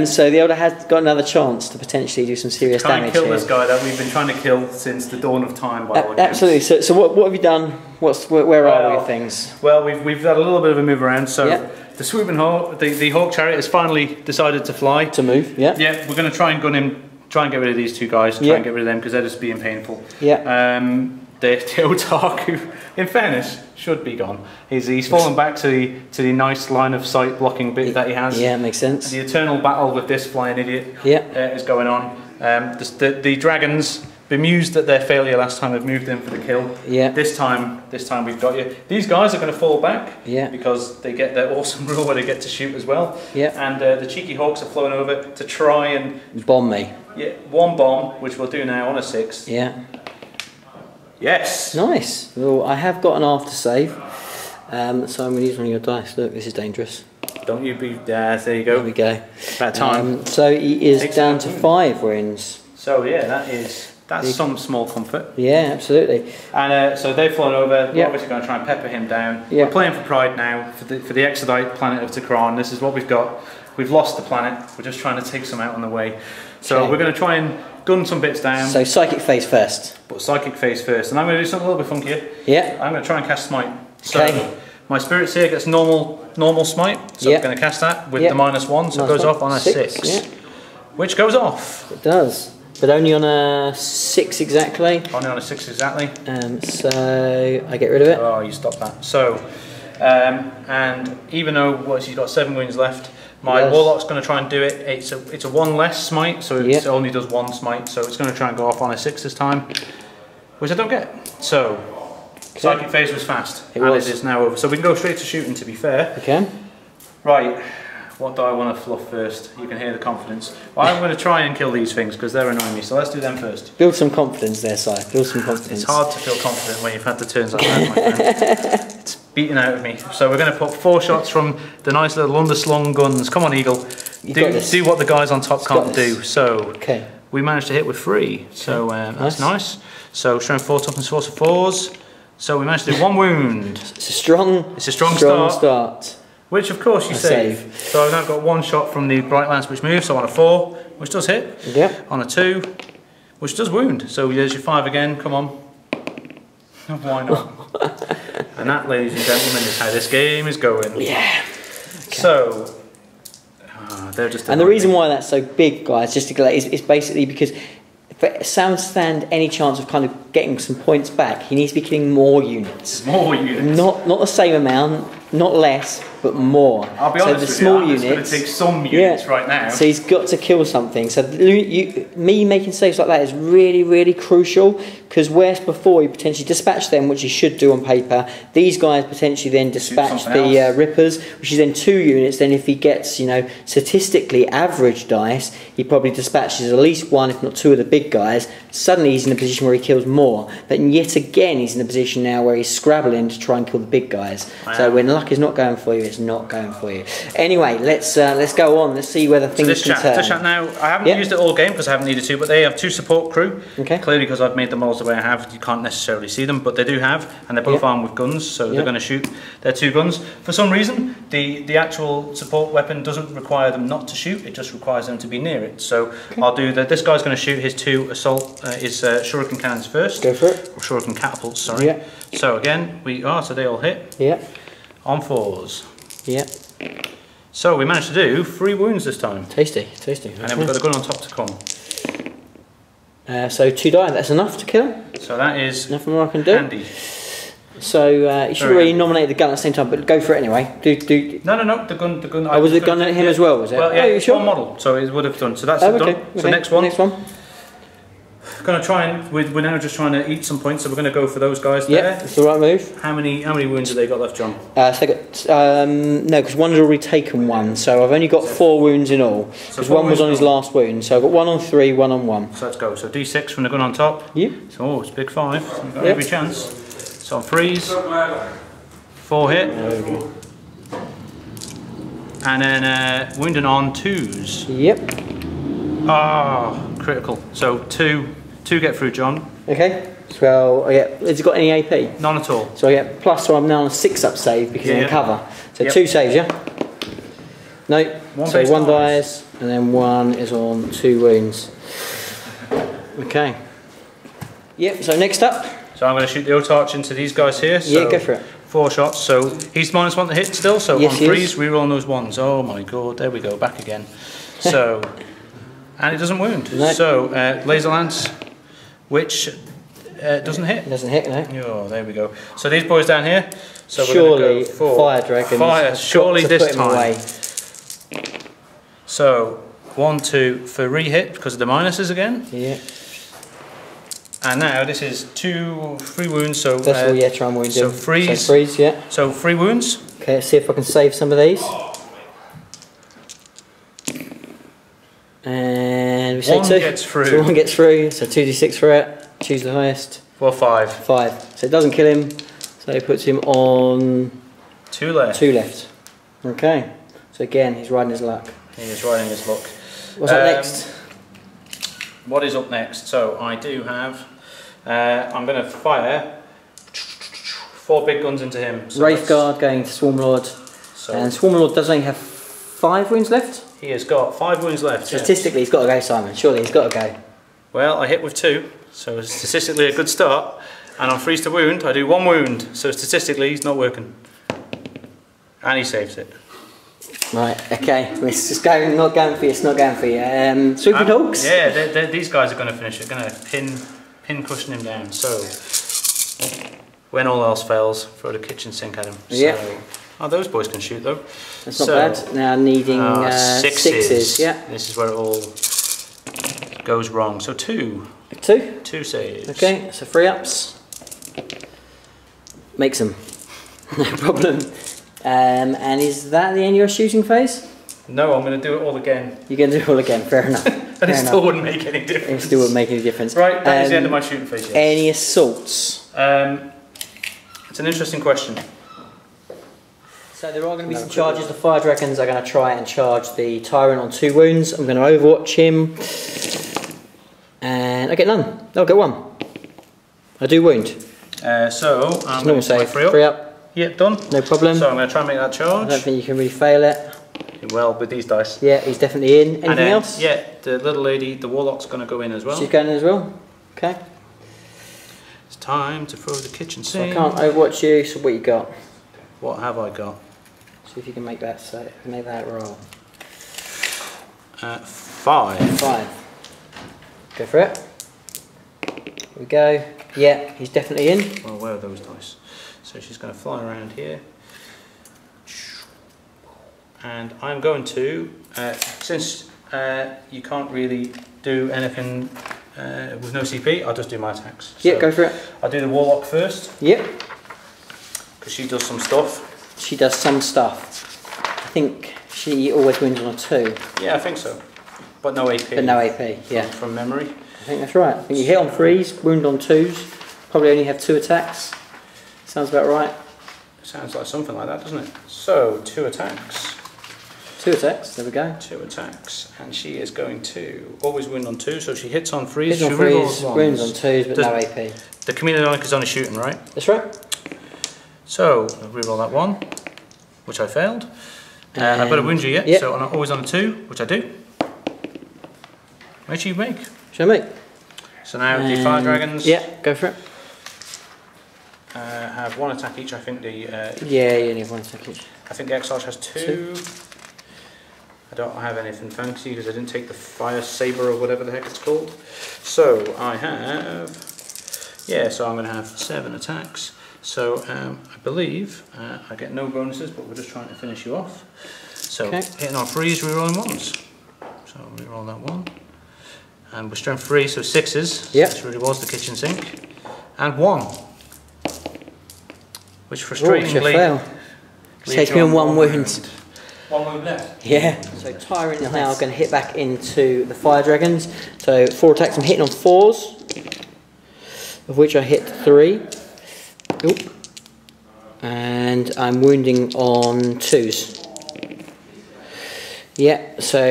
So the Eldar has got another chance to potentially do some serious damage. Try and kill this guy that we've been trying to kill since the dawn of time. By absolutely. So what have you done? Where are we with things? Well, we've had a little bit of a move around. So the Swooping Hawk, the Hawk Chariot has finally decided to fly. To move. Yeah. Yeah, we're going to try and gun him. Try and get rid of these 2 guys. Try and get rid of them because they're just being painful. Yeah. The Otark, who, in fairness, should be gone. He's fallen back to the nice line of sight blocking bit that he has. Yeah, makes sense. The eternal battle with this flying idiot is going on. The dragons, bemused at their failure last time, have moved in for the kill. Yeah. This time we've got you. These guys are going to fall back. Yeah. Because they get their awesome rule where they get to shoot as well. Yeah. And the cheeky Hawks are flown over to try and bomb me. Yeah, 1 bomb, which we'll do now on a 6. Yeah. Yes. Nice. Well, I have got an after save, so I'm going to use one of your dice. Look, this is dangerous. Don't you be there? There you go. There we go. About time. So he is down to 5 wounds. So yeah, that's some small comfort. Yeah, absolutely. And so they've flown over. We're obviously going to try and pepper him down. We're playing for pride now for the Exodite planet of Takran. This is what we've got. We've lost the planet. We're just trying to take some out on the way. So we're going to try and gun some bits down. So psychic phase first. But psychic phase first. And I'm going to do something a little bit funkier. Yeah. I'm going to try and cast smite. So my spirit seer gets normal smite. So I'm going to cast that with the -1. So it goes off on a 6. Which goes off. It does. But only on a 6 exactly. Only on a 6 exactly. So I get rid of it. Oh, you stop that. So, and even though he's got 7 wounds left, my Warlock's going to try and do it. It's a 1 less smite, so it only does 1 smite. So it's going to try and go off on a 6 this time, which I don't get. So, psychic phase was fast, it is now over. So we can go straight to shooting. To be fair. Okay. Right. What do I want to fluff first? You can hear the confidence. Well, I'm going to try and kill these things because they're annoying me. So let's do them first. Build some confidence there, Si. Build some confidence. It's hard to feel confident when you've had the turns like that, my friend. It's beating out of me. So we're going to put 4 shots from the nice little underslung guns. Come on, Eagle. Do what the guys on top can't do. So we managed to hit with 3. So that's nice. So showing 4 toughness, 4 of 4s. So we managed to do 1 wound. It's a strong start. Which of course you save. So I've now got 1 shot from the Bright Lance which moves, so on a 4, which does hit. Yep. On a 2, which does wound. So there's your 5 again, come on. Why not? And that, ladies and gentlemen, is how this game is going. Yeah. So, they're just... And the reason why that's so big, guys, just to get is basically because for Sam to stand any chance of kind of getting some points back, he needs to be killing more units. More units. Not the same amount, not less, but more. I'll be honest with you, I'm just going to take some units right now. So he's got to kill something. So me making saves like that is really, really crucial, because whereas before he potentially dispatched them, which he should do on paper, these guys potentially then dispatch the Rippers, which is then 2 units. Then if he gets, statistically average dice, he probably dispatches at least 1, if not 2 of the big guys. Suddenly he's in a position where he kills more. But yet again he's in a position now where he's scrabbling to try and kill the big guys. So when luck is not going for you, it's not going for you. Anyway, let's go on. Let's see whether things can turn. This chat now, I haven't used it all game because I haven't needed to, but they have 2 support crew. Okay. Clearly, because I've made the models the way I have, you can't necessarily see them, but they do have, and they're both armed with guns, so they're going to shoot their 2 guns. For some reason, the actual support weapon doesn't require them not to shoot; it just requires them to be near it. So I'll do that. This guy's going to shoot his 2 assault, his shuriken cannons first. Go for it. Or shuriken catapults, sorry. Yeah. So again, so they all hit. Yeah. On 4s. Yeah. So we managed to do 3 wounds this time. Tasty, tasty. And then we've got a gun on top to come. So 2 die, that's enough to kill him? So that is nothing more I can do. handy. So you should have already nominated the gun at the same time, but go for it anyway. No, the gun. Oh, was the gun at him as well, was it? Well, yeah, you sure? one model, so it would have done. So that's okay. done. Okay. So next one. Next one. Going to try and we're now just trying to eat some points, so we're going to go for those guys there. Yeah, that's the right move. How many wounds have they got left, John? So they got, no, because one's already taken 1, so I've only got 4 wounds in all. Because 1 was on his last wound, so I've got 1 on 3, 1 on 1. So let's go. So D6 from the gun on top. Yeah. So it's big 5. So we've got every chance. So on 3s, 4 hit. And then wounding on 2s. Yep. Ah, critical. So 2 get through, John. Okay. So has he got any AP? None at all. So I get plus, so I'm now on a 6-up save because I'm in cover. So 2 saves, yeah? No. So 1 dies, and then 1 is on 2 wounds. Okay. Yep, so next up. So I'm going to shoot the Otarch into these guys here. So yeah, go for it. 4 shots. So he's -1 to hit still. So yes, on 3s, we roll on those 1s. Oh my god, there we go, back again. So, and it doesn't wound. No. So laser lance, which doesn't hit. It doesn't hit, no. Oh, there we go. So these boys down here. So surely we're going to go for fire dragon. Fire, surely this time. Away. So 1, 2 for re-hit because of the minuses again. Yeah. And now this is 3 wounds. So that's all. Yeah, try and wound him. So freeze. So freeze. Yeah. So 3 wounds. Okay, let's see if I can save some of these. And we say 1 2. gets through. So 1 gets through. So 2d6 for it. Choose the highest. Well, 5. 5. So it doesn't kill him. So it puts him on 2 left. 2 left. Okay. So again, he's riding his luck. He is riding his luck. What's up next? What is up next? So I do have. I'm going to fire 4 big guns into him. So Wraithguard going to Swarmlord. So and Swarmlord does only have 5 wounds left? He has got 5 wounds left. Statistically, he's got to go, Simon. Surely he's got to go. Well, I hit with 2, so it's statistically a good start. And on freeze to wound, I do 1 wound, so statistically he's not working. And he saves it. Right, okay. It's just not going for you, it's not going for you. Swooping Hawks? Yeah, these guys are going to finish it. They're going to pin cushion him down. So, when all else fails, throw the kitchen sink at him. Yeah. So, oh, those boys can shoot though. That's not bad. Now needing 6s. Yeah. This is where it all goes wrong. So 2. 2 saves. Okay, so 3 ups. Makes them. No problem. And is that the end of your shooting phase? No, I'm going to do it all again. You're going to do it all again, fair enough. And it still wouldn't make any difference. It still wouldn't make any difference. Right, that is the end of my shooting phase. Yes. Any assaults? It's an interesting question. So there are going to be some charges. The fire dragons are going to try and charge the tyrant on 2 wounds. I'm going to overwatch him. And I get none. I'll get 1. I do wound. So I'm going to save. 3 up. Yeah, done. No problem. So I'm going to try and make that charge. I don't think you can really fail it. Well, with these dice. Yeah, he's definitely in. Anything then, else? Yeah, the little lady, the warlock's going to go in as well. She's going in as well? Okay. It's time to throw the kitchen sink. So I can't overwatch you, so what you got? What have I got? See if you can make that roll. 5. 5. Go for it. Here we go. Yeah, he's definitely in. Well, where are those dice? So she's going to fly around here. And I'm going to, since you can't really do anything with no CP, I'll just do my attacks. Yeah, so go for it. I'll do the warlock first. Yep. Because she does some stuff. She does some stuff. I think she always wins on a 2. Yeah, I think so. But no AP. But no AP, yeah. From memory. I think that's right. I think you hit on 3s, wound on 2s, probably only have 2 attacks. Sounds about right. Sounds like something like that, doesn't it? So, 2 attacks. 2 attacks, there we go. 2 attacks, and she is going to always wound on 2, so she hits on 3s. Hits on 3s, wounds on 2s, but no AP. The chameleonic is only shooting, right? That's right. So, I'll reroll that 1, which I failed. I've got a wound you yet, so I'm always on a 2, which I do. Which you make. Shall I make? So now the fire dragons. Yeah, go for it. Have 1 attack each. I think the yeah, you need 1 attack each. I think the Exarch has 2. I don't have anything fancy because I didn't take the fire saber or whatever the heck it's called. So I have, so I'm going to have 7 attacks. So I believe I get no bonuses, but we're just trying to finish you off. So hitting on 3s, rerolling 1s. So reroll that 1. And we're strength 3, so 6s. Yep. This really was the kitchen sink. And 1. Which frustratingly takes me on 1 wound. 1 wound left. Yeah. So Tyrant is now going to hit back into the fire dragons. So 4 attacks. I'm hitting on 4s, of which I hit 3. Oop. And I'm wounding on 2s. Yeah, so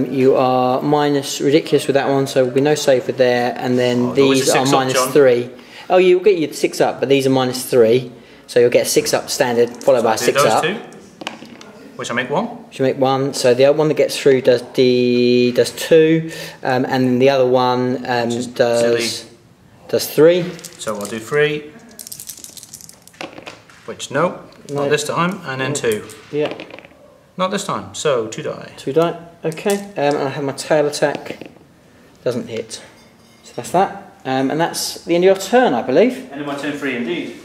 you are minus ridiculous with that one, so there'll be no save with there, and then these are minus 3. Oh, you'll get your 6 up, but these are minus 3, so you'll get a 6 up standard, followed by a 6 up. 2, which I make 1. Which you make 1, so the other one that gets through does 2, and then the other one does 3. So I'll do 3, which not this time, and then 2. Yeah. Not this time, so 2 die. 2 die, okay. And I have my tail attack, doesn't hit. So that's that. And that's the end of your turn, I believe. End of my turn 3 indeed.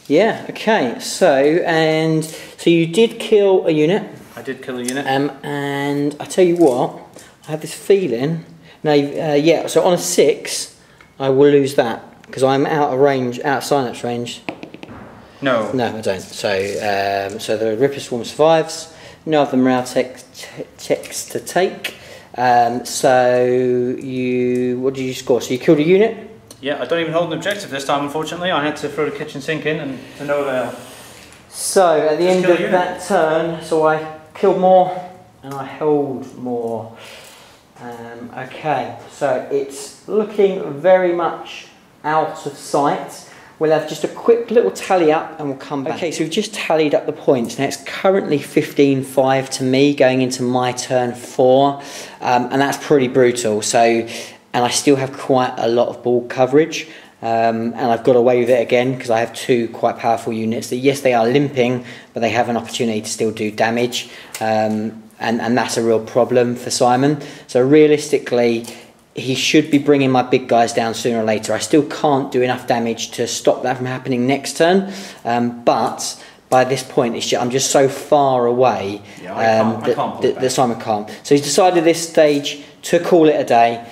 Yeah, okay. So you did kill a unit. I did kill a unit. And I tell you what, I have this feeling. Now, so on a 6, I will lose that, because I'm out of range, out of synapse range. No. No, I don't. So the Ripper Swarm survives. No of the morale checks to take. So what did you score? So you killed a unit? Yeah, I don't even hold an objective this time, unfortunately. I had to throw the kitchen sink in and to no avail. So at the end of that turn, so I killed more and I held more. Okay, so it's looking very much out of sight. We'll have just a quick little tally up and we'll come back. Okay, so we've just tallied up the points. Now it's currently 15-5 to me going into my turn 4, and that's pretty brutal. So, and I still have quite a lot of ball coverage, and I've got away with it again because I have 2 quite powerful units that, yes, they are limping, but they have an opportunity to still do damage, and that's a real problem for Simon. So realistically, he should be bringing my big guys down sooner or later. I still can't do enough damage to stop that from happening next turn, but by this point I'm just so far away that Simon can't. So he's decided this stage to call it a day.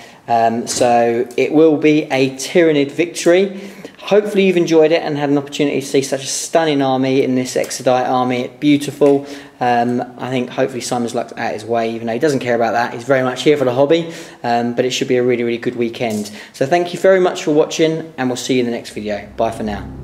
So it will be a Tyranid victory. Hopefully you've enjoyed it and had an opportunity to see such a stunning army in this Exodite army. It's beautiful. I think hopefully Simon's luck's out his way, even though he doesn't care about that. He's very much here for the hobby, but it should be a really, really good weekend. So thank you very much for watching, and we'll see you in the next video. Bye for now.